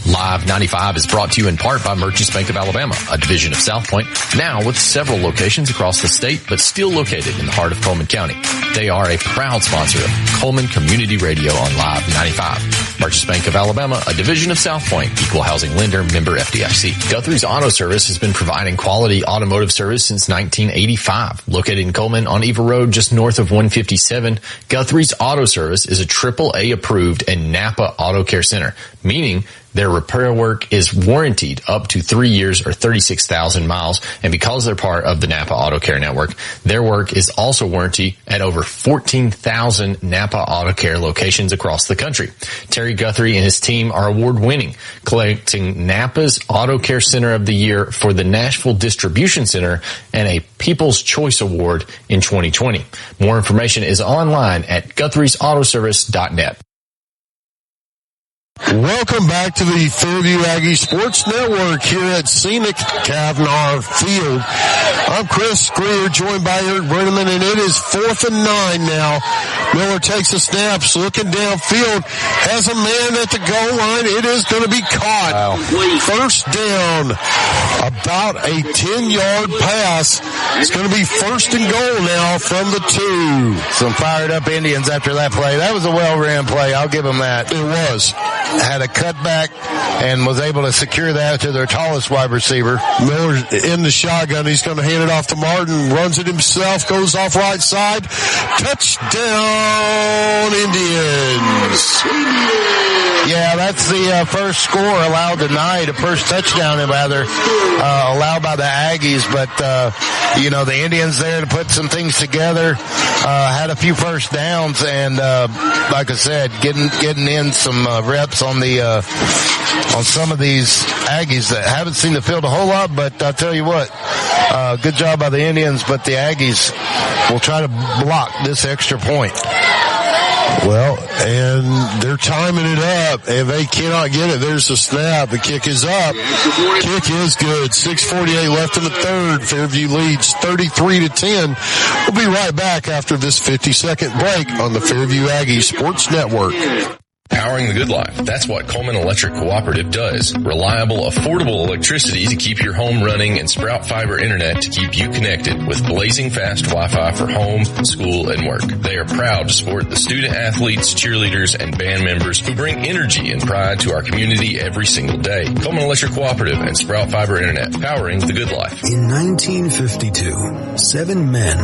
[SPEAKER 13] Live 95 is brought to you in part by Merchants Bank of Alabama, a division of South Point, now with several locations across the state, but still located in the heart of Coleman County. They are a proud sponsor of Coleman Community Radio on Live 95. Merchants Bank of Alabama, a division of South Point, equal housing lender, member FDIC. Guthrie's Auto Service has been providing quality automotive service since 1985. Located in Coleman on Eva Road, just north of 157, Guthrie's Auto Service is a AAA approved and Napa Auto Care Center, meaning their repair work is warranted up to 3 years or 36,000 miles. And because they're part of the Napa Auto Care Network, their work is also warranted at over 14,000 Napa Auto Care locations across the country. Terry Guthrie and his team are award-winning, collecting Napa's Auto Care Center of the Year for the Nashville Distribution Center and a People's Choice Award in 2020. More information is online at Guthrie'sAutoservice.net.
[SPEAKER 2] Welcome back to the Fairview Aggie Sports Network here at Scenic Kavanaugh Field. I'm Chris Greer, joined by Eric Brenneman, and it is 4th and 9 now. Miller takes a snap, looking downfield, has a man at the goal line. It is going to be caught. Wow. First down, about a 10-yard pass. It's going to be first and goal now from the 2.
[SPEAKER 4] Some fired up Indians after that play. That was a well-ran play. I'll give them that.
[SPEAKER 2] It was.
[SPEAKER 4] Had a cutback and was able to secure that to their tallest wide receiver.
[SPEAKER 2] Miller in the shotgun. He's going to hand it off to Martin. Runs it himself. Goes off right side. Touchdown, Indians.
[SPEAKER 4] Yeah, that's the first score allowed tonight. A first touchdown, rather, allowed by the Aggies. But, the Indians there to put some things together. Had a few first downs and, like I said, getting in some reps on some of these Aggies that haven't seen the field a whole lot, but I'll tell you what, good job by the Indians, but the Aggies will try to block this extra point.
[SPEAKER 2] Well, and they're timing it up, and they cannot get it. There's the snap. The kick is up. Kick is good. 6:48 left in the third. Fairview leads 33-10. We'll be right back after this 50-second break on the Fairview Aggie Sports Network.
[SPEAKER 17] Powering the good life. That's what Coleman Electric Cooperative does. Reliable, affordable electricity to keep your home running and Sprout Fiber Internet to keep you connected with blazing fast Wi-Fi for home, school, and work. They are proud to support the student athletes, cheerleaders, and band members who bring energy and pride to our community every single day. Coleman Electric Cooperative and Sprout Fiber Internet, powering the good life.
[SPEAKER 14] In 1952, 7 men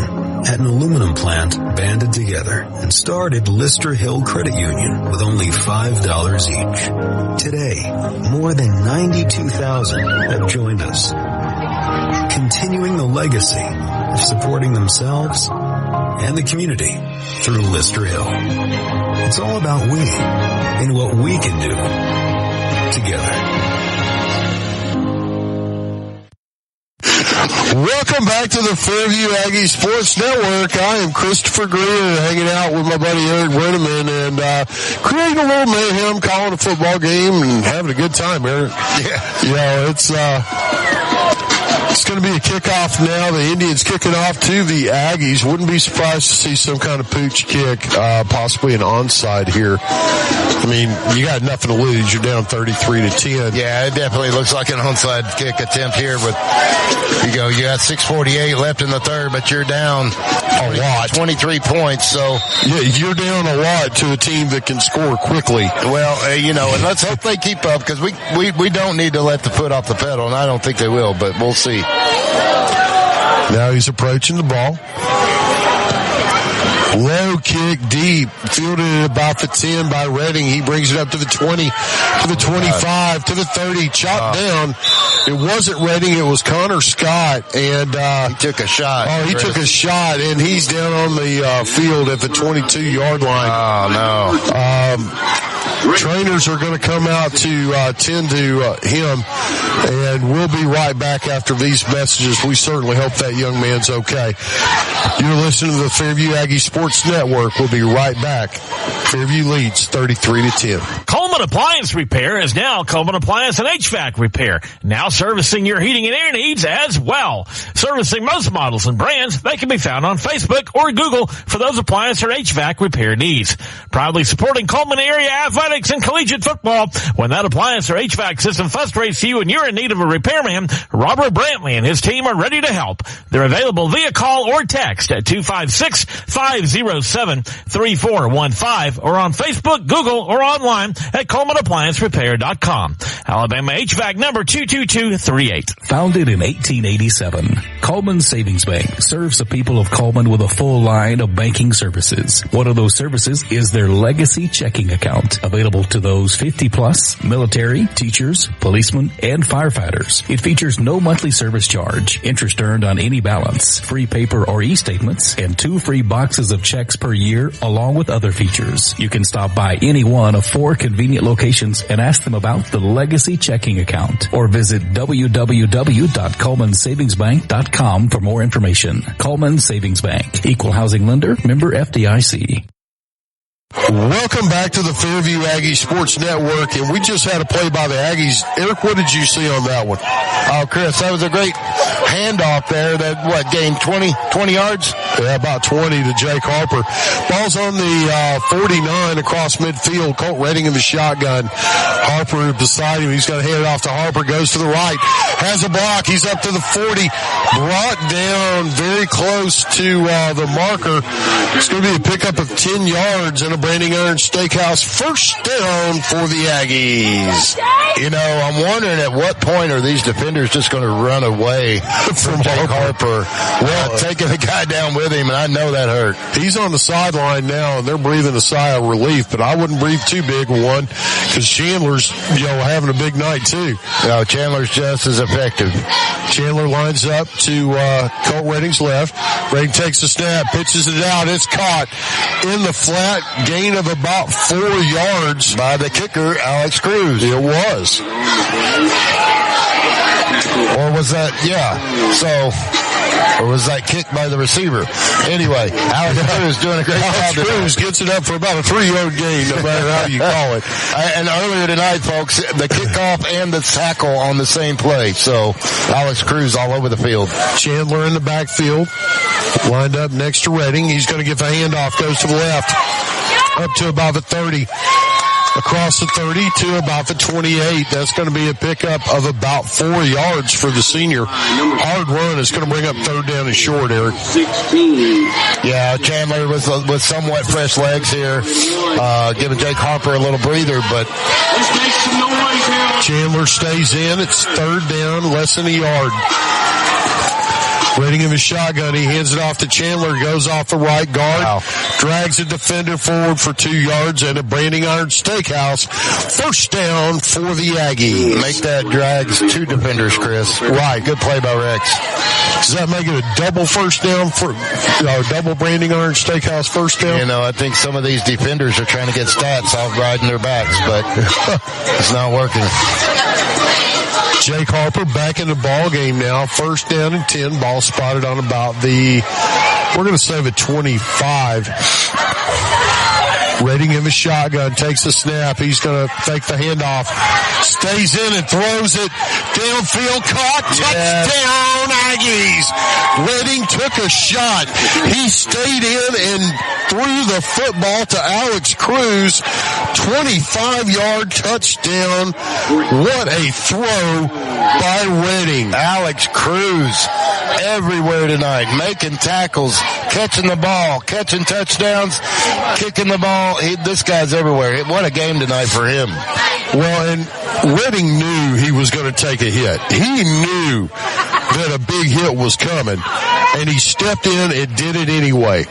[SPEAKER 14] at an aluminum plant banded together and started Lister Hill Credit Union with only $5 each. Today, more than 92,000 have joined us, continuing the legacy of supporting themselves and the community through Lister Hill. It's all about we and what we can do together.
[SPEAKER 2] Welcome back to the Fairview Aggie Sports Network. I am Christopher Greer, hanging out with my buddy Eric Brenneman and creating a little mayhem, calling a football game and having a good time, Eric. Yeah. It's going to be a kickoff now. The Indians kicking off to the Aggies. Wouldn't be surprised to see some kind of pooch kick, possibly an onside here. I mean, you got nothing to lose. You're down 33-10.
[SPEAKER 4] Yeah, it definitely looks like an onside kick attempt here. But you got 6:48 left in the third, but you're down a lot, 23 points. So
[SPEAKER 2] yeah, you're down a lot to a team that can score quickly.
[SPEAKER 4] Well, and let's hope they keep up because we don't need to let the foot off the pedal, and I don't think they will, but we'll see.
[SPEAKER 2] Now he's approaching the ball. Low kick deep, fielded at about the 10 by Redding. He brings it up to the 20, to the 25, to the 30, chopped down. It wasn't Redding, it was Connor Scott, and
[SPEAKER 4] he took a shot.
[SPEAKER 2] Oh, he took a shot, and he's down on the field at the 22-yard line.
[SPEAKER 4] Oh no.
[SPEAKER 2] Trainers are going to come out to tend to him, and we'll be right back after these messages. We certainly hope that young man's okay. You're listening to the Fairview Aggie Sports Network. We'll be right back. Fairview leads 33-10.
[SPEAKER 1] Coleman Coleman Appliance Repair is now Coleman Appliance and HVAC Repair, now servicing your heating and air needs as well. Servicing most models and brands, they can be found on Facebook or Google for those appliance or HVAC repair needs. Proudly supporting Coleman area athletics and collegiate football. When that appliance or HVAC system frustrates you and you're in need of a repairman, Robert Brantley and his team are ready to help. They're available via call or text at 256-507-3415 or on Facebook, Google, or online at ColemanApplianceRepair.com. Alabama HVAC number 22238.
[SPEAKER 18] Founded in 1887, Coleman Savings Bank serves the people of Coleman with a full line of banking services. One of those services is their Legacy Checking Account, available to those 50 plus, military, teachers, policemen, and firefighters. It features no monthly service charge, interest earned on any balance, free paper or e-statements, and 2 free boxes of checks per year, along with other features. You can stop by any one of 4 convenient locations and ask them about the Legacy Checking Account, or visit www.colemansavingsbank.com for more information. Coleman Savings Bank, equal housing lender, member FDIC.
[SPEAKER 2] Welcome back to the Fairview Aggie Sports Network, and we just had a play by the Aggies. Eric, what did you see on that one?
[SPEAKER 4] Oh, Chris, that was a great handoff there that, gained 20 yards?
[SPEAKER 2] Yeah, about 20 to Jake Harper. Ball's on the 49 across midfield. Colt Redding in the shotgun. Harper beside him. He's going to hand it off to Harper. Goes to the right. Has a block. He's up to the 40. Brought down very close to the marker. It's going to be a pickup of 10 yards and a Branding Iron Steakhouse first down for the Aggies.
[SPEAKER 4] You know, I'm wondering at what point are these defenders just going to run away from Jake Harper? Well, taking the guy down with him, and I know that hurt.
[SPEAKER 2] He's on the sideline now, and they're breathing a sigh of relief, but I wouldn't breathe too big one because Chandler's, having a big night too.
[SPEAKER 4] No, Chandler's just as effective.
[SPEAKER 2] Chandler lines up to Colt Redding's left. Redding takes the snap, pitches it out. It's caught in the flat. Gain of about 4 yards
[SPEAKER 4] by the kicker, Alex Cruz.
[SPEAKER 2] It was.
[SPEAKER 4] Or was that, or was that kicked by the receiver? Anyway, Alex Cruz doing a great job.
[SPEAKER 2] Alex Cruz gets it up for about a 3-yard gain, no matter how you call it.
[SPEAKER 4] And earlier tonight, folks, the kickoff and the tackle on the same play. So Alex Cruz all over the field.
[SPEAKER 2] Chandler in the backfield, lined up next to Redding. He's going to give a handoff, goes to the left, up to about the 30. Across the 30 to about the 28. That's going to be a pickup of about 4 yards for the senior. Hard run is going to bring up third down and short, Eric.
[SPEAKER 15] 16.
[SPEAKER 4] Yeah, Chandler with somewhat fresh legs here, giving Jake Harper a little breather, but
[SPEAKER 15] Let's make some noise here.
[SPEAKER 2] Chandler stays in. It's third down, less than a yard. Redding in his shotgun. He hands it off to Chandler. Goes off the right guard.
[SPEAKER 4] Wow.
[SPEAKER 2] Drags a defender forward for 2 yards and a Branding Iron Steakhouse. First down for the Aggies.
[SPEAKER 4] Make that drags 2 defenders, Chris.
[SPEAKER 2] Right.
[SPEAKER 4] Good play by Rex.
[SPEAKER 2] Does that make it a double first down for double Branding Iron Steakhouse first down?
[SPEAKER 4] You know, I think some of these defenders are trying to get stats off riding their backs, but it's not working.
[SPEAKER 2] Jake Harper back in the ball game now. First down and 10. Ball spotted on about the, we're going to say the 25. Redding in the shotgun, takes a snap. He's going to fake the handoff. Stays in and throws it. Downfield caught. Touchdown, Aggies. Redding took a shot. He stayed in and threw the football to Alex Cruz. 25-yard touchdown. What a throw by Redding.
[SPEAKER 4] Alex Cruz everywhere tonight, making tackles, catching the ball, catching touchdowns, kicking the ball. This guy's everywhere. What a game tonight for him.
[SPEAKER 2] Well, and Redding knew he was going to take a hit. He knew that a big hit was coming, and he stepped in and did it anyway.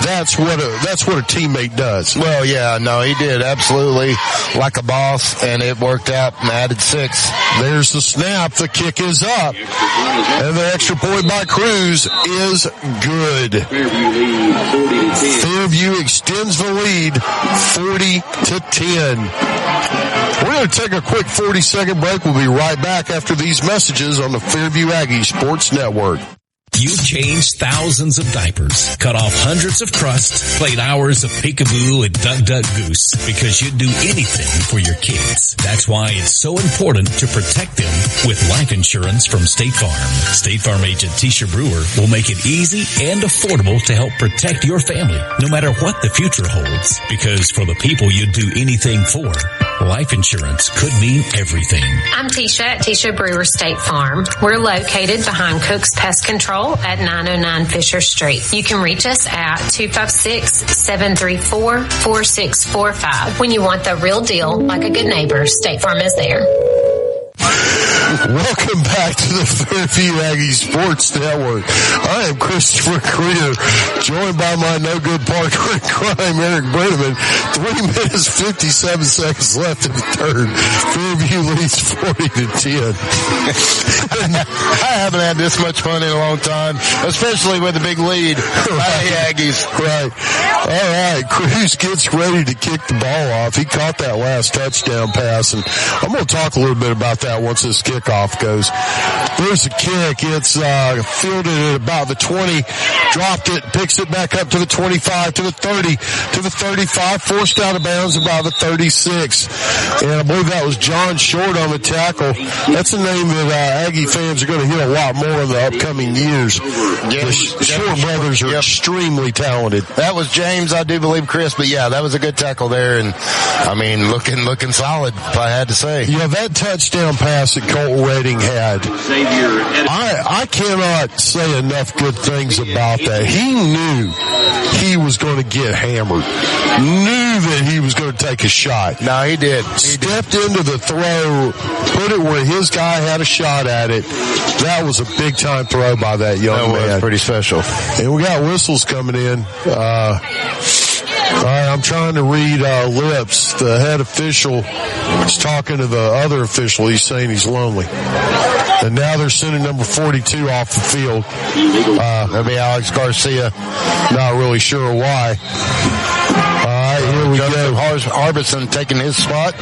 [SPEAKER 2] That's what a teammate does.
[SPEAKER 4] Well, yeah, no, he did absolutely like a boss, and it worked out and added 6.
[SPEAKER 2] There's the snap. The kick is up, and the extra point by Cruz is good. Fairview extends the lead 40-10. We're going to take a quick 40-second break. We'll be right back after these messages on the Fairview Aggie Sports Network.
[SPEAKER 7] You've changed thousands of diapers, cut off hundreds of crusts, played hours of peekaboo and duck goose because you'd do anything for your kids. That's why it's so important to protect them with life insurance from State Farm. State Farm agent Tisha Brewer will make it easy and affordable to help protect your family, no matter what the future holds. Because for the people you'd do anything for, life insurance could mean everything.
[SPEAKER 16] I'm Tisha at Tisha Brewer State Farm. We're located behind Cook's Pest Control at 909 Fisher Street. You can reach us at 256-734-4645. When you want the real deal, like a good neighbor, State Farm is there.
[SPEAKER 2] Welcome back to the Fairview Aggie Sports Network. I am Christopher Creer, joined by my no-good partner in crime, Eric Brenneman. 3 minutes, 57 seconds left in the third. Fairview leads 40-10.
[SPEAKER 4] I haven't had this much fun in a long time, especially with a big lead by the Aggies.
[SPEAKER 2] Right. All right. Cruz gets ready to kick the ball off. He caught that last touchdown pass, and I'm going to talk a little bit about that once this kickoff goes. There's a kick. It's fielded at about the 20, dropped it, picks it back up to the 25, to the 30, to the 35, forced out of bounds about the 36. And I believe that was John Short on the tackle. That's a name that Aggie fans are going to hear a lot more in the upcoming years. The Short brothers are extremely talented.
[SPEAKER 4] That was James, I do believe, Chris, but yeah, that was a good tackle there, and I mean, looking solid, if I had to say.
[SPEAKER 2] Yeah, that touchdown pass that Colt Redding had, I cannot say enough good things about that. He knew he was going to get hammered. Knew that he was going to take a shot.
[SPEAKER 4] No, he did.
[SPEAKER 2] Stepped into the throw, put it where his guy had a shot at it. That was a big time throw by that young man.
[SPEAKER 4] That was pretty special.
[SPEAKER 2] And we got whistles coming in. All right, I'm trying to read lips. The head official is talking to the other official. He's saying he's lonely. And now they're sending number 42 off the field.
[SPEAKER 4] That'll be Alex Garcia.
[SPEAKER 2] Not really sure why. All right, here we go.
[SPEAKER 4] Harbison taking his spot.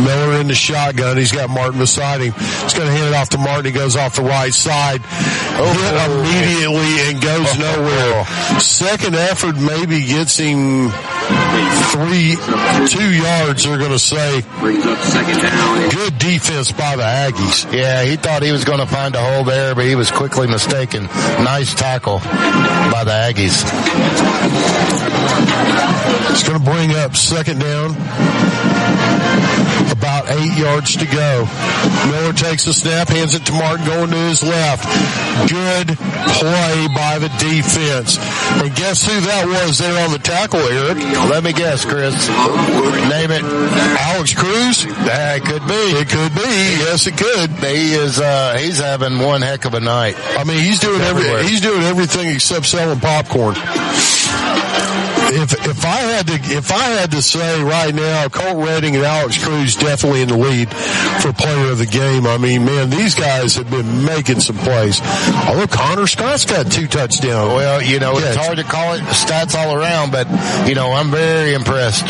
[SPEAKER 2] Miller in the shotgun. He's got Martin beside him. He's going to hand it off to Martin. He goes off the right side. Hit immediately and goes nowhere. Second effort maybe gets him 2 yards, they're going to say.
[SPEAKER 15] Brings up second down.
[SPEAKER 2] Good defense by the Aggies.
[SPEAKER 4] Yeah, he thought he was going to find a hole there, but he was quickly mistaken. Nice tackle by the Aggies.
[SPEAKER 2] It's going to bring up second down. About 8 yards to go. Miller takes a snap, hands it to Martin, going to his left. Good play by the defense. And guess who that was there on the tackle, Eric?
[SPEAKER 4] Let me guess, Chris. Name it.
[SPEAKER 2] Alex Cruz?
[SPEAKER 4] It could be.
[SPEAKER 2] It could be. Yes, it could.
[SPEAKER 4] He is. He's having one heck of a night.
[SPEAKER 2] I mean, he's doing everything except selling popcorn. If I had to say right now, Colt Redding and Alex Cruz definitely in the lead for player of the game. I mean, man, these guys have been making some plays. Although Connor Scott's got 2 touchdowns.
[SPEAKER 4] Well, it's hard to call it stats all around, but, I'm very impressed.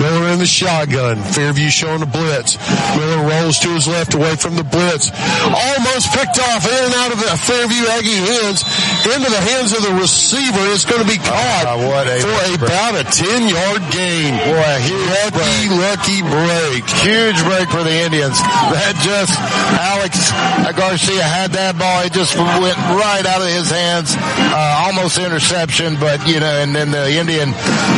[SPEAKER 2] Miller in the shotgun. Fairview showing the blitz. Miller rolls to his left away from the blitz. Almost picked off in and out of the Fairview Aggie hands into the hands of the receiver. It's going to be caught for about a 10-yard gain.
[SPEAKER 4] Boy, a huge
[SPEAKER 2] lucky break.
[SPEAKER 4] Huge break for the Indians. That just, Alex Garcia had that ball. It just went right out of his hands. Almost interception, but, and then the Indian,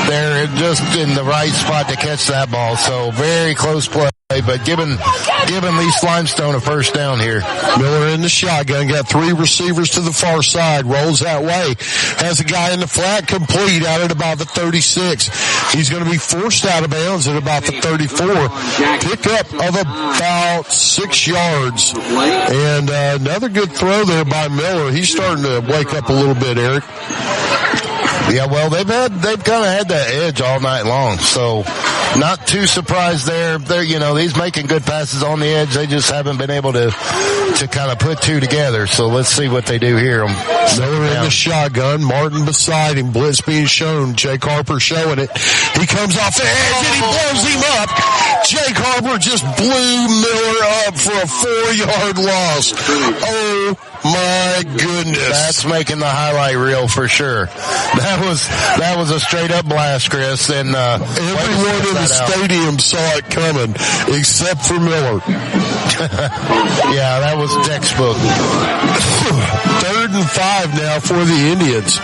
[SPEAKER 4] they're just in the right spot to catch that ball. So very close play. But giving East Limestone a first down here.
[SPEAKER 2] Miller in the shotgun, got 3 receivers to the far side, rolls that way, has a guy in the flat, complete out at about the 36. He's going to be forced out of bounds at about the 34. Pickup of about 6 yards. And another good throw there by Miller. He's starting to wake up a little bit, Eric.
[SPEAKER 4] Yeah, well, they've kind of had that edge all night long, so not too surprised there. He's making good passes on the edge. They just haven't been able to to kind of put two together. So let's see what they do here.
[SPEAKER 2] Miller in the shotgun. Martin beside him. Blitz being shown. Jake Harper showing it. He comes off the edge and he blows him up. Jake Harper just blew Miller up for a 4-yard loss. Oh my goodness.
[SPEAKER 4] That's making the highlight reel for sure. That was a straight up blast, Chris. And
[SPEAKER 2] everyone in the stadium saw it coming except for Miller.
[SPEAKER 4] Yeah, that was textbook.
[SPEAKER 2] 3rd and 5 now for the Indians.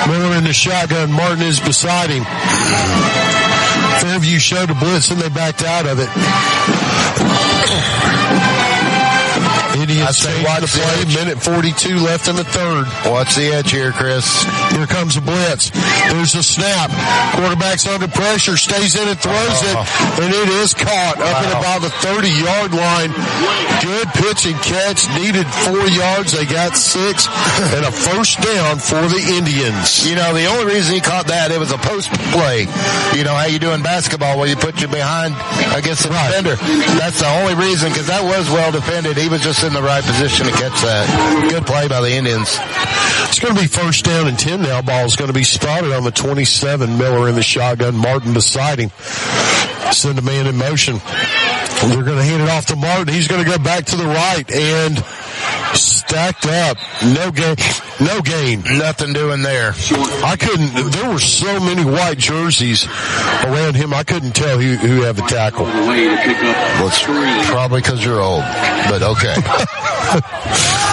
[SPEAKER 2] Miller in the shotgun. Martin is beside him. Fairview showed a blitz and they backed out of it. Indians changed the play. Minute 42 left in the third.
[SPEAKER 4] Watch the edge here, Chris.
[SPEAKER 2] Here comes a blitz. There's a snap. Quarterback's under pressure. Stays in and throws it. And it is caught up at about the 30-yard line. Good pitch and catch. Needed 4 yards. They got 6. And a first down for the Indians.
[SPEAKER 4] You know, the only reason he caught that, it was a post play. You know how you do in basketball where you put you behind against the defender. That's the only reason, because that was well defended. He was just in the right position to catch that. Good play by the Indians.
[SPEAKER 2] It's going to be first down and 10 now. Ball's going to be spotted on the 27. Miller in the shotgun. Martin beside him. Send a man in motion. They're going to hand it off to Martin. He's going to go back to the right and stacked up. No gain.
[SPEAKER 4] Nothing doing there.
[SPEAKER 2] There were so many white jerseys around him, I couldn't tell who had the tackle.
[SPEAKER 4] Well, it's probably because you're old, but okay.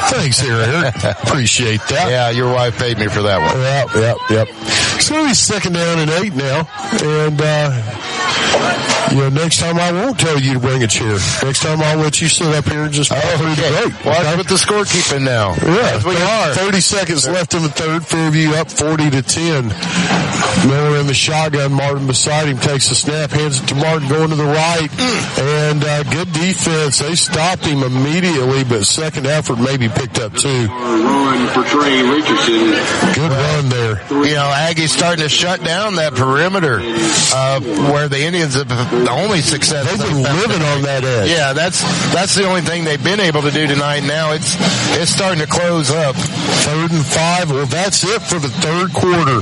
[SPEAKER 2] Thanks here, Eric. Appreciate that.
[SPEAKER 4] Yeah, your wife paid me for that one.
[SPEAKER 2] Yep. It's going to be 2nd down and 8 now. And, next time I won't tell you to bring a chair. Next time I'll let you sit up here and just through the break.
[SPEAKER 4] Watch with the scorekeeping now.
[SPEAKER 2] Yeah,
[SPEAKER 4] as we are.
[SPEAKER 2] 30 seconds left in the third. Fairview up 40-10. Miller in the shotgun. Martin beside him takes the snap, hands it to Martin going to the right. And good defense. They stopped him immediately, but second effort maybe picked up 2.
[SPEAKER 15] Run for Trey Richardson.
[SPEAKER 2] Good run there.
[SPEAKER 4] You know, Aggie's starting to shut down that perimeter where the Indians have the only success.
[SPEAKER 2] They've been living on that edge.
[SPEAKER 4] Yeah, that's the only thing they've been able to do tonight. Now it's starting to close up.
[SPEAKER 2] 3rd and 5. Well, that's it for the third quarter.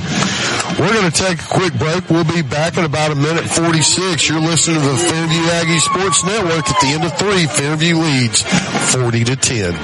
[SPEAKER 2] We're going to take a quick break. We'll be back in about a minute 46. You're listening to the Fairview Aggie Sports Network. At the end of 3, Fairview leads 40-10.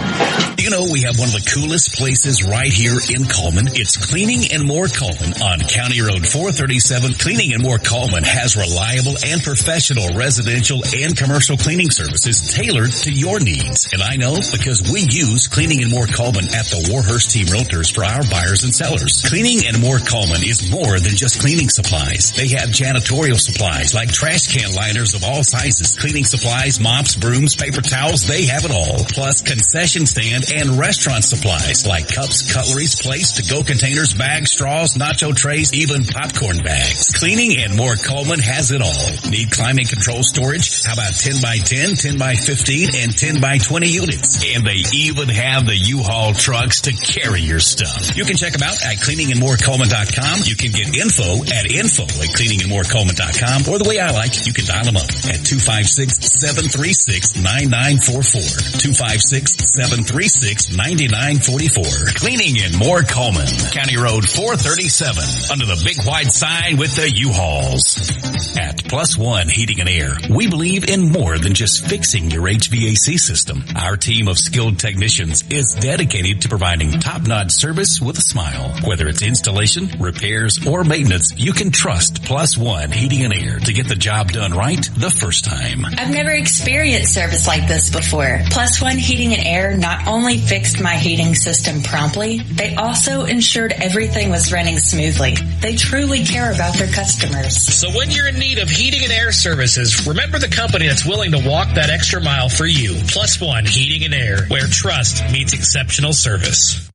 [SPEAKER 7] You know, we have one of the coolest places right here in Coleman. It's Cleaning and More Coleman on County Road 437. Cleaning and More Coleman has reliable and professional residential and commercial cleaning services tailored to your needs. And I know because we use Cleaning and More Coleman at the Warhurst Team Realtors for our buyers and sellers. Cleaning and More Coleman is more than just cleaning supplies. They have janitorial supplies like trash can liners of all sizes, cleaning supplies, mops, brooms, paper towels, they have it all. Plus concession stand and restaurant supplies like cups, cutleries, plates, to-go containers, bags, straws, nacho trays, even popcorn bags. Cleaning and More Coleman has it all. Need climate control storage? How about 10 by 10, 10 by 15, and 10 by 20 units? And they even have the U-Haul trucks to carry your stuff. You can check them out at cleaningandmorecoleman.com. You can get info at cleaningandmorecoleman.com, or the way I like, you can dial them up at 256-736-9944. 256-736-9944. Cleaning and More Coleman. County Road 437. Under the big white sign with the U-Hauls. At Plus One Heating and Air, we believe in more than just fixing your HVAC system. Our team of skilled technicians is dedicated to providing top-notch service with a smile. Whether it's installation, repairs, or maintenance, you can trust Plus One Heating and Air to get the job done right the first time.
[SPEAKER 8] I've never experienced service like this before. Plus One Heating and Air not only fixed my heating system promptly, they also ensured everything was running smoothly. They truly care about their customers.
[SPEAKER 9] So when you're in need of heating and air services, remember the company that's willing to walk that extra mile for you. Plus One Heating and Air, where trust meets exceptional service.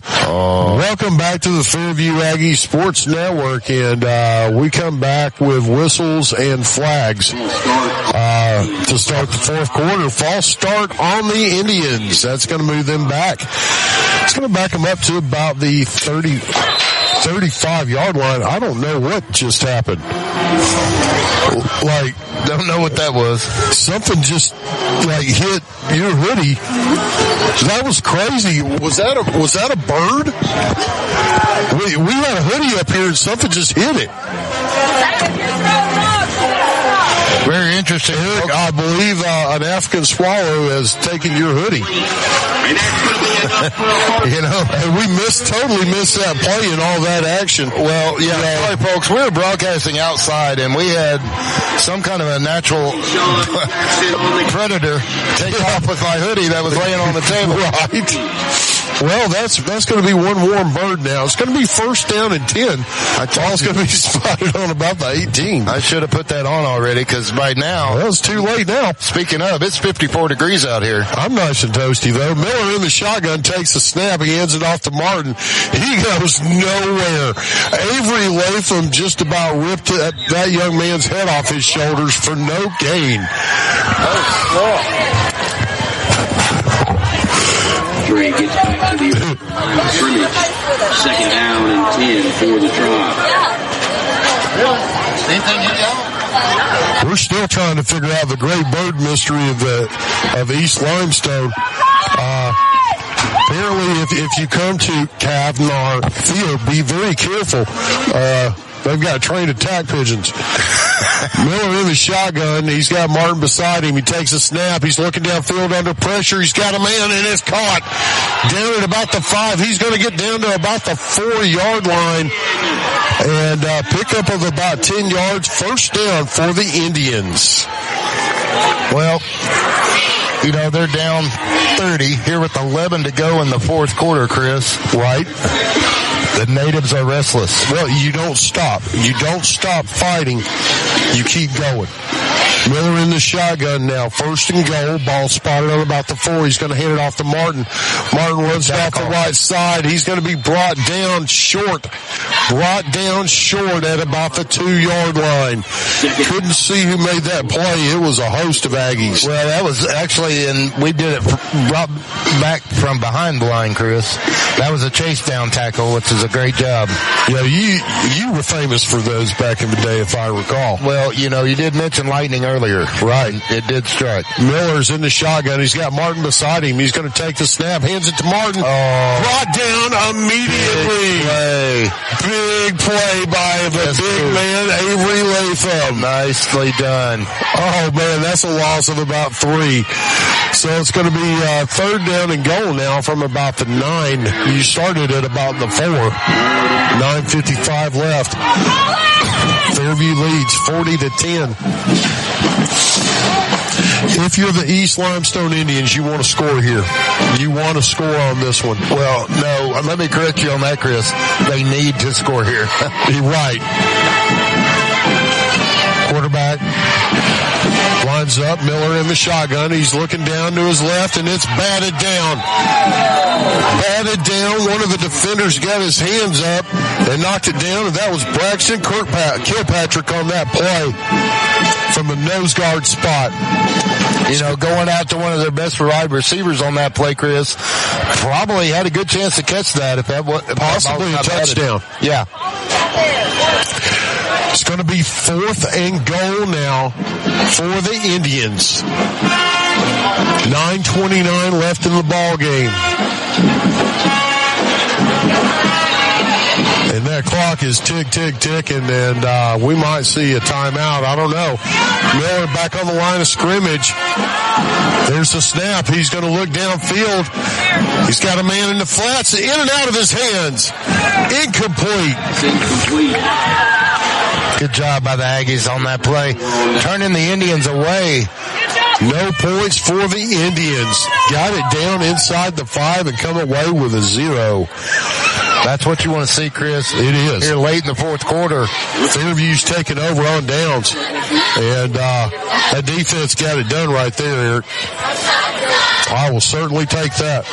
[SPEAKER 2] Welcome back to the Fairview Aggie Sports Network, and we come back with whistles and flags to start the fourth quarter. False start on the Indians. That's going to move them back. It's going to back them up to about the 30. 35-yard line. I don't know what just happened. Like,
[SPEAKER 4] don't know what that was.
[SPEAKER 2] Something just like hit your hoodie. That was crazy. Was that a bird? We had a hoodie up here and something just hit it.
[SPEAKER 4] Very interesting.
[SPEAKER 2] Eric, I believe an African swallow has taken your hoodie. And we totally missed that play and all that action.
[SPEAKER 4] Well, sorry, folks, we were broadcasting outside, and we had some kind of a natural predator take off with my hoodie that was laying on the table.
[SPEAKER 2] Right. Well, that's going to be one warm bird now. It's going to be first down and 10. Ball's going to be spotted on about the 18.
[SPEAKER 4] I should have put that on already because right now.
[SPEAKER 2] Well, it's too late now.
[SPEAKER 4] Speaking of, it's 54 degrees out here.
[SPEAKER 2] I'm nice and toasty, though. Miller in the shotgun takes a snap. He hands it off to Martin. He goes nowhere. Avery Latham just about ripped that young man's head off his shoulders for no gain.
[SPEAKER 15] Dre gets back to the scrimmage. Second down and 10 for the Tribe.
[SPEAKER 2] We're still trying to figure out the great bird mystery of East Limestone. Apparently, if you come to Kavnar Field, be very careful. They've got trained attack pigeons. Miller in the shotgun. He's got Martin beside him. He takes a snap. He's looking downfield under pressure. He's got a man and it's caught. Down at about the 5. He's going to get down to about the 4-yard line. And pickup of about 10 yards. First down for the Indians.
[SPEAKER 4] Well, they're down 30 here with 11 to go in the fourth quarter, Chris.
[SPEAKER 2] Right.
[SPEAKER 4] The natives are restless.
[SPEAKER 2] Well, you don't stop. You don't stop fighting. You keep going. Miller in the shotgun now. First and goal. Ball spotted on about the 4. He's going to hand it off to Martin. Martin runs off the right side. He's going to be brought down short. Brought down short at about the 2-yard line. Couldn't see who made that play. It was a host of Aggies.
[SPEAKER 4] Well, that was actually, and we did it brought back from behind the line, Chris. That was a chase down tackle, which is a great job.
[SPEAKER 2] Yeah, you were famous for those back in the day, if I recall.
[SPEAKER 4] Well, you did mention lightning earlier.
[SPEAKER 2] Right.
[SPEAKER 4] It did strike.
[SPEAKER 2] Miller's in the shotgun. He's got Martin beside him. He's going to take the snap, hands it to Martin. Brought down immediately. Big play by the big man, Avery Latham.
[SPEAKER 4] Nicely done.
[SPEAKER 2] Oh, man, that's a loss of about 3. So it's going to be third down and goal now from about the 9. You started at about the 4. 9:55 left. Fairview leads 40-10. If you're the East Limestone Indians, you want to score here. You want to score on this one.
[SPEAKER 4] Well, no, let me correct you on that, Chris. They need to score here.
[SPEAKER 2] You're right. Quarterback lines up. Miller in the shotgun. He's looking down to his left, and it's batted down. Batted down. One of the defenders got his hands up and knocked it down, and that was Braxton Kilpatrick on that play from the nose guard spot.
[SPEAKER 4] Going out to one of their best wide receivers on that play, Chris, probably had a good chance to catch that if that was
[SPEAKER 2] possibly a touchdown.
[SPEAKER 4] Yeah.
[SPEAKER 2] It's going to be 4th and goal now for the Indians. 9:29 left in the ball game. And that clock is ticking, and we might see a timeout. I don't know. Miller back on the line of scrimmage. There's the snap. He's going to look downfield. He's got a man in the flats. In and out of his hands. Incomplete.
[SPEAKER 4] Good job by the Aggies on that play. Turning the Indians away.
[SPEAKER 2] No points for the Indians. Got it down inside the 5 and come away with a 0.
[SPEAKER 4] That's what you want to see, Chris.
[SPEAKER 2] It is.
[SPEAKER 4] Here late in the fourth quarter.
[SPEAKER 2] Fairview's taking over on downs. And that defense got it done right there, Eric. I will certainly take that.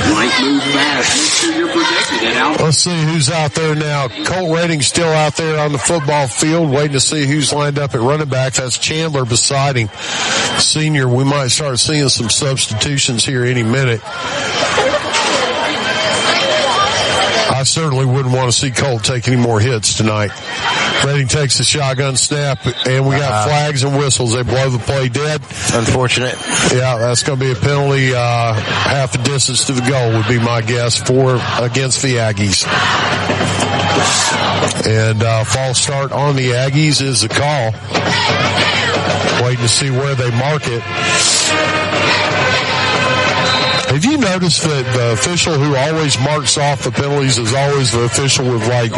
[SPEAKER 15] Might move fast. Make sure you're protected.
[SPEAKER 2] Let's see who's out there now. Colt Redding's still out there on the football field waiting to see who's lined up at running back. That's Chandler beside him. Senior, we might start seeing some substitutions here any minute. I certainly wouldn't want to see Colt take any more hits tonight. Redding takes the shotgun snap, and we got flags and whistles. They blow the play dead.
[SPEAKER 4] Unfortunate.
[SPEAKER 2] Yeah, that's going to be a penalty half the distance to the goal would be my guess against the Aggies. And false start on the Aggies is the call. Waiting to see where they mark it. Have you noticed that the official who always marks off the penalties is always the official with like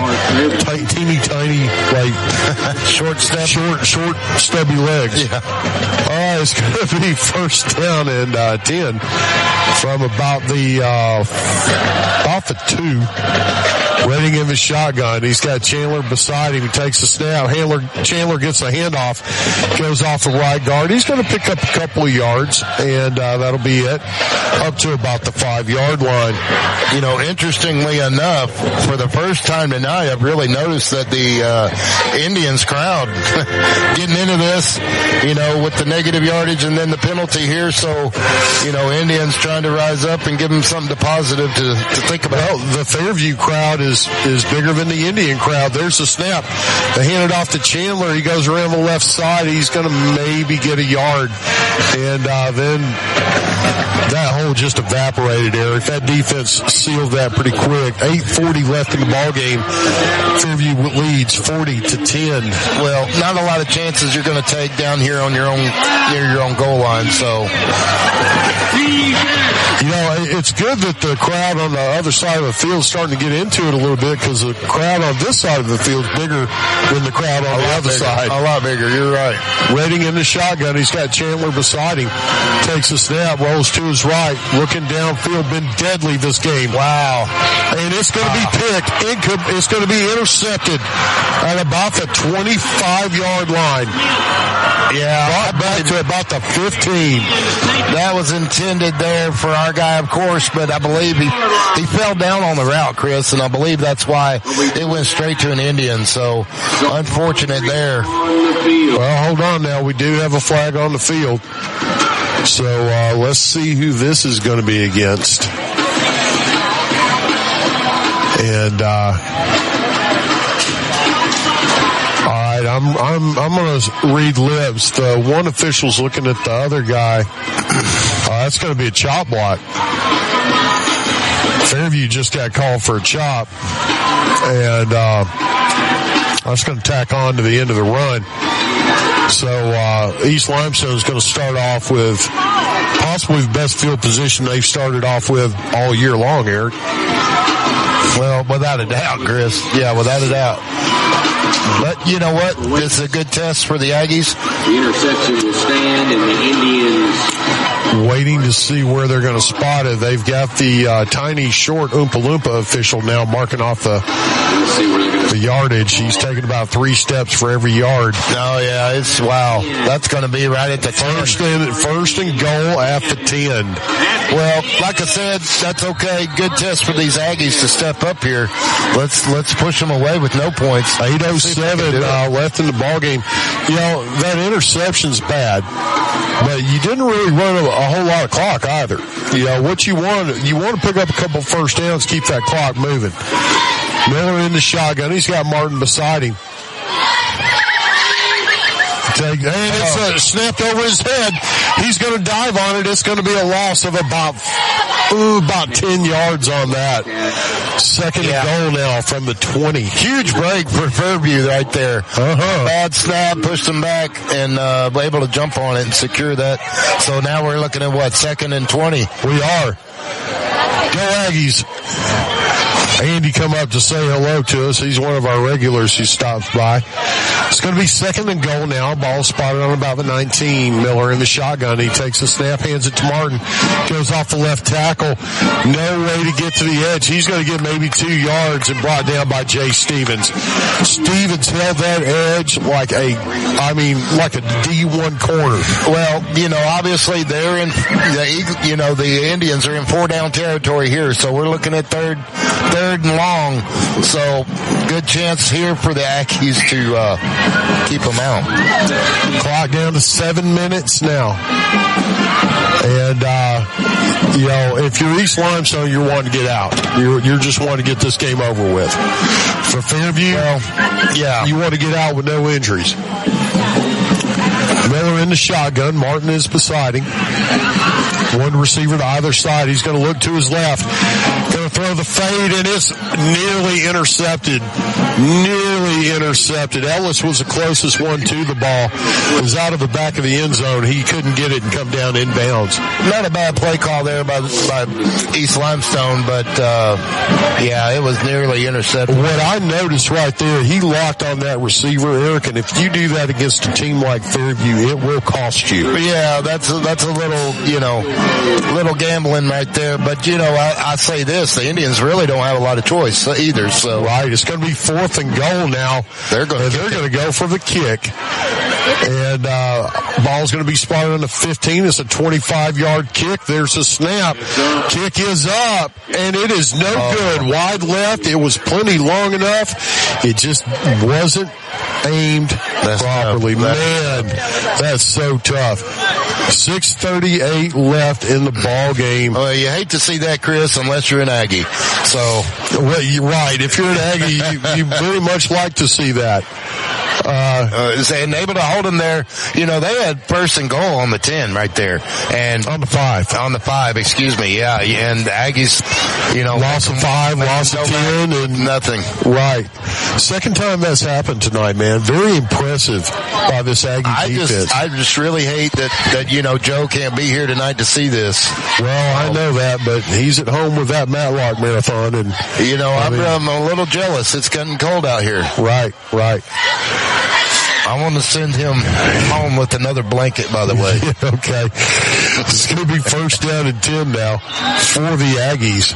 [SPEAKER 2] teeny tiny, like short stubby legs? Yeah. All right, it's going to be first down and 10 from about the 2. Redding in the shotgun. He's got Chandler beside him. He takes the snap. Chandler gets a handoff. Goes off the right guard. He's going to pick up a couple of yards, and that'll be it. Up to about the 5-yard line.
[SPEAKER 4] You know, interestingly enough, for the first time tonight, I've really noticed that the Indians crowd getting into this, you know, with the negative yardage and then the penalty here. So, you know, Indians trying to rise up and give them something positive to think about.
[SPEAKER 2] Well, the Fairview crowd is bigger than the Indian crowd. There's the snap. They hand it off to Chandler. He goes around the left side. He's going to maybe get a yard. And then that hole just evaporated, Eric. That defense sealed that pretty quick. 8:40 left in the ball game. Fairview leads 40-10.
[SPEAKER 4] Well, not a lot of chances you're going to take down here on your own, near your own goal line. So,
[SPEAKER 2] you know, it's good that the crowd on the other side of the field is starting to get into it a little bit, because the crowd on this side of the field is bigger than the crowd on the other side.
[SPEAKER 4] A lot bigger, you're right.
[SPEAKER 2] Redding in the shotgun. He's got Chandler beside him. Takes a snap, rolls to his right, looking downfield. Been deadly this game.
[SPEAKER 4] Wow.
[SPEAKER 2] And it's going to be picked. It's going to be intercepted at about the 25-yard line.
[SPEAKER 4] Yeah,
[SPEAKER 2] brought back to about the 15.
[SPEAKER 4] That was intended there for our guy, of course, but I believe he fell down on the route, Chris, and I believe that's why it went straight to an Indian. So, unfortunate there.
[SPEAKER 2] Well, hold on now. We do have a flag on the field. So, let's see who this is going to be against. And, I'm going to read lips. The one official's looking at the other guy. That's going to be a chop block. Fairview just got called for a chop. And that's going to tack on to the end of the run. So East Limestone is going to start off with possibly the best field position they've started off with all year long, Eric.
[SPEAKER 4] Well, without a doubt, Chris. Yeah, without a doubt. But you know what? This is a good test for the Aggies.
[SPEAKER 15] The interception will stand, and the Indians
[SPEAKER 2] waiting to see where they're going to spot it. They've got the tiny, short Oompa Loompa official now marking off the yardage. He's taking about 3 steps for every yard.
[SPEAKER 4] Oh, yeah, it's wow. That's going to be right at the
[SPEAKER 2] first and goal at the 10.
[SPEAKER 4] Well, like I said, that's okay. Good test for these Aggies to step up here. Let's push them away with no points.
[SPEAKER 2] 8:07 left in the ball game. You know, that interception's bad, but you didn't really run a whole lot of clock either. You know, what you want to pick up a couple first downs, keep that clock moving. Miller in the shotgun. He's got Martin beside him. And it's snapped over his head. He's going to dive on it. It's going to be a loss of about 10 yards on that. Second and goal now from the 20.
[SPEAKER 4] Huge break for Fairview right there. Bad snap, pushed him back, and able to jump on it and secure that. So now we're looking at what, 2nd and 20?
[SPEAKER 2] We are. Go Aggies. Andy come up to say hello to us. He's one of our regulars who stops by. It's going to be 2nd and goal now. Ball spotted on about the 19. Miller in the shotgun. He takes the snap, hands it to Martin. Goes off the left tackle. No way to get to the edge. He's going to get maybe 2 yards and brought down by Jay Stevens. Stevens held that edge like a D1 corner.
[SPEAKER 4] Well, you know, obviously they're in the Indians are in 4-down territory here. So we're looking at third 3rd and long. So good chance here for the Aggies to keep them out.
[SPEAKER 2] Clock down to 7 minutes now. And, if you're East Limestone, you're wanting to get out. You're just wanting to get this game over with. For Fairview, you want to get out with no injuries. Miller in the shotgun. Martin is beside him. One receiver to either side. He's going to look to his left. Going to throw the fade, and it's nearly intercepted. Ellis was the closest one to the ball. It was out of the back of the end zone. He couldn't get it and come down inbounds.
[SPEAKER 4] Not a bad play call there by East Limestone, but it was nearly intercepted.
[SPEAKER 2] What I noticed right there, he locked on that receiver, Eric, and if you do that against a team like Fairview, it will cost you.
[SPEAKER 4] Yeah, that's a little gambling right there. But I say this: the Indians really don't have a lot of choice either. So
[SPEAKER 2] right, it's going to be 4th and goal now. They're going to go for the kick, and ball's going to be spotted on the 15. It's a 25-yard kick. There's a snap. Kick is up, and it is no good. Wide left. It was plenty long enough. It just wasn't aimed properly. Man, that's so tough. 6:38 left in the ball game.
[SPEAKER 4] Well, you hate to see that, Chris, unless you're an Aggie. So,
[SPEAKER 2] well, you're right. If you're an Aggie, you very much like to see that.
[SPEAKER 4] And able to hold them there. They had 1st and goal on the 10 right there. And
[SPEAKER 2] on the 5.
[SPEAKER 4] On the 5, excuse me. Yeah. And the Aggies,
[SPEAKER 2] lost a 5, lost a 10, and
[SPEAKER 4] nothing.
[SPEAKER 2] Right. Second time that's happened tonight, man. Very impressive by this Aggie defense.
[SPEAKER 4] I just really hate that Joe can't be here tonight to see this.
[SPEAKER 2] Well, I know that, but he's at home with that Matlock marathon, and
[SPEAKER 4] I'm a little jealous. It's getting cold out here.
[SPEAKER 2] Right.
[SPEAKER 4] I want to send him home with another blanket, by the way.
[SPEAKER 2] Okay. It's going to be 1st down and 10 now for the Aggies.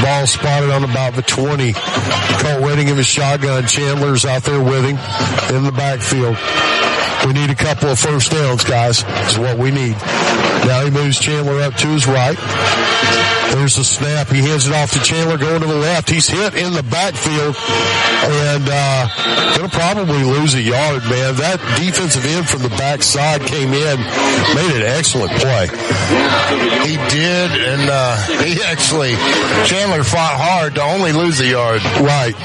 [SPEAKER 2] Ball spotted on about the 20. Colt Wedding in his shotgun. Chandler's out there with him in the backfield. We need a couple of 1st downs, guys. That's what we need. Now he moves Chandler up to his right. There's a snap. He hands it off to Chandler going to the left. He's hit in the backfield and going to probably lose a yard, man. That defensive end from the backside came in, made an excellent play.
[SPEAKER 4] He did, and Chandler fought hard to only lose a yard.
[SPEAKER 2] Right.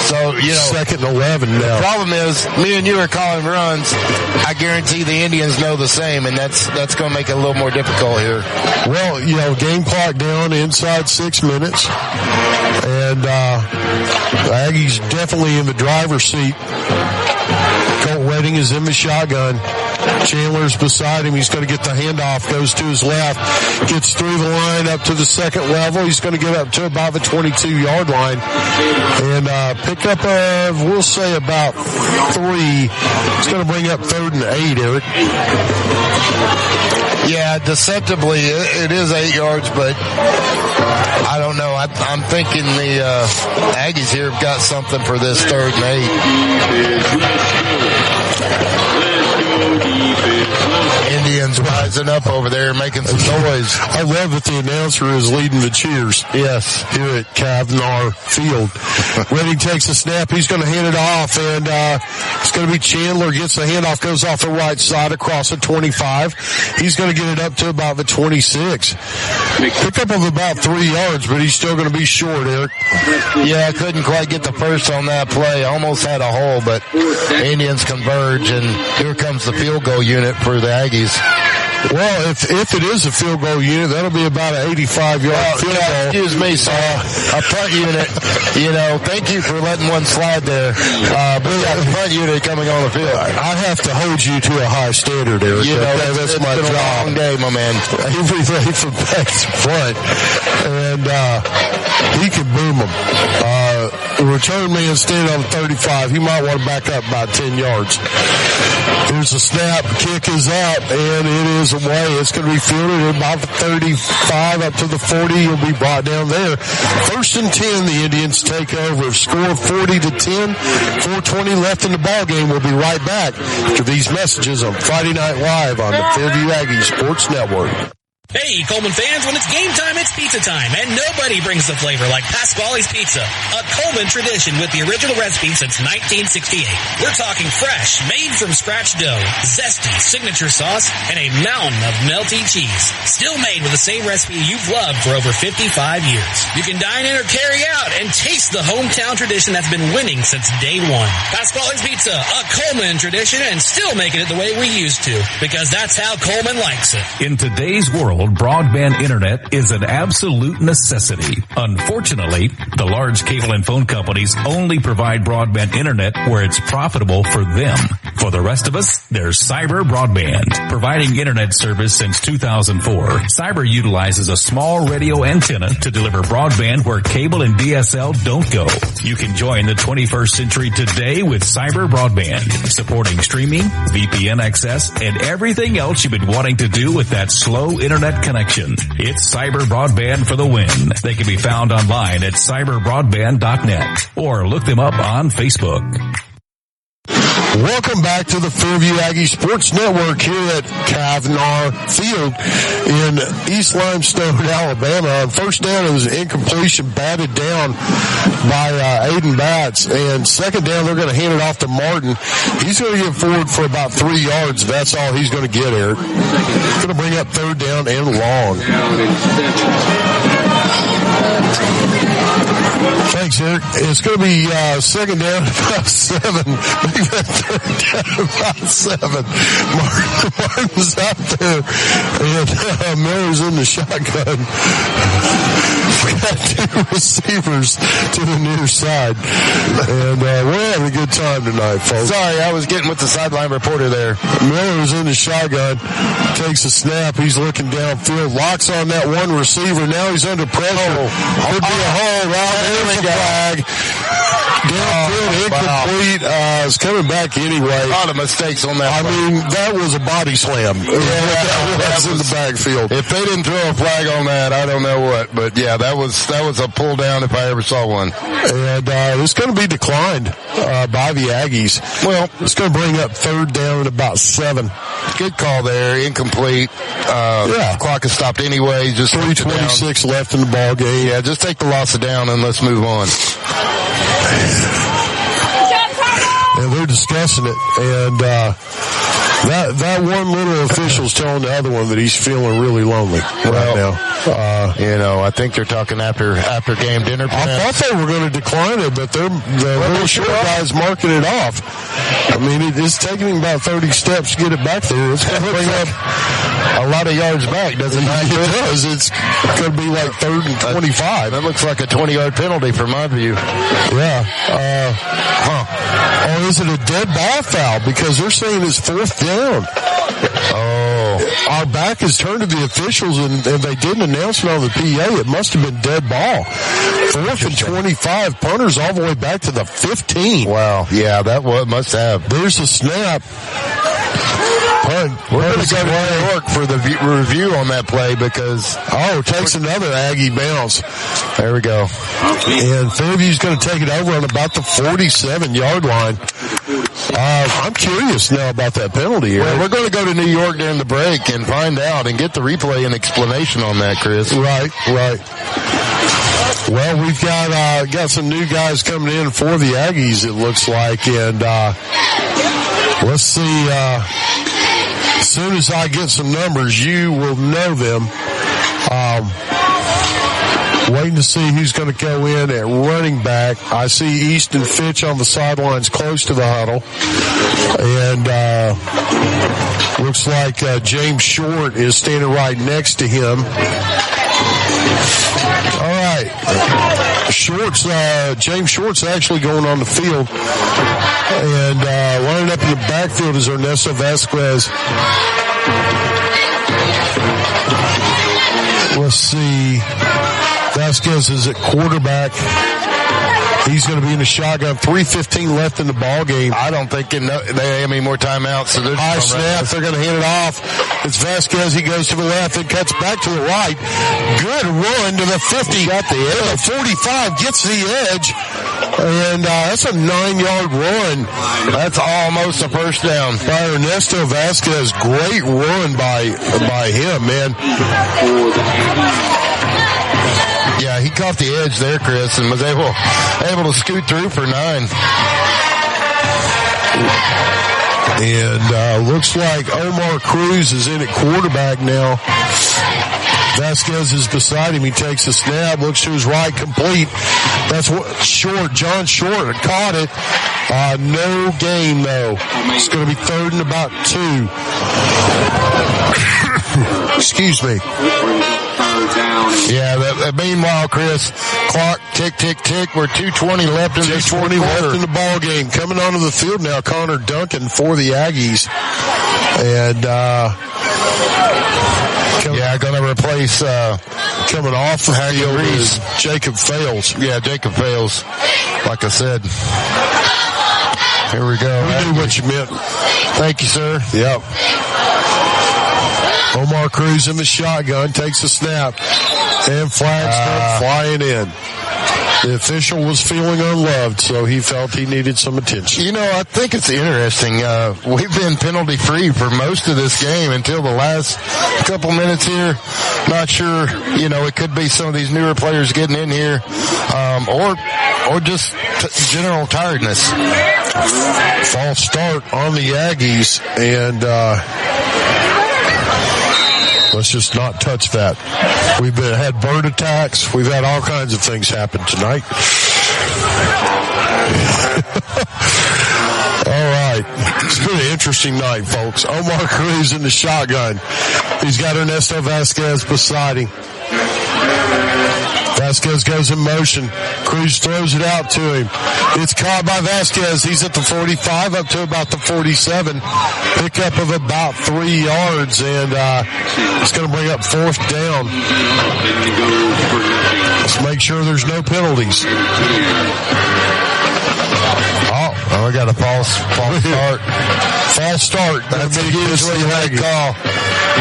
[SPEAKER 4] So,
[SPEAKER 2] 2nd and 11 now.
[SPEAKER 4] The problem is, me and you are calling runs. I guarantee the Indians know the same, and that's going to make it a little more difficult here.
[SPEAKER 2] Well, game clock down inside 6 minutes. And the Aggies definitely in the driver's seat. Colt Wedding is in the shotgun. Chandler's beside him. He's going to get the handoff, goes to his left, gets through the line up to the 2nd level. He's going to get up to about the 22-yard line and pick up, we'll say about 3. It's going to bring up 3rd and 8, Eric.
[SPEAKER 4] Yeah, deceptively, it is 8 yards, but I don't know. I'm thinking the Aggies here have got something for this 3rd and 8. Indians rising up over there, making some noise.
[SPEAKER 2] I love that the announcer is leading the cheers.
[SPEAKER 4] Yes.
[SPEAKER 2] Here at Kavnar Field. Redding takes a snap. He's going to hand it off, and it's going to be Chandler gets the handoff, goes off the right side across the 25. He's going to get it up to about the 26. Pick up of about 3 yards, but he's still going to be short, Eric.
[SPEAKER 4] Yeah, couldn't quite get the first on that play. Almost had a hole, but Indians converge, and here comes the field goal unit for the Aggies.
[SPEAKER 2] Well, if it is a field goal unit, that'll be about an 85-yard field goal.
[SPEAKER 4] Excuse me, sir. A punt unit. Thank you for letting one slide there. But we got a punt unit coming on the field.
[SPEAKER 2] I have to hold you to a high standard, Eric.
[SPEAKER 4] That's my job. A long day, my man.
[SPEAKER 2] Everything from back to front. And he can boom them. The return man standing on the 35. He might want to back up about 10 yards. Here's a snap. Kick is up, and it is away. It's going to be fielded at about the 35 up to the 40. He'll be brought down there. 1st and 10, the Indians take over. Score 40-10. 4:20 left in the ball game. We'll be right back after these messages on Friday Night Live on the Fairview Aggie Sports Network.
[SPEAKER 9] Hey, Coleman fans, when it's game time, it's pizza time, and nobody brings the flavor like Pasquale's Pizza, a Coleman tradition with the original recipe since 1968. We're talking fresh, made from scratch dough, zesty signature sauce, and a mountain of melty cheese. Still made with the same recipe you've loved for over 55 years. You can dine in or carry out and taste the hometown tradition that's been winning since day one. Pasquale's Pizza, a Coleman tradition, and still making it the way we used to, because that's how Coleman likes it.
[SPEAKER 18] In today's world, broadband internet is an absolute necessity. Unfortunately, the large cable and phone companies only provide broadband internet where it's profitable for them. For the rest of us, there's Cyber Broadband. Providing internet service since 2004, Cyber utilizes a small radio antenna to deliver broadband where cable and DSL don't go. You can join the 21st century today with Cyber Broadband, supporting streaming, VPN access, and everything else you've been wanting to do with that slow internet connection. It's Cyber Broadband for the win. They can be found online at cyberbroadband.net or look them up on Facebook.
[SPEAKER 2] Welcome back to the Fairview Aggie Sports Network here at Kavanaugh Field in East Limestone, Alabama. On first down, it was an incompletion batted down by Aiden Batts. And second down, they're going to hand it off to Martin. He's going to get forward for about 3 yards. That's all he's going to get, Eric. Going to bring up third down and long. Thanks, Eric. It's going to be second down about 7. Make that third down about 7. Martin's out there, and Miller's in the shotgun. We've got 2 receivers to the near side, and we're having a good time tonight, folks.
[SPEAKER 4] Sorry, I was getting with the sideline reporter there.
[SPEAKER 2] Miller's in the shotgun, takes a snap. He's looking downfield, locks on that one receiver. Now he's under pressure. Could be a hole right there. Flag. Downfield, incomplete. It's coming back anyway.
[SPEAKER 4] A lot of mistakes on that.
[SPEAKER 2] I mean, that was a body slam. That was in the backfield.
[SPEAKER 4] If they didn't throw a flag on that, I don't know what. But yeah, that was a pull down if I ever saw one.
[SPEAKER 2] And it's going to be declined by the Aggies. Well, it's going to bring up third down at about 7.
[SPEAKER 4] Good call there. Incomplete. Clock is stopped anyway. Just
[SPEAKER 2] 3:26 left in the ball game.
[SPEAKER 4] Yeah, just take the loss of down and let's move on.
[SPEAKER 2] And they're discussing it, and that one little official's telling the other one that he's feeling really lonely right now.
[SPEAKER 4] I think they're talking after game dinner.
[SPEAKER 2] I thought they were going to decline it, but the little short guy's marking it off. I mean, it's taking him about 30 steps to get it back there. It's going to bring up
[SPEAKER 4] a lot of yards back, doesn't it?
[SPEAKER 2] It does. It's going to be like 3rd and 25.
[SPEAKER 4] That looks like a 20-yard penalty from my view.
[SPEAKER 2] Yeah. Or is it a dead ball foul? Because they're saying it's 4th down.
[SPEAKER 4] Oh.
[SPEAKER 2] Our back is turned to the officials, and they didn't announce it on the PA. It must have been dead ball. 4th and 25. Punter's all the way back to the 15.
[SPEAKER 4] Wow. Yeah, that must have.
[SPEAKER 2] There's a snap.
[SPEAKER 4] We're going to go to New York for the review on that play because...
[SPEAKER 2] takes another Aggie bounce.
[SPEAKER 4] There we go.
[SPEAKER 2] And Fairview's going to take it over on about the 47-yard line. I'm curious now about that penalty here.
[SPEAKER 4] Well, we're going to go to New York during the break and find out and get the replay and explanation on that, Chris.
[SPEAKER 2] Right. Well, we've got some new guys coming in for the Aggies, it looks like, and let's see. As soon as I get some numbers, you will know them. Waiting to see who's going to go in at running back. I see Easton Fitch on the sidelines close to the huddle. And looks like James Short is standing right next to him. All right. James Short's actually going on the field. And lining up in the backfield is Ernesto Vasquez. Let's see. Vasquez is at quarterback. He's going to be in the shotgun. 3:15 left in the ball game.
[SPEAKER 4] I don't think they have any more timeouts. So
[SPEAKER 2] high snap. They're going to hand it off. It's Vasquez. He goes to the left and cuts back to the right. Good run to the 50.
[SPEAKER 4] Got the edge.
[SPEAKER 2] The 45 gets the edge. And that's a 9-yard run.
[SPEAKER 4] That's almost a first down.
[SPEAKER 2] By Ernesto Vasquez. Great run by him, man.
[SPEAKER 4] Yeah, he caught the edge there, Chris, and was able to scoot through for 9.
[SPEAKER 2] And looks like Omar Cruz is in at quarterback now. Vasquez is beside him. He takes a snap, looks to his right, complete. That's what John Short caught it. No gain, though. It's going to be 3rd and about 2. Excuse me.
[SPEAKER 4] Yeah, meanwhile, Chris, clock tick, tick, tick. We're 2:20 left in this
[SPEAKER 2] 2:20 left in the ball game. Coming onto the field now, Connor Duncan for the Aggies. And,
[SPEAKER 4] going to replace,
[SPEAKER 2] coming off the field is Jacob Fales.
[SPEAKER 4] Yeah, Jacob Fales, like I said. Here we go.
[SPEAKER 2] We knew what you meant.
[SPEAKER 4] Thank you, sir.
[SPEAKER 2] Yep. Omar Cruz in the shotgun, takes a snap, and flags come flying in. The official was feeling unloved, so he felt he needed some attention.
[SPEAKER 4] You know, I think it's interesting. We've been penalty-free for most of this game until the last couple minutes here. Not sure, it could be some of these newer players getting in here, or just general tiredness.
[SPEAKER 2] False start on the Aggies, and let's just not touch that. We've had bird attacks. We've had all kinds of things happen tonight. All right. It's been an interesting night, folks. Omar Cruz in the shotgun. He's got Ernesto Vasquez beside him. Vasquez goes in motion. Cruz throws it out to him. It's caught by Vasquez. He's at the 45 up to about the 47. Pickup of about 3 yards, and it's going to bring up 4th down. Let's make sure there's no penalties.
[SPEAKER 4] Oh, we got a false start.
[SPEAKER 2] False start.
[SPEAKER 4] That's usually a late call.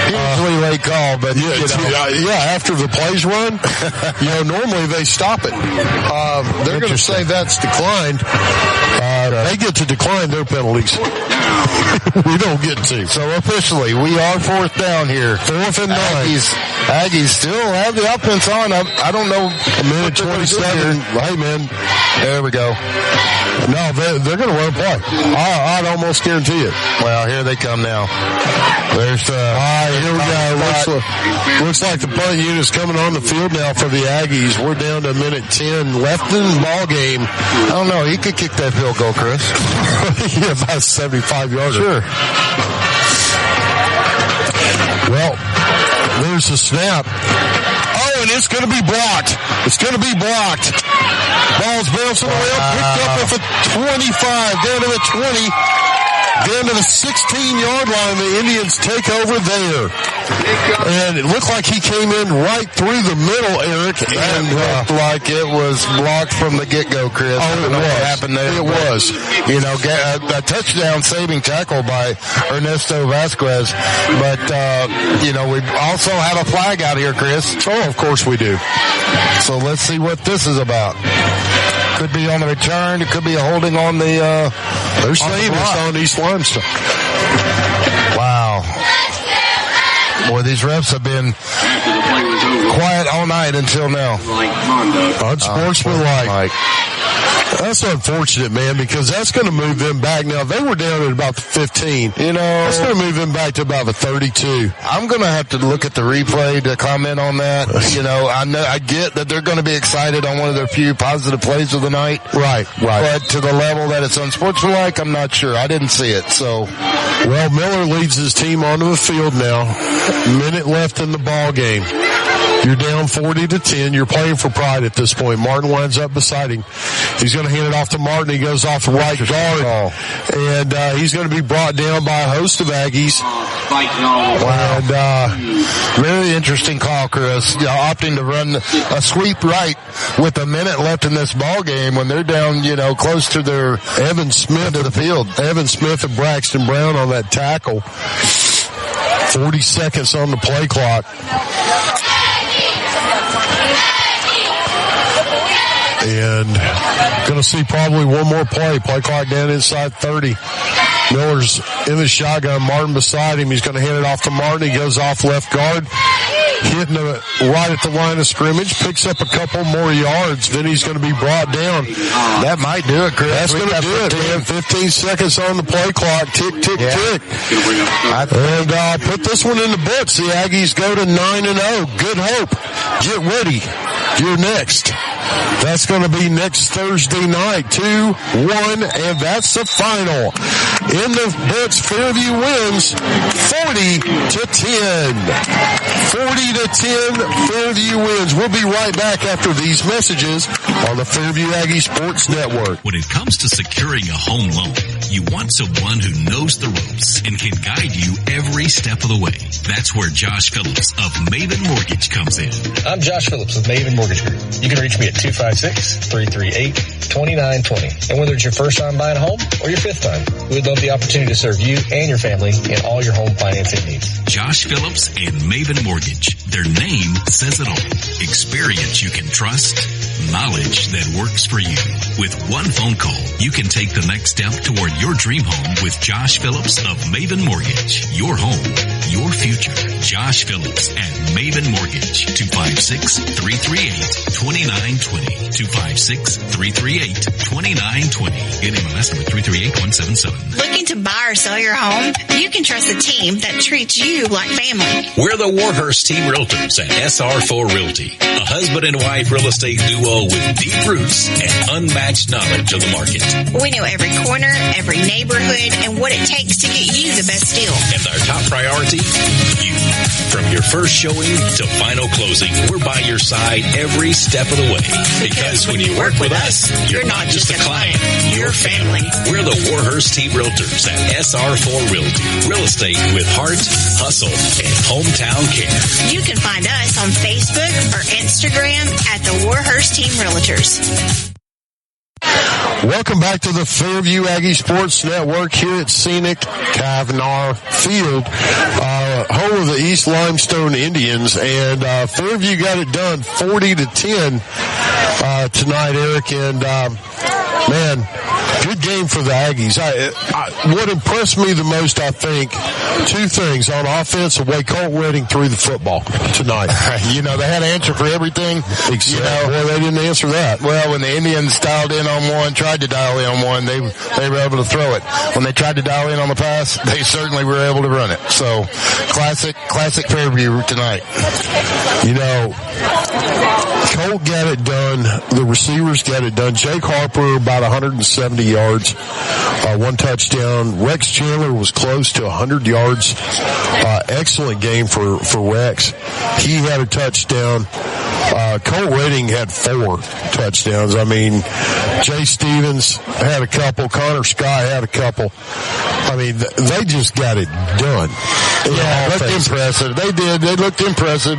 [SPEAKER 4] Usually late call, but
[SPEAKER 2] after the plays run, normally they stop it. They're going to say that's declined. They get to decline their penalties. We don't get to.
[SPEAKER 4] So officially, we are 4th down here.
[SPEAKER 2] 4th and 9.
[SPEAKER 4] Aggies still have the offense on. I don't know.
[SPEAKER 2] A minute 27. Hey, man.
[SPEAKER 4] There we go.
[SPEAKER 2] No, they're going to run a play. I'd almost guarantee it.
[SPEAKER 4] Well, here they come now. There's
[SPEAKER 2] here we go. Looks like the punt unit's coming on the field now for the Aggies. We're down to a minute 10 left in the ball game.
[SPEAKER 4] I don't know. He could kick that field goal, Chris.
[SPEAKER 2] Yeah, about 75-yarder.
[SPEAKER 4] Sure.
[SPEAKER 2] Well, there's the snap. Oh, and it's going to be blocked. It's going to be blocked. Ball's bouncing around, picked up at the 25, down to the 20, down to the 16-yard line. The Indians take over there. And it looked like he came in right through the middle, Eric.
[SPEAKER 4] And looked like it was blocked from the get-go, Chris.
[SPEAKER 2] Oh, it was.
[SPEAKER 4] What happened there.
[SPEAKER 2] It was.
[SPEAKER 4] A touchdown saving tackle by Ernesto Vasquez. But, we also have a flag out here, Chris.
[SPEAKER 2] Oh, of course we do.
[SPEAKER 4] So let's see what this is about. Could be on the return. It could be a holding on the,
[SPEAKER 2] they're saying it's on East Limestone.
[SPEAKER 4] Wow. Boy, these refs have been quiet all night until now.
[SPEAKER 2] Unsportsmanlike. That's unfortunate, man, because that's going to move them back. Now, they were down at about the 15. That's going to move them back to about the 32.
[SPEAKER 4] I'm going to have to look at the replay to comment on that. I get that they're going to be excited on one of their few positive plays of the night.
[SPEAKER 2] Right.
[SPEAKER 4] But to the level that it's unsportsmanlike, I'm not sure. I didn't see it, so.
[SPEAKER 2] Well, Miller leads his team onto the field now. Minute left in the ball game. You're down 40-10. You're playing for pride at this point. Martin winds up beside him. He's going to hand it off to Martin. He goes off the right guard. And he's going to be brought down by a host of Aggies.
[SPEAKER 4] Wow. And very interesting call, Chris. Opting to run a sweep right with a minute left in this ball game when they're down, close to their
[SPEAKER 2] Evan Smith
[SPEAKER 4] to the field.
[SPEAKER 2] Evan Smith and Braxton Brown on that tackle. 40 seconds on the play clock. And Going to see probably one more play. Play clock down inside 30. Miller's in the shotgun. Martin beside him. He's going to hand it off to Martin. He goes off left guard. Hitting it right at the line of scrimmage, picks up a couple more yards, then he's going to be brought down.
[SPEAKER 4] That might do it, Chris.
[SPEAKER 2] That's going to do it, man. 15 seconds on the play clock. Tick, tick, tick. And put this one in the books. The Aggies go to 9-0. Good hope. Get ready. You're next. That's going to be next Thursday night, 2-1, and that's the final. In the books, Fairview wins 40-10. 40-10, Fairview wins. We'll be right back after these messages on the Fairview Aggie Sports Network.
[SPEAKER 7] When it comes to securing a home loan, you want someone who knows the ropes and can guide you every step of the way. That's where Josh Phillips of Maven Mortgage comes in.
[SPEAKER 10] I'm Josh Phillips with Maven Mortgage Group. You can reach me at 256-338-2920. And whether it's your first time buying a home or your fifth time, we'd love the opportunity to serve you and your family in all your home financing needs.
[SPEAKER 7] Josh Phillips and Maven Mortgage. Their name says it all. Experience you can trust, knowledge that works for you. With one phone call, you can take the next step toward your dream home with Josh Phillips of Maven Mortgage. Your home, your future. Josh Phillips at Maven Mortgage. 256-338-2920. 256-338-2920. NMLS number 338177.
[SPEAKER 11] Looking to buy or sell your home? You can trust a team that treats you like family.
[SPEAKER 9] We're the Warhurst Team Realtors at SR4 Realty, a husband and wife real estate duo with deep roots and unmatched knowledge of the market.
[SPEAKER 11] We know every corner, every neighborhood, and what it takes to get you the best deal.
[SPEAKER 9] And our top priority, you. From your first showing to final closing, we're by your side every step of the way. Because when you work with us, you're not just a client, you're family. We're the Warhurst Team Realtors at SR4 Realty. Real estate with heart, hustle, and hometown care.
[SPEAKER 11] You can find us on Facebook or Instagram at the Warhurst Team Realtors.
[SPEAKER 2] Welcome back to the Fairview Aggie Sports Network here at scenic Kavanaugh Field, home of the East Limestone Indians, and Fairview got it done 40-10 tonight, Eric, and man, good game for the Aggies. What impressed me the most, I think, two things on offense: the way Colt Redding threw the football tonight.
[SPEAKER 4] You know, they had an answer for everything.
[SPEAKER 2] Except, well, they didn't answer that.
[SPEAKER 4] Well, when the Indians dialed in on one, tried to dial in on one, they were able to throw it. When they tried to dial in on the pass, they certainly were able to run it. So, classic Fairview tonight.
[SPEAKER 2] You know, Colt got it done. The receivers got it done. Jake Harper about 170 yards, one touchdown. Rex Chandler was close to 100 yards. Excellent game for Rex. He had a touchdown. Colt Redding had 4 touchdowns. I mean, Jay Stevens had a couple. Connor Sky had a couple. I mean, they just got it done.
[SPEAKER 4] Yeah, looked impressive. They did. They looked impressive.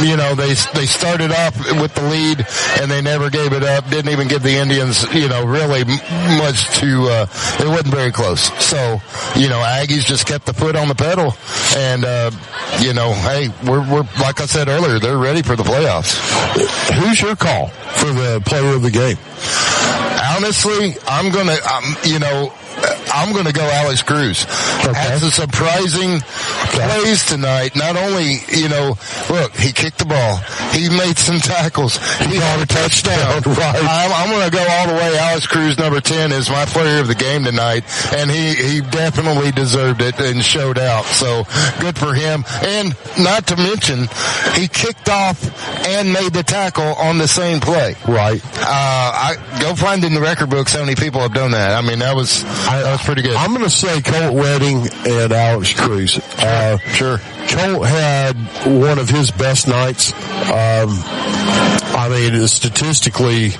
[SPEAKER 4] You know, they started off with the lead and they never gave it up. Didn't even give the Indians, really much to, it wasn't very close. So, Aggies just kept the foot on the pedal and, hey, we're, like I said earlier, they're ready for the playoffs.
[SPEAKER 2] Who's your call for the player of the game?
[SPEAKER 4] Honestly, I'm gonna go Alex Cruz. Okay. Had some surprising plays tonight. Not only, look, he kicked the ball. He made some tackles. He got a touchdown. Right. I'm going to go all the way. Alex Cruz, number 10, is my player of the game tonight. And he definitely deserved it and showed out. So good for him. And not to mention, he kicked off and made the tackle on the same play.
[SPEAKER 2] Right.
[SPEAKER 4] I go find in the record books how many people have done that. I mean, that was pretty good.
[SPEAKER 2] I'm going to say Colt Redding and Alex Cruz.
[SPEAKER 4] Sure.
[SPEAKER 2] Colt had one of his best nights. I mean, statistically,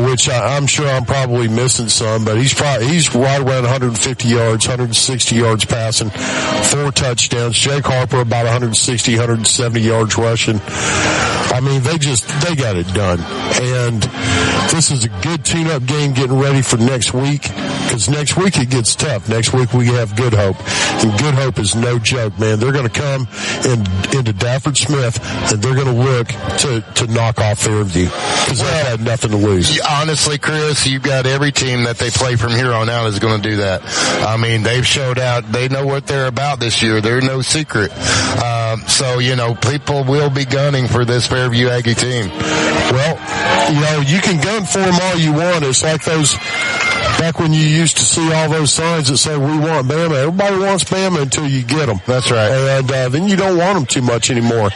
[SPEAKER 2] which I'm sure I'm probably missing some, but he's right around 150 yards, 160 yards passing, 4 touchdowns. Jake Harper about 160, 170 yards rushing. I mean, they got it done. And this is a good tune-up game getting ready for next week, because next week it gets tough. Next week we have Good Hope. And Good Hope is no joke, man. They're going to come into Dafford Smith, and they're going to look to knock off Fairview, because they had nothing to lose. always.
[SPEAKER 4] Honestly, Chris, you've got every team that they play from here on out is going to do that. I mean, they've showed out. They know what they're about this year. They're no secret. So, people will be gunning for this Fairview Aggie team.
[SPEAKER 2] Well, you can gun for them all you want. It's like back when you used to see all those signs that say, we want Bama. Everybody wants Bama until you get them.
[SPEAKER 4] That's right.
[SPEAKER 2] And then you don't want them too much anymore.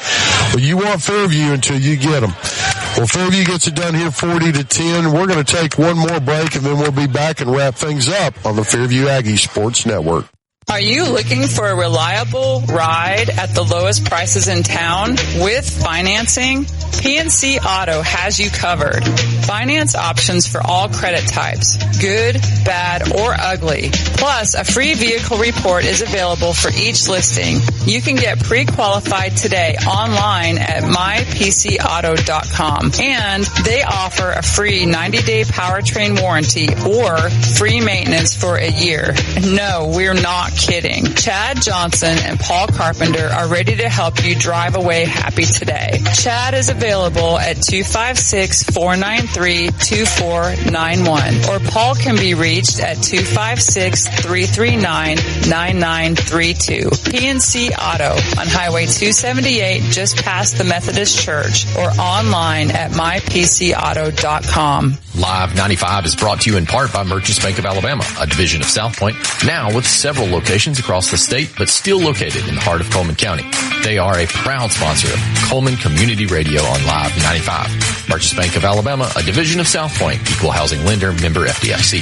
[SPEAKER 2] But you want Fairview until you get them. Well, Fairview gets it done here 40-10. We're going to take one more break, and then we'll be back and wrap things up on the Fairview Aggie Sports Network.
[SPEAKER 12] Are you looking for a reliable ride at the lowest prices in town with financing? PNC Auto has you covered. Finance options for all credit types, good, bad, or ugly. Plus, a free vehicle report is available for each listing. You can get pre-qualified today online at mypcauto.com. And they offer a free 90-day powertrain warranty or free maintenance for a year. No, we're not kidding. Chad Johnson and Paul Carpenter are ready to help you drive away happy today. Chad is available at 256-493-2491, or Paul can be reached at 256-339-9932. PNC Auto on Highway 278 just past the Methodist Church, or online at mypcauto.com.
[SPEAKER 13] Live 95 is brought to you in part by Merchants Bank of Alabama, a division of South Point, now with several locations across the state, but still located in the heart of Coleman County. They are a proud sponsor of Coleman Community Radio on Live 95. Merchants Bank of Alabama, a division of South Point, equal housing lender, member FDIC.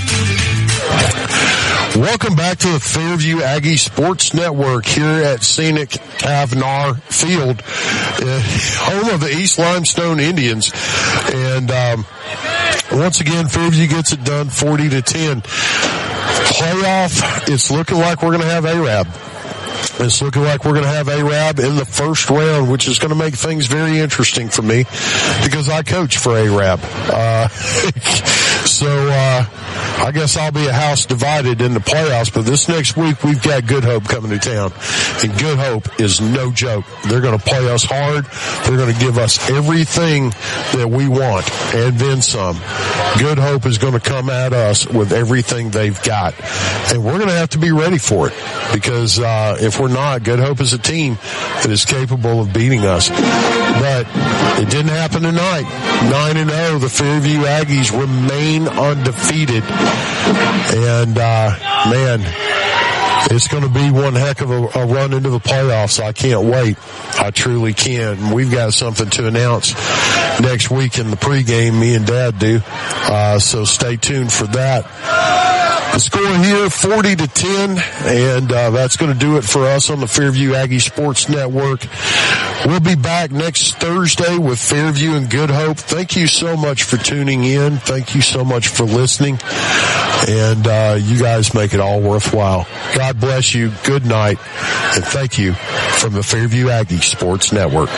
[SPEAKER 2] Welcome back to the Fairview Aggie Sports Network here at scenic Kavnar Field, home of the East Limestone Indians. And once again, Fairview gets it done 40-10. Playoff, it's looking like we're going to have Arab. It's looking like we're going to have Arab in the first round, which is going to make things very interesting for me because I coach for Arab. I guess I'll be a house divided in the playoffs, but this next week we've got Good Hope coming to town. And Good Hope is no joke. They're going to play us hard. They're going to give us everything that we want and then some. Good Hope is going to come at us with everything they've got. And we're going to have to be ready for it because if we're not, Good Hope is a team that is capable of beating us. But it didn't happen tonight. 9-0, the Fairview Aggies remain undefeated. And, man, it's going to be one heck of a run into the playoffs. I can't wait. I truly can. We've got something to announce next week in the pregame, me and Dad do. So stay tuned for that. The score here, 40-10, and that's going to do it for us on the Fairview Aggie Sports Network. We'll be back next Thursday with Fairview and Good Hope. Thank you so much for tuning in. Thank you so much for listening, and you guys make it all worthwhile. God bless you. Good night, and thank you from the Fairview Aggie Sports Network.